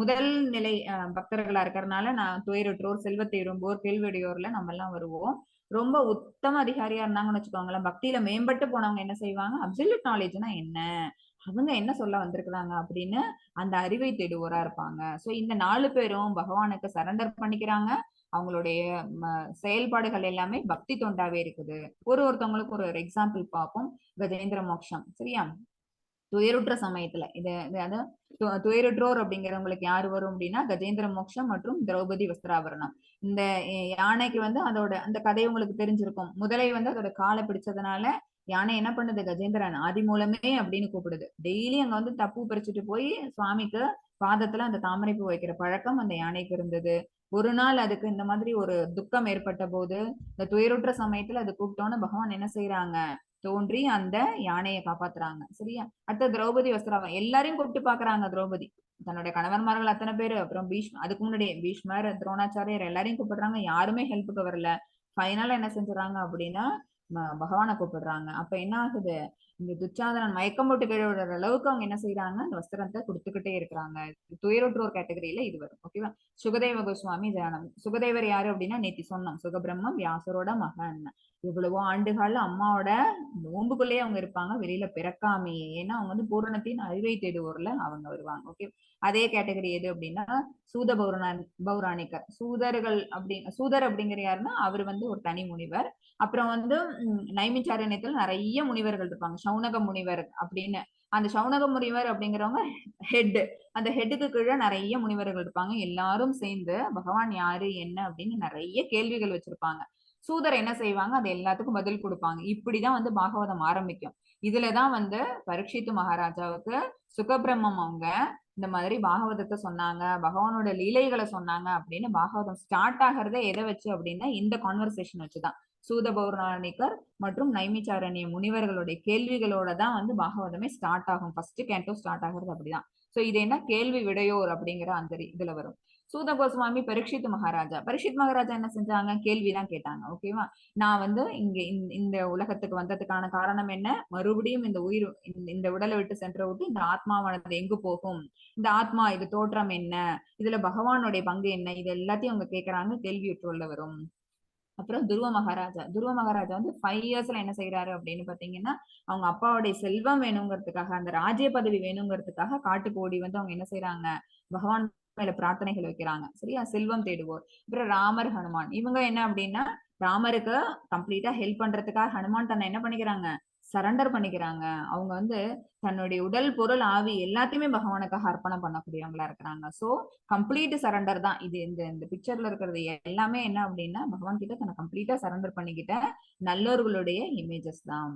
முதல் நிலை பக்தர்களா இருக்கறனால நான் துயருற்றோர், செல்வத் தேடும்போர், கேள்வியுடையோர்ல நம்ம எல்லாம் வருவோம். ரொம்ப உத்தம அதிகாரியா இருந்தாங்கன்னு வச்சுக்கோங்களேன், பக்தியில மேம்பட்டு போனவங்க என்ன செய்வாங்க, அப்சல்யூட் நாலேட்ஜ்னா என்ன? அவங்க என்ன சொல்ல வந்திருக்கிறாங்க அப்படின்னு அந்த அறிவை தேடுவோரா இருப்பாங்க. சோ இந்த 4 பேரும் பகவானுக்கு சரண்டர் பண்ணிக்கிறாங்க. அவங்களுடைய செயல்பாடுகள் எல்லாமே பக்தி தொண்டாவே இருக்குது. ஒருத்தவங்களுக்கு ஒரு எக்ஸாம்பிள் பார்ப்போம். கஜேந்திர மோக்ஷம். சரியா? துயருற்ற சமயத்துல அதாவது துயருற்றோர் அப்படிங்கிறவங்களுக்கு யாரு வரும் அப்படின்னா கஜேந்திர மோக்ஷம் மற்றும் திரௌபதி வஸ்திராபரணம். இந்த யானைக்கு வந்து அதோட அந்த கதை உங்களுக்கு தெரிஞ்சிருக்கும். முதலை வந்து அதோட காலை பிடிச்சதுனால யானை என்ன பண்ணுது, கஜேந்திரன் ஆதி மூலமே அப்படின்னு கூப்பிடுது. டெய்லி அங்க வந்து தப்பு பறிச்சுட்டு போய் சுவாமிக்கு பாதத்துல அந்த தாமரை பூ வைக்கிற பழக்கம் அந்த யானைக்கு இருந்தது. ஒரு நாள் அதுக்கு இந்த மாதிரி ஒரு துக்கம் ஏற்பட்ட போது, இந்த துயருற்ற சமயத்துல அது கூப்பிட்டோன்னு பகவான் என்ன செய்யறாங்க, தோன்றி அந்த யானையை காப்பாத்துறாங்க. சரியா? அடுத்த திரௌபதி வஸ்திராபரணம் எல்லாரையும் கூப்பிட்டு பாக்குறாங்க திரௌபதி. தன்னுடைய கணவன்மார்கள் அத்தனை பேரு, அப்புறம் அதுக்கு முன்னாடி பீஷ்மர், துரோணாச்சாரியர் எல்லாரையும் கூப்பிடுறாங்க. யாருமே ஹெல்ப்புக்கு வரல. ஃபைனலா என்ன செஞ்சுறாங்க அப்படின்னா பகவானை கூப்பிடுறாங்க. அப்ப என்ன ஆகுது, இந்த துச்சாதனன் மயக்கம் போட்டு கீழே விடுற அளவுக்கு அவங்க என்ன செய்யறாங்க, அந்த வஸ்திரத்தை கொடுத்துக்கிட்டே இருக்கிறாங்க. துயருற்றோர் கேட்டகரியில இது வரும். ஓகேவா? சுகதேவ கோஸ்வாமி தியானம். சுகதேவர் யாரு அப்படின்னா நேத்தி சொன்னோம், சுகபிரம்மம் வியாசரோட மகன். எவ்வளவோ ஆண்டுகால அம்மாவோட நோம்புக்குள்ளேயே அவங்க இருப்பாங்க, வெளியில பிறக்காமையே. ஏன்னா அவங்க வந்து பூரணத்தின் அறிவை தேடுவோர்ல அவங்க வருவாங்க. ஓகே. அதே கேட்டகரி எது அப்படின்னா சூத பௌராணிகர். சூதர் அப்படிங்கிற யாருன்னா அவர் வந்து ஒரு தனி முனிவர். அப்புறம் வந்து நைமிச்சாரண்யத்துல நிறைய முனிவர்கள் இருப்பாங்க. சௌனக முனிவர் அப்படின்னு. அந்த சௌனக முனிவர் அப்படிங்கிறவங்க ஹெட். அந்த ஹெட்டுக்கு கீழே நிறைய முனிவர்கள் இருப்பாங்க. எல்லாரும் சேர்ந்து பகவான் யாரு என்ன அப்படின்னு நிறைய கேள்விகள் வச்சிருப்பாங்க. சூதர் என்ன செய்வாங்க, அது எல்லாத்துக்கும் பதில் கொடுப்பாங்க. இப்படிதான் வந்து பாகவதம் ஆரம்பிக்கும். இதுலதான் வந்து பரீட்சித்து மகாராஜாவுக்கு சுகபிரம்மம் அவங்க இந்த மாதிரி பாகவதத்தை சொன்னாங்க, பகவானோட லீலைகளை சொன்னாங்க அப்படின்னு பாகவதம் ஸ்டார்ட் ஆகிறதே எதை வச்சு அப்படின்னா இந்த கான்வர்சேஷன் வச்சுதான். சூத பௌராணிகர் மற்றும் நைமிச்சாரண்ய முனிவர்களுடைய கேள்விகளோட தான் வந்து பாகவதமே ஸ்டார்ட் ஆகும். ஃபர்ஸ்ட் கேண்டோ ஸ்டார்ட் ஆகிறது அப்படிதான். சோ இது என்ன கேள்வி விடையோர் அப்படிங்கிற அந்த இதுல வரும். சூத கோஸ்வாமி பரீட்சித் மகாராஜா என்ன செஞ்சாங்க, கேள்விதான் கேட்டாங்க. ஓகேவா? நான் வந்து இங்க இந்த உலகத்துக்கு வந்ததுக்கான காரணம் என்ன, மறுபடியும் இந்த உயிர் இந்த உடலை விட்டு சென்ற விட்டு இந்த ஆத்மாவானது எங்கு போகும், இந்த ஆத்மா இது தோற்றம் என்ன, இதுல பகவானுடைய பங்கு என்ன, இது எல்லாத்தையும் அவங்க கேட்கறாங்க. கேள்வியுற்றுள்ள வரும். அப்புறம் துருவ மகாராஜா வந்து 5 இயர்ஸ்ல என்ன செய்யறாரு அப்படின்னு பாத்தீங்கன்னா, அவங்க அப்பாவுடைய செல்வம் வேணுங்கிறதுக்காக, அந்த ராஜ்ய பதவி வேணுங்கிறதுக்காக காட்டுக்கு ஓடி வந்து அவங்க என்ன செய்யறாங்க, பகவான் மேல பிரார்த்தனைகள் வைக்கிறாங்க. சரியா? செல்வம் தேடுவோர். அப்புறம் ராமர், ஹனுமான் இவங்க என்ன அப்படின்னா ராமருக்கு கம்ப்ளீட்டா ஹெல்ப் பண்றதுக்காக ஹனுமான் தன்னை என்ன பண்ணிக்கிறாங்க, சரண்டர் பண்ணிக்கிறாங்க. அவங்க வந்து தன்னுடைய உடல், பொருள், ஆவி எல்லாத்தையுமே பகவானுக்காக அர்ப்பணம் பண்ணக்கூடியவங்களா இருக்கிறாங்க. சோ கம்ப்ளீட் சரண்டர் தான் இது. இந்த பிக்சர்ல இருக்கிறது எல்லாமே என்ன அப்படின்னா பகவான் கிட்ட தன்னை கம்ப்ளீட்டா சரண்டர் பண்ணிக்கிட்ட நல்லோர்களுடைய இமேஜஸ் தான்.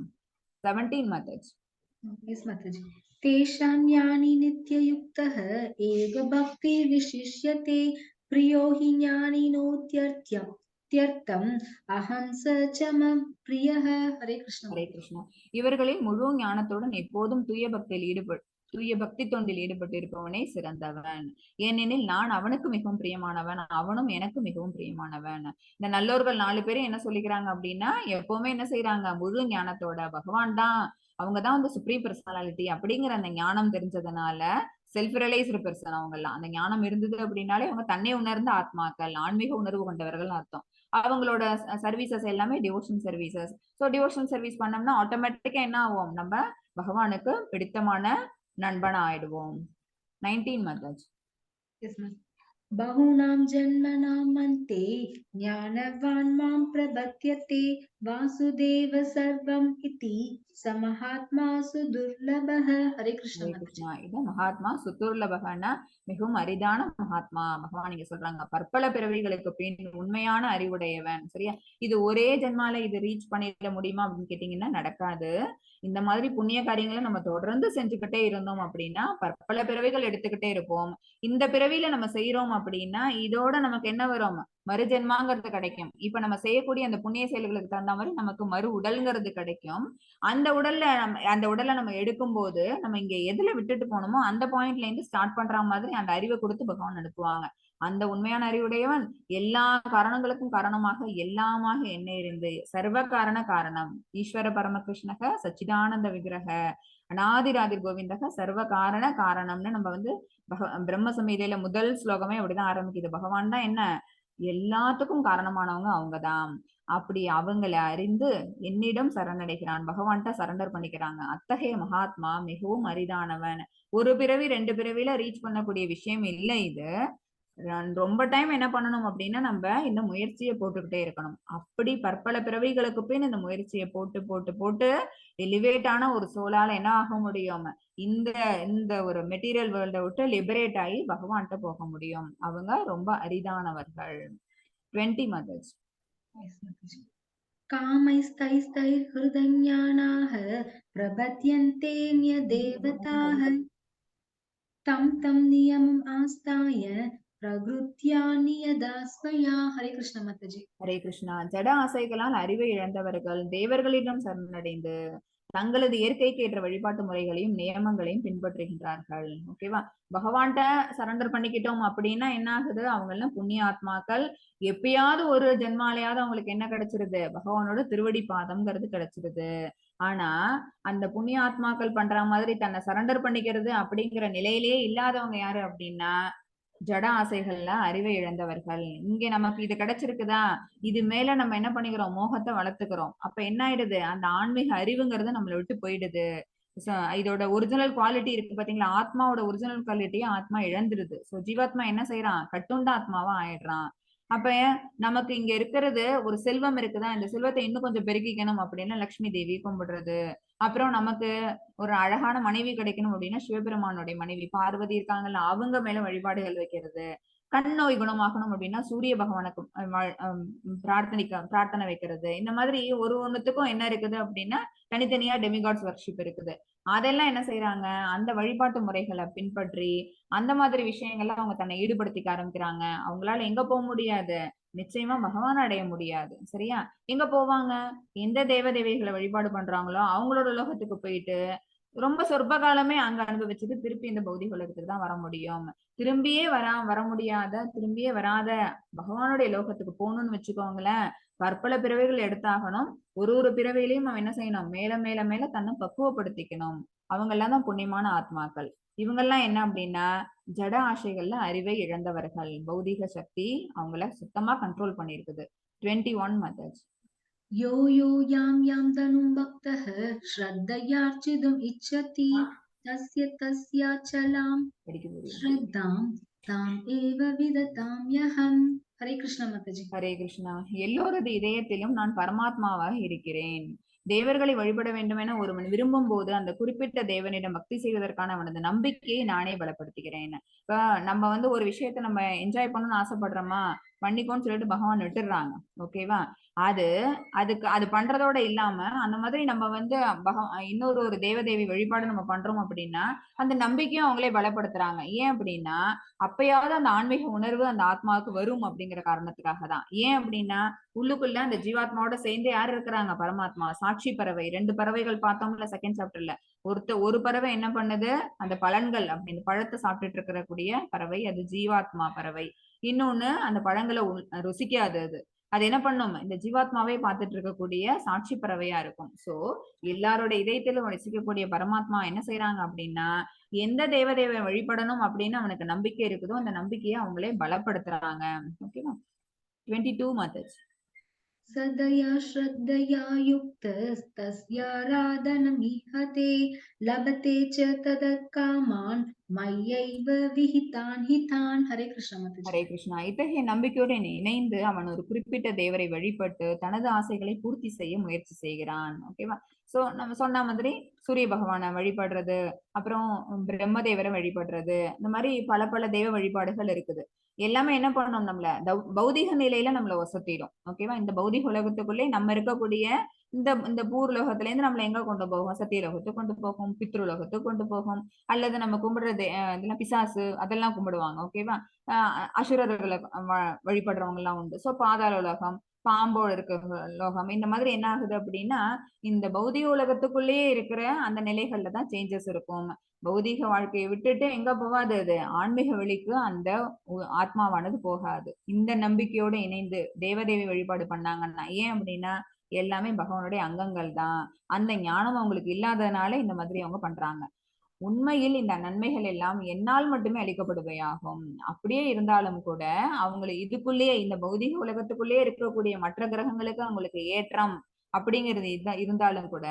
17 மெத்தட்ஸ். Yes, Mataji. तेषां ज्ञानी नित्ययुक्तः एव भक्ति विशिष्यते प्रियो हि ज्ञानिनोत्यर्थम् अहं स च मम प्रियः. हरे कृष्ण. ஹரே கிருஷ்ணா. இவர்களில் முழு ஞானத்துடன் எப்போதும் தூய பக்தி தொண்டில் ஈடுபட்டு இருப்பவனே சிறந்தவன். ஏனெனில் நான் அவனுக்கு மிகவும் பிரியமானவன், அவனும் எனக்கு மிகவும் பிரியமானவன். இந்த நல்லோர்கள் 4 பேரும் என்ன சொல்லிக்கிறாங்க அப்படின்னா எப்பவுமே என்ன செய்யறாங்க, முழு ஞானத்தோட பகவான் தான் அவங்கதான் வந்து சுப்ரீம் பர்சனாலிட்டி அப்படிங்கிற அந்த ஞானம் தெரிஞ்சதுனால செல்ஃப் ரியலைஸ்டு பெர்சன் அவங்க எல்லாம். அந்த ஞானம் இருந்தது அப்படின்னாலே அவங்க தன்னை உணர்ந்த ஆத்மாக்கள், ஆன்மீக உணர்வு கொண்டவர்கள் அர்த்தம். அவங்களோட சர்வீசஸ் எல்லாமே devotion services. So devotional service பண்ணோம்னா ஆட்டோமேட்டிக்கா என்ன ஆகும், நம்ம பகவானுக்கு பிடித்தமான நண்பனா ஆயிடுவோம். 19 மெத்தட்ஸ். Yes, ma'am. बहूनां जन्मनां अन्ते ज्ञानवान् मां प्रपद्यते वासुदेव सर्वम् इति स महात्मा सुदुर्लभः. हरे कृष्ण. ஹரே கிருஷ்ணா. இது மகாத்மா சுத்துர்லபகன்னா மிகவும் அரிதான மகாத்மா. பகவான் இங்க சொல்றாங்க பற்பல பிறவிகளுக்கு பின் உண்மையான அறிவுடையவன். சரியா? இது ஒரே ஜென்மால இது ரீச் பண்ணிட முடியுமா அப்படின்னு கேட்டீங்கன்னா நடக்காது. இந்த மாதிரி புண்ணிய காரியங்களை நம்ம தொடர்ந்து செஞ்சுக்கிட்டே இருந்தோம் அப்படின்னா பற்பல பிறவிகள் எடுத்துக்கிட்டே இருப்போம். இந்த பிறவியில நம்ம செய்யறோம் அப்படின்னா இதோட நமக்கு என்ன வரும், மறுஜென்மாங்கிறது கிடைக்கும். இப்ப நம்ம செய்யக்கூடிய அந்த புண்ணிய செயல்களுக்கு தகுந்த மாதிரி நமக்கு மறு உடல்ங்கிறது கிடைக்கும். அந்த உடலை நம்ம எடுக்கும் போது நம்ம இங்க எதுல விட்டுட்டு போனோமோ அந்த பாயிண்ட்ல இருந்து ஸ்டார்ட் பண்ற மாதிரி அந்த அறிவை கொடுத்து பகவான் அனுப்புவாங்க. அந்த உண்மையான அறிவுடையவன் எல்லா காரணங்களுக்கும் காரணமாக எல்லாமாக என்ன இருந்து சர்வ காரணம் ஈஸ்வர பரமகிருஷ்ணக சச்சிதானந்த விக்கிரக அநாதிராதிர் கோவிந்தக சர்வ காரணம்னு நம்ம வந்து பிரம்ம சமீதையில முதல் ஸ்லோகமே அப்படிதான் ஆரம்பிக்குது. பகவான் தான் என்ன எல்லாத்துக்கும் காரணமானவங்க அவங்கதான். அப்படி அவங்களை அறிந்து என்னிடம் சரணடைகிறான், பகவான்கிட்ட சரண்டர் பண்ணிக்கிறாங்க. அத்தகைய மகாத்மா மிகவும் அரிதானவன். ஒரு பிறவி 2 பிறவில ரீச் பண்ணக்கூடிய விஷயம் இல்லை இது. ரொம்ப டைம் என்ன பண்ணணும் அப்படின்னா நம்ம இந்த முயற்சியை போட்டுக்கிட்டே இருக்கணும். அப்படி பற்பல பிறவிகளுக்கு பின் இந்த முயற்சியை போட்டு போட்டு போட்டு எலிவேட் ஆன ஒரு சோலால என்ன ஆக முடியும், இந்த இந்த ஒரு மெட்டீரியல் வேர்ல்ட விட்டு லிபரேட் ஆகி பகவான்கிட்ட போக முடியும். அவங்க ரொம்ப அரிதானவர்கள். 20 மதர்ஸ். कामैस्तैस्तैर्हृदज्ञानाः प्रपद्यन्ते न्यदेवताः तं तं नियमम् आस्ताय प्रकृत्या नियदा स्वया. हरे कृष्ण माताजी. ஹரே கிருஷ்ணா. ஜட ஆசைகளால் அறிவை இழந்தவர்கள் தேவர்களிடம் சரணடைந்து தங்களது இயற்கைக்கு ஏற்ற வழிபாட்டு முறைகளையும் நியமங்களையும் பின்பற்றுகின்றார்கள். ஓகேவா? பகவான்கிட்ட சரண்டர் பண்ணிக்கிட்டோம் அப்படின்னா என்ன ஆகுது, அவங்க எல்லாம் புண்ணிய ஆத்மாக்கள். எப்பயாவது ஒரு ஜென்மாலையாவது அவங்களுக்கு என்ன கிடைச்சிருது, பகவானோட திருவடி பாதம்ங்கிறது கிடைச்சிருது. ஆனா அந்த புண்ணிய ஆத்மாக்கள் பண்ற மாதிரி தன்னை சரண்டர் பண்ணிக்கிறது அப்படிங்கிற நிலையிலேயே இல்லாதவங்க யாரு அப்படின்னா ஜட ஆசைகள்ல அறிவை இழந்தவர்கள். இங்க நமக்கு இது கிடைச்சிருக்குதா, இது மேல நம்ம என்ன பண்ணிக்கிறோம், மோகத்தை வளர்த்துக்கிறோம். அப்ப என்ன ஆயிடுது, அந்த ஆன்மீக அறிவுங்கிறது நம்மளை விட்டு போயிடுது. இதோட ஒரிஜினல் குவாலிட்டி இருக்கு பாத்தீங்களா, ஆத்மாவோட ஒரிஜினல் குவாலிட்டியை ஆத்மா இழந்துருது. சோ ஜீவாத்மா என்ன செய்யறான், கட்டுண்ட ஆத்மாவா ஆயிடுறான். அப்ப நமக்கு இங்க இருக்கிறது ஒரு செல்வம் இருக்குதா, இந்த செல்வத்தை இன்னும் கொஞ்சம் பெருக்கிக்கணும் அப்படின்னா லட்சுமி தேவி கும்பிடுறது. அப்புறம் நமக்கு ஒரு அழகான மனைவி கிடைக்கணும் அப்படின்னா சிவபெருமானுடைய மனைவி பார்வதி இருக்காங்கல்ல, அவங்க மேல வழிபாடுகள் வைக்கிறது. கண் நோய் குணமாகணும் அப்படின்னா சூரிய பகவானுக்கு பிரார்த்தனை வைக்கிறது. இந்த மாதிரி ஒரு ஒண்ணுத்துக்கும் என்ன இருக்குது அப்படின்னா தனித்தனியா டெமிகாட்ஸ் வர்ஷிப் இருக்குது. அதெல்லாம் என்ன செய்யறாங்க, அந்த வழிபாட்டு முறைகளை பின்பற்றி அந்த மாதிரி விஷயங்கள்ல அவங்க தன்னை ஈடுபடுத்திக்க ஆரம்பிக்கிறாங்க. அவங்களால எங்க போக முடியாது, நிச்சயமா பகவான் அடைய முடியாது. சரியா? எங்க போவாங்க, எந்த தேவதைகளை வழிபாடு பண்றாங்களோ அவங்களோட உலகத்துக்கு போயிட்டு ரொம்ப சொற்ப காலமே அங்க அனுபவிச்சுட்டு திருப்பி இந்த பௌதிக உலகத்துக்கு தான் வர முடியும். திரும்பியே வர முடியாத, திரும்பியே வராத பகவானுடைய லோகத்துக்கு போகணும்னு வச்சுக்கோங்களேன், பற்பல பிறவைகள் எடுத்தாகணும். ஒரு பிறவையிலையும் அவன் என்ன செய்யணும், மேல மேல மேல தன்னை பக்குவப்படுத்திக்கணும். அவங்க எல்லாம் தான் புண்ணியமான ஆத்மாக்கள். இவங்கெல்லாம் என்ன அப்படின்னா ஜட ஆசைகள்ல அறிவை இழந்தவர்கள். பௌதிக சக்தி அவங்கள சுத்தமா கண்ட்ரோல் பண்ணிருக்குது. 21 மதர்ஸ். यो यो यां यां तनुं भक्तः श्रद्धयार्चितुम् इच्छति तस्य तस्याचलां श्रद्धां ताम् एव विदताम्यहम्. हरे कृष्ण माताजी. ஹரே கிருஷ்ணா. எல்லோரது இதயத்திலும் நான் பரமாத்மாவாக இருக்கிறேன். தேவர்களை வழிபட வேண்டும் என ஒருவன் விரும்பும் போது அந்த குறிப்பிட்ட தேவனிடம் பக்தி செய்வதற்கான அவனது நம்பிக்கையை நானே பலப்படுத்துகிறேன். இப்ப நம்ம வந்து ஒரு விஷயத்த நம்ம என்ஜாய் பண்ணணும்னு ஆசைப்படுறோமா, பண்ணிக்கோன்னு சொல்லிட்டு பகவான் விட்டுடுறாங்க. ஓகேவா? அது பண்றதோட இல்லாம அந்த மாதிரி நம்ம வந்து இன்னொரு தேவதேவி வழிபாடு நம்ம பண்றோம் அப்படின்னா அந்த நம்பிக்கையும் அவங்களே பலப்படுத்துறாங்க. ஏன் அப்படின்னா அப்பயாவது அந்த ஆன்மீக உணர்வு அந்த ஆத்மாவுக்கு வரும் அப்படிங்கிற காரணத்துக்காக தான். ஏன் அப்படின்னா உள்ளுக்குள்ள அந்த ஜீவாத்மாவோட சேர்ந்து யார் இருக்கிறாங்க, பரமாத்மா. சாட்சி பறவை, 2 பறவைகள் பார்த்தோம்ல செகண்ட் சாப்டர்ல. ஒரு பறவை என்ன பண்ணுது, அந்த பழங்கள் அப்படின்னு பழத்தை சாப்பிட்டுட்டு இருக்கக்கூடிய பறவை, அது ஜீவாத்மா பறவை. இன்னொன்னு அந்த பழங்களை ருசிக்காது. அது என்ன பண்ணும், இந்த ஜீவாத்மாவே பார்த்துட்டு இருக்கக்கூடிய சாட்சி பறவையா இருக்கும். சோ எல்லாரோட இதயத்திலும் வசிக்கக்கூடிய பரமாத்மா என்ன செய்யறாங்க அப்படின்னா எந்த தேவதேவை வழிபடணும் அப்படின்னு அவனுக்கு நம்பிக்கை இருக்குதோ அந்த நம்பிக்கையை அவங்களே பலப்படுத்துறாங்க. ஓகேவா? 22 மதர்ஸ். सदया श्रद्धया युक्तस्तस्याराधनमिहते लभते च तदकामान् मय्यैव विहितान् हितान्. हरे कृष्ण माताजी. ஹரே கிருஷ்ணா. இத்தகைய நம்பிக்கையுடன் இணைந்து அவன் ஒரு குறிப்பிட்ட தேவரை வழிபட்டு தனது ஆசைகளை பூர்த்தி செய்ய முயற்சி செய்கிறான். ஓகேவா? சோ நம்ம சொன்ன மாதிரி சூரிய பகவானை வழிபடுறது, அப்புறம் பிரம்மதேவரை வழிபடுறது, இந்த மாதிரி பல பல தெய்வ வழிபாடுகள் இருக்குது. எல்லாமே என்ன பண்ணணும், நம்மள பௌதிக நிலையில நம்மள வசத்திடும். ஓகேவா? இந்த பௌதிக உலகத்துக்குள்ளே நம்ம இருக்கக்கூடிய இந்த பூர்லோகத்துல இருந்து நம்மள எங்க கொண்டு போகும், சத்தியலோகத்துக்கு கொண்டு போகும், பித்ருலோகத்துக்கு கொண்டு போகும். அல்லது நம்ம கும்பிடுறது இதெல்லாம் பிசாசு அதெல்லாம் கும்பிடுவாங்க. ஓகேவா? அசுரர்களை வழிபடுறவங்க எல்லாம் உண்டு. சோ பாதாள உலகம், பாம்போடு இருக்க லோகம். இந்த மாதிரி என்ன ஆகுது அப்படின்னா, இந்த பௌதிக உலகத்துக்குள்ளேயே இருக்கிற அந்த நிலைகள்ல தான் சேஞ்சஸ் இருக்கும். பௌதீக வாழ்க்கையை விட்டுட்டு எங்க போகாது அது? ஆன்மீக வழிக்கு அந்த ஆத்மாவானது போகாது. இந்த நம்பிக்கையோட இணைந்து தேவதேவி வழிபாடு பண்ணாங்கன்னா, ஏன் அப்படின்னா, எல்லாமே பகவானுடைய அங்கங்கள் தான். அந்த ஞானம் அவங்களுக்கு இல்லாததுனால இந்த மாதிரி அவங்க பண்றாங்க. உண்மையில் இந்த நன்மைகள் எல்லாம் என்னால் மட்டுமே அளிக்கப்படுவையாகும். அப்படியே இருந்தாலும் கூட அவங்களை இதுக்குள்ளேயே இந்த பௌதிக உலகத்துக்குள்ளேயே இருக்கக்கூடிய மற்ற கிரகங்களுக்கு அவங்களுக்கு ஏற்றம் அப்படிங்கிறது இருந்தாலும் கூட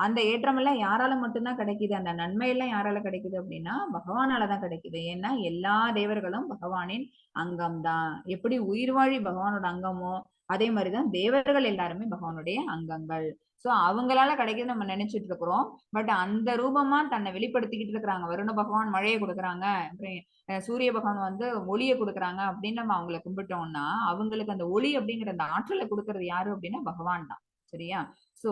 அந்த ஏற்றம் எல்லாம் யாரால மட்டும்தான் கிடைக்குது? அந்த நன்மை எல்லாம் யாரால கிடைக்குது அப்படின்னா பகவானாலதான் கிடைக்குது. ஏன்னா எல்லா தேவர்களும் பகவானின் அங்கம்தான். எப்படி உயிர்வாழி பகவானோட அங்கமோ அதே மாதிரிதான் தேவர்கள் எல்லாருமே பகவானுடைய அங்கங்கள். சோ அவங்களால கிடைக்குது நம்ம நினைச்சிட்டு இருக்கிறோம். பட் அந்த ரூபமா தன்னை வெளிப்படுத்திக்கிட்டு இருக்கிறாங்க. வருண பகவான் மழையை கொடுக்குறாங்க, அப்புறம் சூரிய பகவான் வந்து ஒளியை கொடுக்குறாங்க அப்படின்னு நம்ம அவங்களை கும்பிட்டோம்னா அவங்களுக்கு அந்த ஒளி அப்படிங்கிற அந்த ஆற்றலை கொடுக்கறது யாரு அப்படின்னா பகவான் தான். சரியா? சோ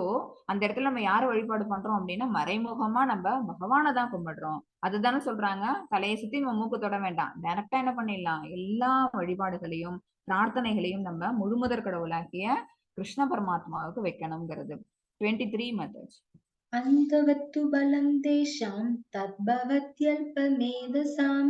அந்த இடத்துல நம்ம யாரை வழிபாடு பண்றோம் அப்படின்னா மறைமுகமா நம்ம பகவானை தான் கும்பிடுறோம். அதுதானே சொல்றாங்க, தலையை சுத்தி நம்ம மூக்கு தொட வேண்டாம், டைரக்டா என்ன பண்ணிடலாம், எல்லா வழிபாடுகளையும் பிரார்த்தனைகளையும் நம்ம முழுமுதற் கடவுளாகிய கிருஷ்ண பரமாத்மாவுக்கு வைக்கணுங்கிறது. 23 methods. अन्तवत्तु बलं तेषां तद्भवत्यल्पमेधसां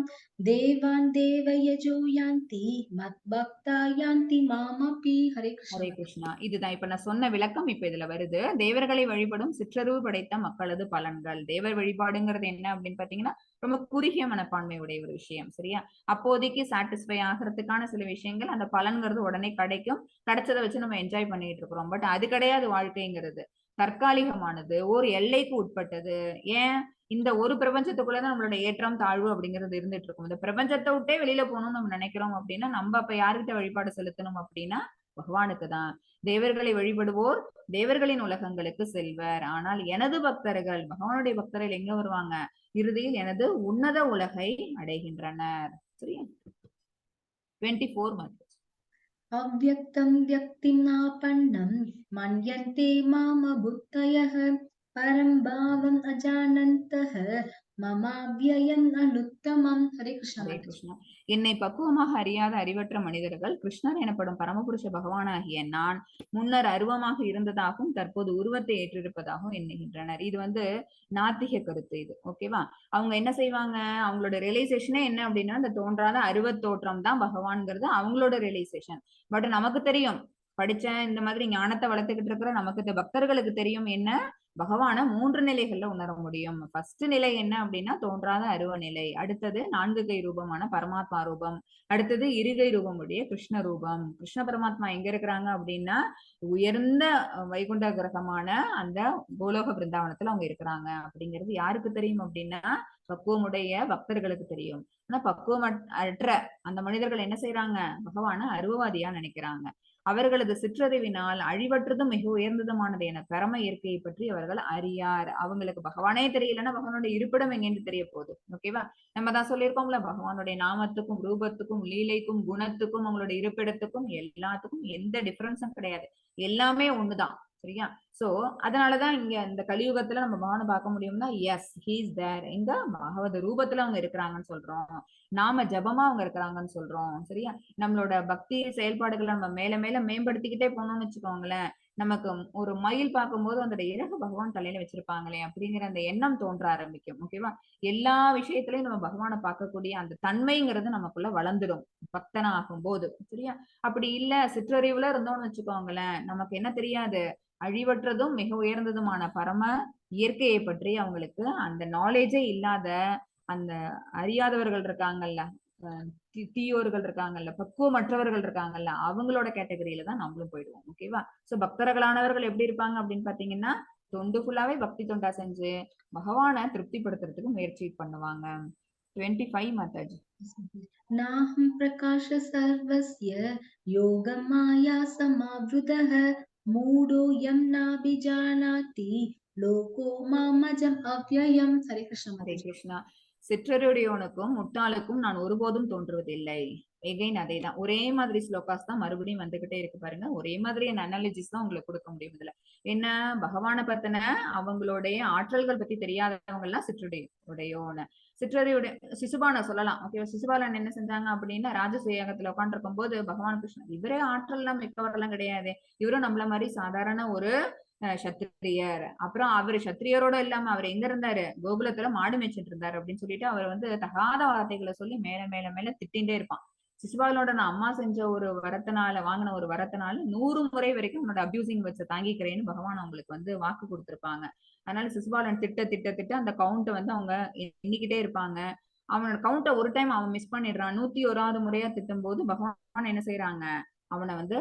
देवान् देवयजो यान्ति मद्भक्ता यान्ति मामपि हरे कृष्ण ஹரே கிருஷ்ணா. இதுதான் இப்ப நான் சொன்ன விளக்கம் இப்ப இதுல வருது. தேவர்களை வழிபடும் சிற்றறிவு படைத்த மக்களது பலன்கள். தேவர் வழிபாடுங்கிறது என்ன அப்படின்னு பாத்தீங்கன்னா ரொம்ப குறுகிய மனப்பான்மை உடைய ஒரு விஷயம். சரியா? அப்போதைக்கு சாட்டிஸ்ஃபை ஆகிறதுக்கான சில விஷயங்கள் அந்த பலன்கிறது உடனே கிடைக்கும். கிடைச்சதை வச்சு நம்ம என்ஜாய் பண்ணிட்டு இருக்கிறோம். பட் அது கிடையாது வாழ்க்கைங்கிறது. தற்காலிகமானது, ஒரு எல்லைக்கு உட்பட்டது. ஏன்? இந்த ஒரு பிரபஞ்சத்துக்குள்ளதான் நம்மளோட ஏற்றம் தாழ்வு அப்படிங்கிறது இருந்துட்டு இருக்கும். இந்த பிரபஞ்சத்தை விட்டே வெளியில போகணும்னு நம்ம நினைக்கிறோம் அப்படின்னா நம்ம அப்ப யாருக்கிட்ட வழிபாடு செலுத்தணும் அப்படின்னா பகவானுக்கு தான். தேவர்களை வழிபடுவோர் தேவர்களின் உலகங்களுக்கு செல்வர். ஆனால் எனது பக்தர்கள், பகவானுடைய பக்தர்கள் எங்க வருவாங்க? இறுதியில் எனது உன்னத உலகை அடைகின்றனர். சரியா? 24 months. अव्यक्तं व्यक्तिमापन्नं मन्यन्ते मामबुद्धयः परं भावम् अजानन्तः ममाव्ययम् अनुत्तमम् हरे कृष्ण ஹரே माताजी கிருஷ்ணா. என்னை பக்குவமாக அறியாத அறிவற்ற மனிதர்கள் கிருஷ்ணர் எனப்படும் பரமபுருஷ பகவானாகிய நான் முன்னர் அருவமாக இருந்ததாகவும் தற்போது உருவத்தை ஏற்றிருப்பதாகவும் எண்ணுகின்றனர். இது வந்து நாத்திக கருத்து இது. ஓகேவா? அவங்க என்ன செய்வாங்க, அவங்களோட ரியலைசேஷனே என்ன அப்படின்னா இந்த தோன்றாத அருவத் தோற்றம் தான் பகவான்ங்கிறது அவங்களோட ரியலைசேஷன். பட் நமக்கு தெரியும், படிச்ச இந்த மாதிரி ஞானத்தை வளர்த்துக்கிட்டு இருக்கிற நமக்கு இந்த பக்தர்களுக்கு தெரியும் என்ன, பகவான 3 நிலைகள்ல உணர முடியும். ஃபர்ஸ்ட் நிலை என்ன அப்படின்னா தோன்றாத அருவ நிலை. அடுத்தது 4 கை ரூபமான பரமாத்மா ரூபம். அடுத்தது இருகை ரூபமுடைய கிருஷ்ண ரூபம். கிருஷ்ண பரமாத்மா எங்க இருக்கிறாங்க அப்படின்னா உயர்ந்த வைகுண்ட கிரகமான அந்த கோலோக பிருந்தாவனத்துல அவங்க இருக்கிறாங்க. அப்படிங்கிறது யாருக்கு தெரியும் அப்படின்னா பக்குவமுடைய பக்தர்களுக்கு தெரியும். ஆனா பக்குவம் அற்ற அந்த மனிதர்கள் என்ன செய்யறாங்க, பகவான அருவவாதியா நினைக்கிறாங்க. அவர்களது சிற்றறிவினால் அழிவற்றதும் மிக உயர்ந்ததுமானது என பரம இயற்கையை பற்றி அவர்கள் அறியார். அவங்களுக்கு பகவானே தெரியலன்னா பகவானுடைய இருப்பிடம் எங்கேன்னு தெரிய போகுது. ஓகேவா? நம்ம தான் சொல்லியிருக்கோம்ல, பகவானுடைய நாமத்துக்கும் ரூபத்துக்கும் லீலைக்கும் குணத்துக்கும் அவங்களுடைய இருப்பிடத்துக்கும் எல்லாத்துக்கும் எந்த டிஃபரன்ஸும் கிடையாது. எல்லாமே ஒண்ணுதான். சரியா? சோ அதனாலதான் இங்க இந்த கலியுகத்துல நம்ம பகவானை பார்க்க முடியும்னா எஸ் ஹீஸ் தேர், எங்க பகவத ரூபத்துல அவங்க இருக்கிறாங்கன்னு சொல்றோம். நாம ஜபமா அவங்க இருக்கிறாங்கன்னு சொல்றோம். சரியா? நம்மளோட பக்தி செயல்பாடுகளை நம்ம மேல மேல மேம்படுத்திக்கிட்டே போனோம்னு வச்சுக்கோங்களேன், நமக்கு ஒரு மயில் பார்க்கும்போது அதோட இறகு பகவான் தலையில வச்சிருப்பாங்களே அப்படிங்கிற அந்த எண்ணம் தோன்ற ஆரம்பிக்கும். ஓகேவா? எல்லா விஷயத்திலயும் நம்ம பகவானை பார்க்கக்கூடிய அந்த தன்மைங்கிறது நமக்குள்ள வளர்ந்துடும் பக்தனா ஆகும் போது. சரியா? அப்படி இல்ல சிற்றறிவுல இருந்தோம்னு வச்சுக்கோங்களேன், நமக்கு என்ன தெரியாது, அழிவற்றதும் மிக உயர்ந்ததுமான பரம இயற்கையை பற்றி அவங்களுக்கு அந்த நாலேஜே இல்லாத அந்த அறியாதவர்கள் இருக்காங்கல்ல, தீயோர்கள் இருக்காங்கல்ல, பக்குவமற்றவர்கள் இருக்காங்கல்ல, அவங்களோட கேட்டகரியில தான் நம்மளும் போயிடுவோம். ஓகேவா? சோ பக்தர்களானவர்கள் எப்படி இருப்பாங்க அப்படின்னு பாத்தீங்கன்னா தொண்டு ஃபுல்லாவே பக்தி தொண்டா செஞ்சு பகவானை திருப்திப்படுத்துறதுக்கு முயற்சி பண்ணுவாங்க. 25 மாதாஜி. नाहं प्रकाश सर्वस्य योगमाया समावृतः मूढो यं नाभिजानाति लोको मामजम् अव्ययम् हरे कृष्ण ஹரே माताजी கிருஷ்ணா. சிற்றறிவுடையவனுக்கும் முட்டாளுக்கும் நான் ஒருபோதும் தோன்றுவதில்லை. எகைன் அதே தான், ஒரே மாதிரி ஸ்லோகாஸ் தான் மறுபடியும் வந்துகிட்டே இருக்கு பாருங்க. ஒரே மாதிரியான அனாலஜிஸ் தான் உங்களுக்கு கொடுக்க முடியும் இதுல. என்ன, பகவானை பத்தின அவங்களுடைய ஆற்றல்கள் பத்தி தெரியாதவங்க எல்லாம் சிற்றுடை உடையோன்னு, சிற்றறிவுடைய சிசுபான சொல்லலாம். ஓகேவா, சிசுபாலன் என்ன செஞ்சாங்க அப்படின்னா, ராஜசூயாகத்துல உட்காந்து இருக்கும் போது பகவான் கிருஷ்ணன் இவரே ஆற்றல் எல்லாம் மிக்கவரெல்லாம் கிடையாது, இவரும் நம்மள மாதிரி சாதாரண ஒரு சத்திரியர். அப்புறம் அவர் சத்திரியரோட இல்லாம அவர் எங்க இருந்தாரு, கோகுலத்துல மாடு மேய்ச்சிட்டு இருந்தாரு அப்படின்னு சொல்லிட்டு அவர் வந்து தகாத வார்த்தைகளை சொல்லி மேல மேல மேல திட்டின்டே இருப்பான். சிசுபாலனோட நான் அம்மா செஞ்ச ஒரு வரத்தினால, வாங்கின ஒரு வரத்தினால 100 முறை வரைக்கும் உன்னோட அபியூசிங் வச்ச தாங்கிக்கிறேன்னு பகவான் அவங்களுக்கு வந்து வாக்கு கொடுத்திருப்பாங்க. அதனால சிசுபாலன் திட்ட திட்ட திட்ட அந்த கவுண்ட் வந்து அவங்க எண்ணிக்கிட்டே இருப்பாங்க. அவனோட கவுண்ட ஒரு டைம் அவன் மிஸ் பண்ணிடுறான். 101வது முறையா திட்டும் போது பகவான் என்ன செய்யறாங்க, அவனை வந்து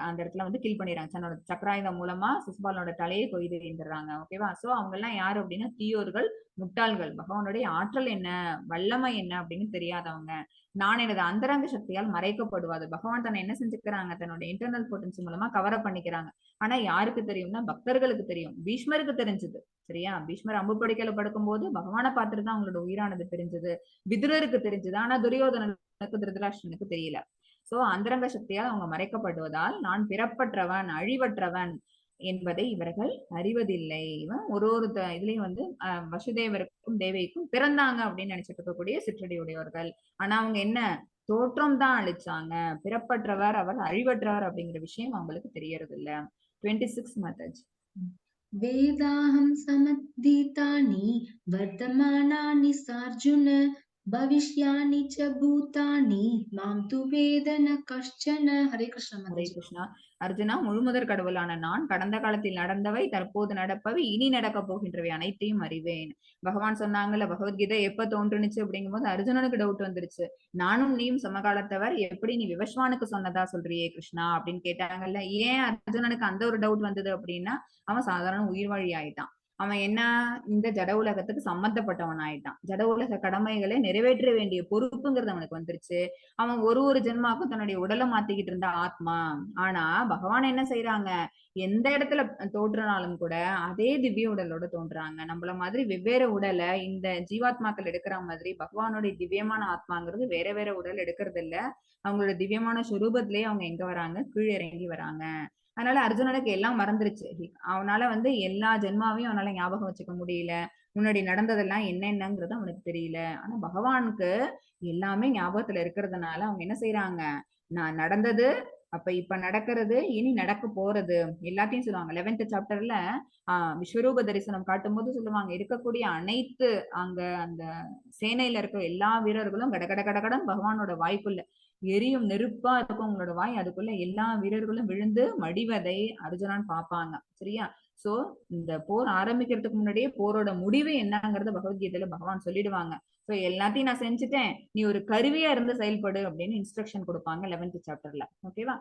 அந்த இடத்துல வந்து கில் பண்ணிடுறாங்க. தன்னோட சக்கராயுதம் மூலமா சிசுபாலனோட தலையை கொய்து எறிந்துடுறாங்க. ஓகேவா. சோ அவங்க எல்லாம் யாரு அப்படின்னா தீயோர்கள், முட்டாள்கள், பகவானுடைய ஆற்றல் என்ன, வல்லமை என்ன அப்படின்னு தெரியாதவங்க. நான் எனது அந்தரங்க சக்தியால் மறைக்கப்படுவாது. பகவான் தன்னை என்ன செஞ்சுக்கிறாங்க, தன்னோட இன்டர்னல் பொட்டன்சி மூலமா கவரப் பண்ணிக்கிறாங்க. ஆனா யாருக்கு தெரியும்னா பக்தர்களுக்கு தெரியும். பீஷ்மருக்கு தெரிஞ்சது. சரியா, பீஷ்மர் அம்பு படுக்கையில படுக்கும் போது பகவானை பார்த்துட்டு தான் அவங்களோட உயிரானது தெரிஞ்சது. விதுரருக்கு தெரிஞ்சது. ஆனா துரியோதனனுக்கு, திருதராஷ்டிரனுக்கு தெரியல. சோ அந்தரங்க சக்தியால் அவங்க மறைக்கப்படுவதால் நான் பிறப்பற்றவன், அழிவற்றவன் என்பதை இவர்கள் அறிவதில்லை. இவன் ஒரு ஒரு இதுலயும் வந்து வசுதேவருக்கும் தேவைக்கும் பிறந்தாங்க அப்படின்னு நினைச்சிட்டு இருக்கக்கூடிய சிற்றடி உடையவர்கள். ஆனா அவங்க என்ன, தோற்றம் தான் அழிச்சாங்க, பிறப்பற்றவர், அவர் அழிவற்றவர் அப்படிங்கிற விஷயம் அவங்களுக்கு தெரியறது இல்ல. 26 மெத்தட்ஸ். वेदाहं समद्गीतानि वर्तमानानि सार्जुन भविष्यानि च भूतानि मां तु वेद न कश्चन. हरे कृष्ण ஹரே माताजी. கிருஷ்ணா. அர்ஜுனா, முழுமுதற் கடவுளான நான் கடந்த காலத்தில் நடந்தவை, தற்போது நடப்பவை, இனி நடக்க போகின்றவை அனைத்தையும் அறிவேன். பகவான் சொன்னாங்கல்ல, பகவத்கீதை எப்ப தோன்றுனுச்சு அப்படிங்கும்போது அர்ஜுனனுக்கு டவுட் வந்துருச்சு. நானும் நீயும் சமகாலத்தவர், எப்படி நீ விவஸ்வானுக்கு சொன்னதா சொல்றியே கிருஷ்ணா அப்படின்னு கேட்டாங்கல்ல. ஏன் அர்ஜுனனுக்கு அந்த ஒரு டவுட் வந்தது அப்படின்னா, அவன் சாதாரண உயிர் வழி ஆயிட்டான். அவன் என்ன, இந்த ஜட உலகத்துக்கு சம்பந்தப்பட்டவன் ஆயிட்டான். ஜட உலக கடமைகளை நிறைவேற்ற வேண்டிய பொறுப்புங்கிறது அவனுக்கு வந்துருச்சு. அவன் ஒரு ஒரு ஜென்மாக்கும் தன்னுடைய உடலை மாத்திக்கிட்டு இருந்த ஆத்மா. ஆனா பகவான் என்ன செய்யறாங்க, எந்த இடத்துல தோன்றினாலும் கூட அதே திவ்ய உடலோட தோன்றாங்க. நம்மள மாதிரி வெவ்வேறு உடலை இந்த ஜீவாத்மாக்கள் எடுக்கிற மாதிரி பகவானுடைய திவ்யமான ஆத்மாங்கிறது வேற வேற உடல் எடுக்கிறது இல்ல. அவங்களோட திவ்யமான சுரூபத்திலேயே அவங்க எங்க வராங்க, கீழே இறங்கி வராங்க. அதனால அர்ஜுனனுக்கு எல்லாம் மறந்துருச்சு. அவனால வந்து எல்லா ஜென்மாவையும் அவனால ஞாபகம் வச்சுக்க முடியல. முன்னாடி நடந்ததெல்லாம் என்னென்னங்கிறது அவனுக்கு தெரியல. ஆனா பகவானுக்கு எல்லாமே ஞாபகத்துல இருக்கிறதுனால அவங்க என்ன செய்யறாங்க, நான் நடந்தது, அப்ப இப்ப நடக்கிறது, இனி நடக்க போறது எல்லாத்தையும் சொல்லுவாங்க. 11th சாப்டர்ல விஸ்வரூப தரிசனம் காட்டும் போது சொல்லுவாங்க, இருக்கக்கூடிய அனைத்து அங்க அந்த சேனையில இருக்க எல்லா வீரர்களும் கட கட கடகடன் பகவானோட வாய்க்குள்ள எரியும் நெருப்பா இருக்கும் உங்களோட வாய், அதுக்குள்ள எல்லா வீரர்களும் விழுந்து மடிவதை அர்ஜுனன் பார்ப்பாங்க. சரியா. சோ இந்த போர் ஆரம்பிக்கிறதுக்கு முன்னாடியே போரோட முடிவு என்னங்கறத பகவத்கீதையில பகவான் சொல்லிடுவாங்க. சோ எல்லாத்தையும் நான் செஞ்சுட்டேன், நீ ஒரு கருவியா இருந்து செயல்படு அப்படின்னு இன்ஸ்ட்ரக்ஷன் கொடுப்பாங்க 11th சாப்டர்ல. ஓகேவா.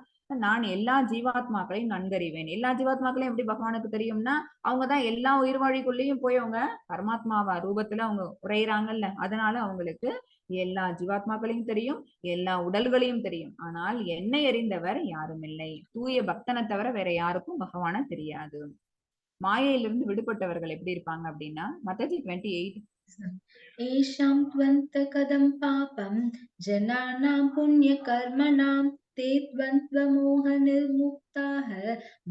நான் எல்லா ஜீவாத்மாக்களையும் நன்கறிவேன். எல்லா ஜீவாத்மாக்களையும் எப்படி பகவானுக்கு தெரியும்னா, அவங்கதான் எல்லா உயிர்வாழிக்குள்ளேயும் போய் அவங்க பரமாத்மாவா ரூபத்துல அவங்க உரையிறாங்கல்ல, அதனால அவங்களுக்கு எல்லா ஜீவாத்மாக்களையும் தெரியும், எல்லா உடல்களையும் தெரியும். ஆனால் என்னை அறிந்தவர் யாரும் இல்லை. தூய பக்தனை தவிர வேற யாருக்கும் பகவான தெரியாது. மாயையிலிருந்து விடுபட்டவர்கள் எப்படி இருப்பாங்க அப்படின்னா, மத்தஜி 28. ஏஷாம் த்வந்தகதம் பாபம் ஜனானாம் புண்ணியகர்மணாம் தே த்வந்த்வமோக நிர்முக்தாஹ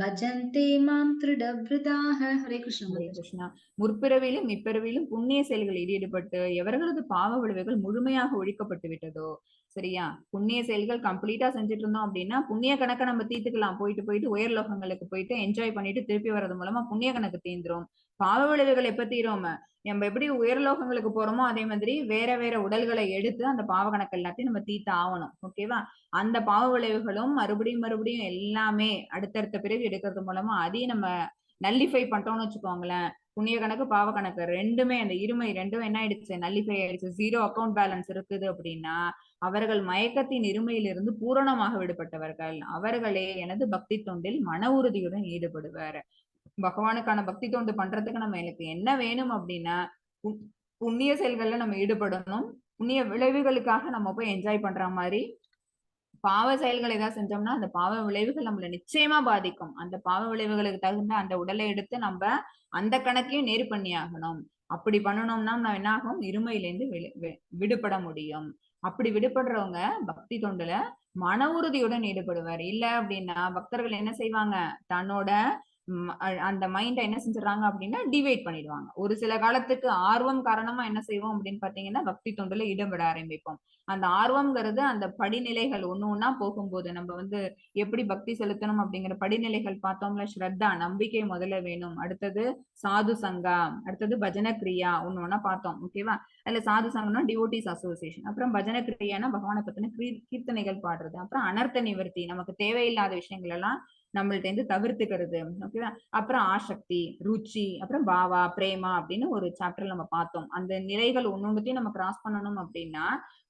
பஜந்தே மாம் திருடவ்ருதாஹ. ஹரே கிருஷ்ண ஹரே மாதாஜி. கிருஷ்ணா. முற்பிறவிலும் இப்பிறவிலும் புண்ணிய செயல்களில் ஈடுபட்டு எவர்களது பாவ விளைவுகள் முழுமையாக ஒழிக்கப்பட்டு விட்டதோ, சரியா, புண்ணிய செயல்கள் கம்ப்ளீட்டா செஞ்சுட்டு இருந்தோம் அப்படின்னா புண்ணிய கணக்கை நம்ம தீர்த்துக்கலாம். போயிட்டு போயிட்டு உயர் லோகங்களுக்கு போயிட்டு என்ஜாய் பண்ணிட்டு திருப்பி வர்றது மூலமா புண்ணிய கணக்கு தீந்துரும். பாவ விளைவுகள் எப்ப தீரும், நம்ம எப்படி உயர்லோகங்களுக்கு போறோமோ அதே மாதிரி வேற வேற உடல்களை எடுத்து அந்த பாவ கணக்கு எல்லாத்தையும் நம்ம தீர்த்து ஆகணும். ஓகேவா. அந்த பாவ விளைவுகளும் மறுபடியும் மறுபடியும் எல்லாமே அடுத்தடுத்த பிறவி எடுக்கிறது மூலமா அதையும் நம்ம நல்லிஃபை பண்ணிட்டோம்னு வச்சுக்கோங்களேன். புண்ணிய கணக்கு பாவ கணக்கு ரெண்டுமே, அந்த இருமை ரெண்டும் என்ன ஆயிடுச்சு, நல்லிஃபை ஆயிடுச்சு. 0 அக்கௌண்ட் பேலன்ஸ் இருக்குது அப்படின்னா அவர்கள் மயக்கத்தின் இருமையிலிருந்து பூரணமாக விடுபட்டவர்கள். அவர்களே எனது பக்தி தொண்டில் மன உறுதியுடன் ஈடுபடுவர். பகவானுக்கான பக்தி தொண்டு பண்றதுக்கு நம்ம எனக்கு என்ன வேணும் அப்படின்னா, புண்ணிய செயல்கள்ல நம்ம ஈடுபடணும். புண்ணிய விளைவுகளுக்காக நம்ம போய் என்ஜாய் பண்ற மாதிரி பாவ செயல்கள் ஏதாவது செஞ்சோம்னா அந்த பாவ விளைவுகள் நம்மள நிச்சயமா பாதிக்கும். அந்த பாவ விளைவுகளுக்கு தகுந்த அந்த உடலை எடுத்து நம்ம அந்த கணக்கையும் நேர் பண்ணி ஆகணும். அப்படி பண்ணணும்னா நம்ம என்ன ஆகும், இருமையிலேருந்து விடுபட முடியும். அப்படி விடுபடுறவங்க பக்தி தொண்டுல மன உறுதியுடன் ஈடுபடுவார். இல்ல அப்படின்னா பக்தர்கள் என்ன செய்வாங்க, தன்னோட அந்த மைண்ட என்ன செஞ்சுறாங்க அப்படின்னா டிவைட் பண்ணிடுவாங்க. ஒரு சில காலத்துக்கு ஆர்வம் காரணமா என்ன செய்வோம் அப்படின்னு பாத்தீங்கன்னா பக்தி தொண்டுல ஈடுபட ஆரம்பிப்போம். அந்த ஆர்வம்ங்கிறது அந்த படிநிலைகள் ஒண்ணு ஒண்ணா போகும்போது நம்ம வந்து எப்படி பக்தி செலுத்தணும் அப்படிங்கிற படிநிலைகள் பார்த்தோம்ல. ஸ்ரத்தா, நம்பிக்கை முதல்ல வேணும். அடுத்தது சாது சங்கா, அடுத்தது பஜன கிரியா, ஒண்ணு ஒண்ணா பார்த்தோம். ஓகேவா? அதுல சாது சங்கம்னா டிவோட்டிஸ் அசோசியேஷன், அப்புறம் பஜன கிரியானா பகவானை பத்தின கீர்த்தனைகள் பாடுறது, அப்புறம் அனர்த்த நிவர்த்தி, நமக்கு தேவையில்லாத விஷயங்கள் எல்லாம் நம்மள்ட்ட இருந்து தவிர்த்துக்கிறது. ஓகேவா? அப்புறம் ஆசக்தி, ருச்சி, அப்புறம் பாவா, பிரேமா அப்படின்னு ஒரு சாப்டர்ல நம்ம பார்த்தோம். அந்த நிலைகள் ஒன்னொன்னுத்தையும் நம்ம கிராஸ் பண்ணணும் அப்படின்னா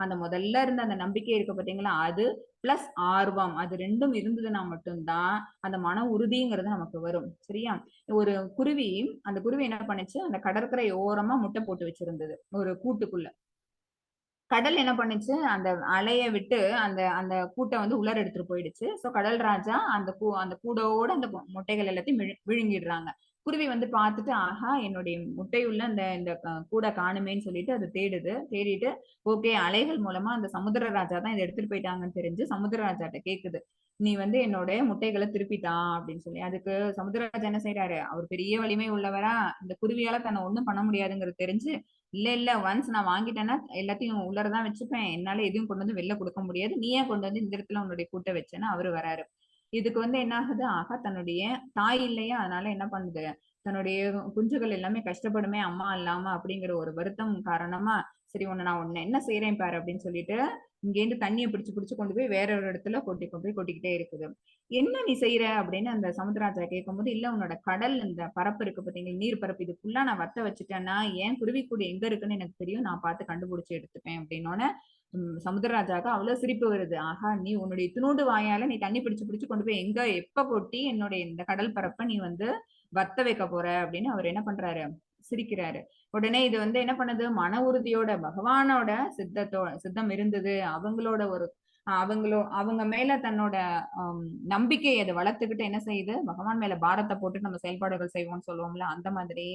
அந்த முதல்ல இருந்த அந்த நம்பிக்கை இருக்கு பாத்தீங்களா, அது பிளஸ் ஆர்வம், அது ரெண்டும் இருந்ததுன்னா மட்டும்தான் அந்த மன உறுதிங்கிறது நமக்கு வரும். சரியா? ஒரு குருவி, அந்த குருவி என்ன பண்ணுச்சு, அந்த கடற்கரை ஓரமா முட்டை போட்டு வச்சிருந்தது ஒரு கூட்டுக்குள்ள. கடல் என்ன பண்ணுச்சு, அந்த அலைய விட்டு அந்த அந்த கூட்டை வந்து உள்ளார எடுத்துட்டு போயிடுச்சு. சோ கடல் ராஜா அந்த கூடோட அந்த முட்டைகள் எல்லாத்தையும் விழுங்கிடுறாங்க. குருவி வந்து பார்த்துட்டு, ஆஹா என்னுடைய முட்டையுள்ள இந்த இந்த கூடை காணுமேன்னு சொல்லிட்டு அது தேடுது. தேடிட்டு ஓகே, அலைகள் மூலமா அந்த சமுத்திர ராஜா தான் இதை எடுத்துட்டு போயிட்டாங்கன்னு தெரிஞ்சு சமுத்திர ராஜாட்ட கேக்குது. நீ வந்து என்னோட முட்டைகளை திருப்பித்தா அப்படின்னு சொல்லி. அதுக்கு சமுத்திரராஜா என்ன செய்யறாரு, அவர் பெரிய வலிமை உள்ளவரா, இந்த குருவியால தன்னை ஒண்ணும் பண்ண முடியாதுங்கிறது தெரிஞ்சு, இல்ல இல்ல ஒன்ஸ் நான் வாங்கிட்டேன்னா எல்லாத்தையும் உள்ளரதான் வச்சுப்பேன், என்னால எதுவும் கொண்டு வந்து வெளில கொடுக்க முடியாது, நீ ஏன் கொண்டு வந்து இந்த இடத்துல உன்னுடைய கூட்ட வச்சேன்னு அவரு வராரு. இதுக்கு வந்து என்ன ஆகுது, ஆகா தன்னுடைய தாய் இல்லையா, அதனால என்ன பண்ணுது, தன்னுடைய குஞ்சுகள் எல்லாமே கஷ்டப்படுமே அம்மா இல்லாம அப்படிங்கிற ஒரு வருத்தம் காரணமா, சரி நான் உன்னை என்ன செய்யறேன் பாரு அப்படின்னு சொல்லிட்டு இங்க இருந்து தண்ணியை பிடிச்சு பிடிச்சு கொண்டு போய் வேற ஒரு இடத்துல கொண்டு போய் கொட்டிக்கிட்டே இருக்குது. என்ன நீ செய்யற அப்படின்னு அந்த சமுத்திரராஜா கேட்கும்போது, இல்ல உன்னோட கடல் இந்த பரப்பு இருக்கு பாத்தீங்களா, நீர் பரப்பு, இது ஃபுல்லா நான் வத்த வச்சுட்டேன்னா ஏன் குருவிக்கூடு எங்க இருக்குன்னு எனக்கு தெரியும், நான் பார்த்து கண்டுபிடிச்சு எடுத்துப்பேன் அப்படின்னோட சமுத்திரராஜாவுக்கு அவ்வளவு சிரிப்பு வருது. ஆஹா, நீ உன்னுடைய இத்தினூண்டு வாயால நீ தண்ணி பிடிச்சு பிடிச்சு கொண்டு போய் எங்க எப்ப கொட்டி என்னுடைய இந்த கடல் பரப்ப நீ வந்து வத்த வைக்க போற அப்படின்னு அவர் என்ன பண்றாரு, சிரிக்கிறாரு. உடனே இது வந்து என்ன பண்ணுது, மன உறுதியோட பகவானோட சித்தம் இருந்தது, அவங்களோட ஒரு அவங்க மேல தன்னோட நம்பிக்கை அதை வளர்த்துக்கிட்டு என்ன செய்யுது, பகவான் மேல பாரத்தை போட்டு நம்ம செயல்பாடுகள் செய்வோம்னு சொல்லுவோம்ல, அந்த மாதிரி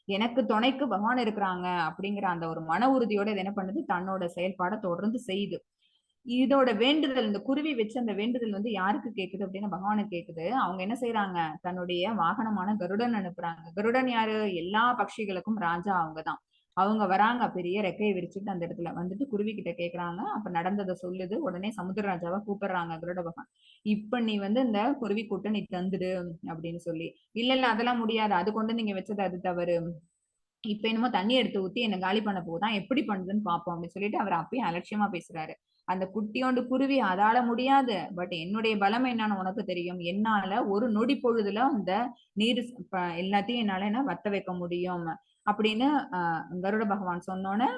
எனக்கு துணைக்கு பகவான் இருக்கிறாங்க அப்படிங்கிற அந்த ஒரு மன உறுதியோட இது என்ன பண்ணுது, தன்னோட செயல்பாடை தொடர்ந்து செய்யுது. இதோட வேண்டுதல், இந்த குருவி வச்சு அந்த வேண்டுதல் வந்து யாருக்கு கேக்குது அப்படின்னா பகவானுக்கு கேக்குது. அவங்க என்ன செய்யறாங்க, தன்னுடைய வாகனமான கருடன் அனுப்புறாங்க. கருடன் யாரு, எல்லா பட்சிகளுக்கும் ராஜா அவங்கதான். அவங்க வராங்க பெரிய ரெக்கையை விரிச்சுட்டு அந்த இடத்துல வந்துட்டு குருவி கிட்ட கேக்குறாங்க. அப்ப நடந்ததை சொல்லுது. உடனே சமுத்திர ராஜாவை கூப்பிடுறாங்க கருட பகவான். இப்ப நீ வந்து இந்த குருவி கூட்ட நீ தந்துடு அப்படின்னு சொல்லி. இல்ல இல்ல அதெல்லாம் முடியாது, அது கொண்டு நீங்க வச்சது அது தவறு, இப்ப என்னமோ தண்ணி எடுத்து ஊத்தி என்ன காலி பண்ண போகுதான், எப்படி பண்ணுதுன்னு பாப்போம் அப்படின்னு சொல்லிட்டு அவர் அப்பயும் அலட்சியமா பேசுறாரு. அந்த குட்டியோண்டு குருவி அதால முடியாது, பட் என்னுடைய பலம் என்னன்னு உனக்கு தெரியும், என்னால ஒரு நொடி பொழுதுல அந்த நீர் எல்லாத்தையும் என்னால என்ன வத்த வைக்க முடியும் அப்படின்னு கருட பகவான் சொன்னோன்னே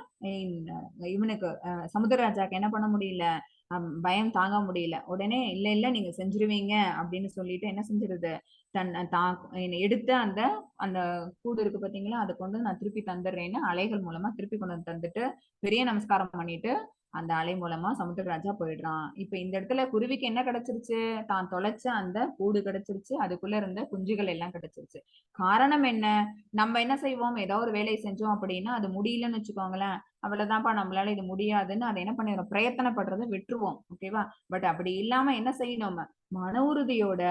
இவனுக்கு சமுத்திரராஜாக்கு என்ன பண்ண முடியல, பயம் தாங்க முடியல. உடனே இல்ல இல்ல நீங்க செஞ்சிருவீங்க அப்படின்னு சொல்லிட்டு என்ன செஞ்சிருது, எடுத்த அந்த அந்த கூடு இருக்கு பாத்தீங்களா, அதை கொண்டு நான் திருப்பி தந்துடுறேன்னு அலைகள் மூலமா திருப்பி கொண்டு வந்து தந்துட்டு பெரிய நமஸ்காரம் பண்ணிட்டு அந்த அலை மூலமா சமுத்திரராஜா போயிடுறான். இப்ப இந்த இடத்துல குருவிக்கு என்ன கிடைச்சிருச்சு, தான் தொலைச்ச அந்த கூடு கிடைச்சிருச்சு, அதுக்குள்ள இருந்த குஞ்சுகள் எல்லாம் கிடைச்சிருச்சு. காரணம் என்ன, நம்ம என்ன செய்வோம், ஏதோ ஒரு வேலையை செஞ்சோம் அப்படின்னா அது முடியலன்னு வச்சுக்கோங்களேன், அவ்வளவுதான்ப்பா நம்மளால இது முடியாதுன்னு அதை என்ன பண்ணிடுறோம், பிரயத்தனப்படுறதை விட்டுருவோம். ஓகேவா? பட் அப்படி இல்லாம என்ன செய்யணும், மன உறுதியோட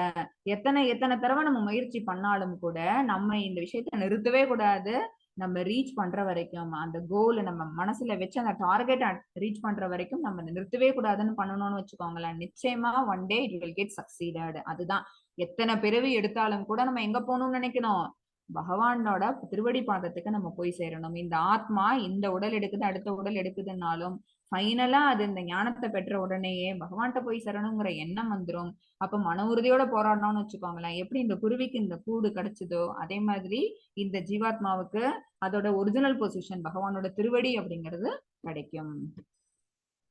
எத்தனை எத்தனை தடவை நம்ம முயற்சி பண்ணாலும் கூட நம்ம இந்த விஷயத்த நிறுத்தவே கூடாது. நம்ம ரீச் பண்ற வரைக்கும், அந்த கோல் நம்ம மனசுல வச்சு அந்த டார்கெட் ரீச் பண்ற வரைக்கும் நம்ம நிறுத்தவே கூடாதுன்னு பண்ணணும்னு வச்சுக்கோங்களேன், நிச்சயமா one day it will get succeeded. அதுதான், எத்தனை பிறவி எடுத்தாலும் கூட நம்ம எங்க போகணும்னு நினைக்கணும், பகவானோட திருவடி பாதத்துக்கு நம்ம போய் சேரணும். இந்த ஆத்மா இந்த உடல் எடுக்குது அடுத்த உடல் எடுக்குதுன்னாலும் ஃபைனலா அது இந்த ஞானத்தை பெற்ற உடனேயே பகவான்கிட்ட போய் சேரணுங்கிற எண்ணம் வந்துடும். அப்ப மன உறுதியோட போராடணும்னு வச்சுக்கோங்களேன், எப்படி இந்த குருவிக்கு இந்த கூடு கிடைச்சதோ அதே மாதிரி இந்த ஜீவாத்மாவுக்கு அதோட ஒரிஜினல் பொசிஷன் பகவானோட திருவடி அப்படிங்கிறது கிடைக்கும்.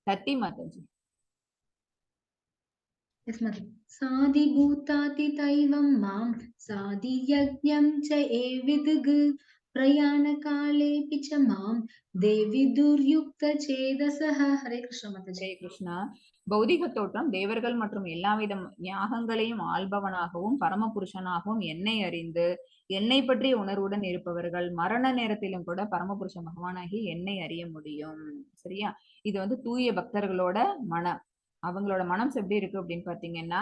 தத்தி மாதாஜி. साधिभूतातिदैवं मां साधियज्ञं च एविद्ग प्रयाणकालेऽपि च मां देवि दुर्युक्तचेतसः। हरे कृष्ण माताजी। ஹரே கிருஷ்ணா. பௌதிக தோற்றம் தேவர்கள் மற்றும் எல்லாவித யாகங்களையும் ஆள்பவனாகவும் பரமபுருஷனாகவும் என்னை அறிந்து என்னை பற்றிய உணர்வுடன் இருப்பவர்கள் மரண நேரத்திலும் கூட பரமபுருஷ பகவானாகி என்னை அறிய முடியும். சரியா? இது வந்து தூய பக்தர்களோட மனம். அவங்களோட மனம் எப்படி இருக்கு அப்படின்னு பாத்தீங்கன்னா,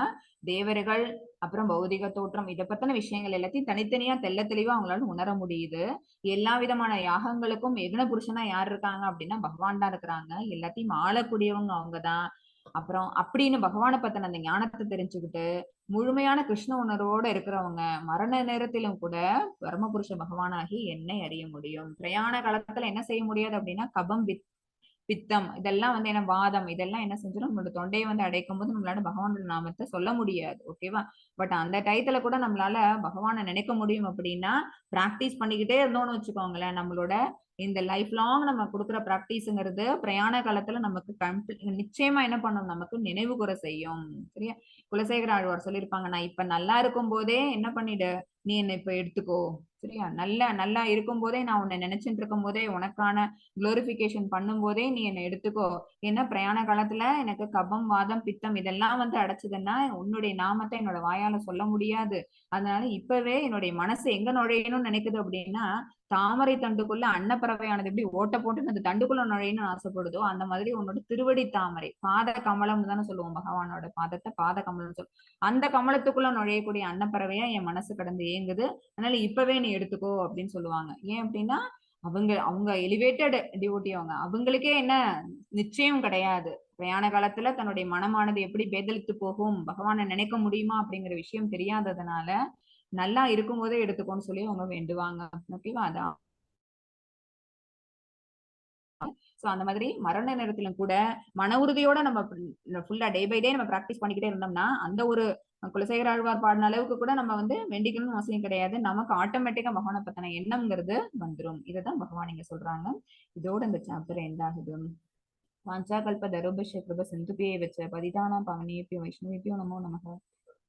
தேவர்கள் அப்புறம் பௌதிக தோற்றம் இதை பத்தின விஷயங்கள் எல்லாத்தையும் தனித்தனியா தெள்ள தெளிவா அவங்களால உணர முடியுது. எல்லா விதமான யாகங்களுக்கும் எக்ன புருஷனா யார் இருக்காங்க அப்படின்னா பகவான் தான் இருக்கிறாங்க. எல்லாத்தையும் ஆளக்கூடியவங்க அவங்கதான். அப்புறம் அப்படின்னு பகவானை பத்தின அந்த ஞானத்தை தெரிஞ்சுக்கிட்டு முழுமையான கிருஷ்ண உணர்வோட இருக்கிறவங்க மரண நேரத்திலும் கூட பரமபுருஷ பகவானாகி என்னை அறிய முடியும். பிரயாண காலத்துல என்ன செய்ய முடியாது அப்படின்னா கபம் பித்தம் இதெல்லாம் வந்து என்ன வாதம் இதெல்லாம் என்ன செஞ்சிடும் நம்மளோட தொண்டையை வந்து அடைக்கும் போது நம்மளால பகவானோட நாமத்தை சொல்ல முடியாது. ஓகேவா? பட் அந்த டயத்துல கூட நம்மளால பகவானை நினைக்க முடியும் அப்படின்னா பிராக்டிஸ் பண்ணிக்கிட்டே இருந்தோம்னு வச்சுக்கோங்களேன். நம்மளோட இந்த லைஃப் லாங் நம்ம கொடுக்குற பிராக்டிஸ்ங்கிறது பிரயாண காலத்துல நமக்கு நிச்சயமா என்ன பண்ணும், நமக்கு நினைவு கூற செய்யும். சரியா? குலசேகர ஆழ்வார் சொல்லியிருப்பாங்க, நான் இப்ப நல்லா இருக்கும் போதே என்ன பண்ணிடு, நீ என்ன இப்ப எடுத்துக்கோ. சரியா? நல்லா இருக்கும் போதே நான் உன்னை நினைச்சிட்டு இருக்கும் போதே உனக்கான குளோரிபிகேஷன் பண்ணும் போதே நீ என்னை எடுத்துக்கோ. ஏன்னா பிரயாண காலத்துல எனக்கு கபம் வாதம் பித்தம் இதெல்லாம் வந்து அடைச்சதுன்னா உன்னுடைய நாமத்தை என்னோட வாயால சொல்ல முடியாது. அதனால இப்பவே என்னுடைய மனசு எங்க நுழையணும்னு நினைக்குது அப்படின்னா தாமரை தண்டுக்குள்ள அன்னப்பறவையானது எப்படி ஓட்ட போட்டு அந்த தண்டுக்குள்ள நுழையணும்னு ஆசைப்படுதோ அந்த மாதிரி உன்னோட திருவடி தாமரை பாத கமலம் தானே சொல்லுவோம். பகவானோட பாதத்தை பாத கமலம் சொல்லுவோம். அந்த கமலத்துக்குள்ள நுழையக்கூடிய அன்னப்பறவையா என் மனசு கடந்து ஏங்குது. அதனால இப்பவே நீ எடுத்துக்கோ அப்படின்னு சொல்லுவாங்க. ஏன் அப்படின்னா அவங்க எலிவேட்டட் டிவோட்டி. அவங்களுக்கே என்ன நிச்சயம் கிடையாது. பிரயாண காலத்துல தன்னுடைய மனமானது எப்படி பேதலித்து போகும், பகவானை நினைக்க முடியுமா அப்படிங்கிற விஷயம் தெரியாததுனால நல்லா இருக்கும் போதே எடுத்துக்கோன்னு சொல்லி அவங்க வேண்டுவாங்க. ஓகேவா? அதான். சோ அந்த மாதிரி மரண நேரத்திலும் கூட மன உறுதியோட நம்ம ஃபுல்லா டே பை டே நம்ம பிராக்டிஸ் பண்ணிக்கிட்டே இருந்தோம்னா அந்த ஒரு குலசேகர ஆழ்வார் பாடின அளவுக்கு கூட நம்ம வந்து வேண்டிக்கணும்னு அவசியம் கிடையாது. நமக்கு ஆட்டோமேட்டிக்கா பகவானை பத்தின எண்ணம்ங்கிறது வந்துரும். இதுதான் பகவான் இங்க சொல்றாங்க. இதோட இந்த சாப்டர் எண்ட் ஆகுது. வாஞ்சா கல்ப தருபஷ கிருப சிந்துபியே வச்ச பதிதானா பாவனியப்பியோ வைஷ்ணவிப்பியோ நமோ நமக.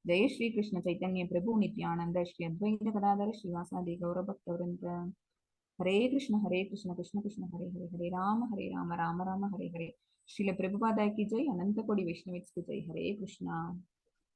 ஜெய ஸ்ரீ கிருஷ்ண சைத்தன்ய பிரபு நித்யானந்த ஸ்ரீ அத்வைத கதாதர ஸ்ரீவாசாதி கௌரபக்தவருந்த. ஹரே கிருஷ்ண கிருஷ்ண கிருஷ்ண ஹரே ஹரே ஹரே ராம ராம ராம ஹரே ஹரே. ஸ்ரீல பிரபுபாதா கி ஜெய். அனந்த கோடி வைஷ்ணவிஸ் கி ஜெய். ஹரே கிருஷ்ணா.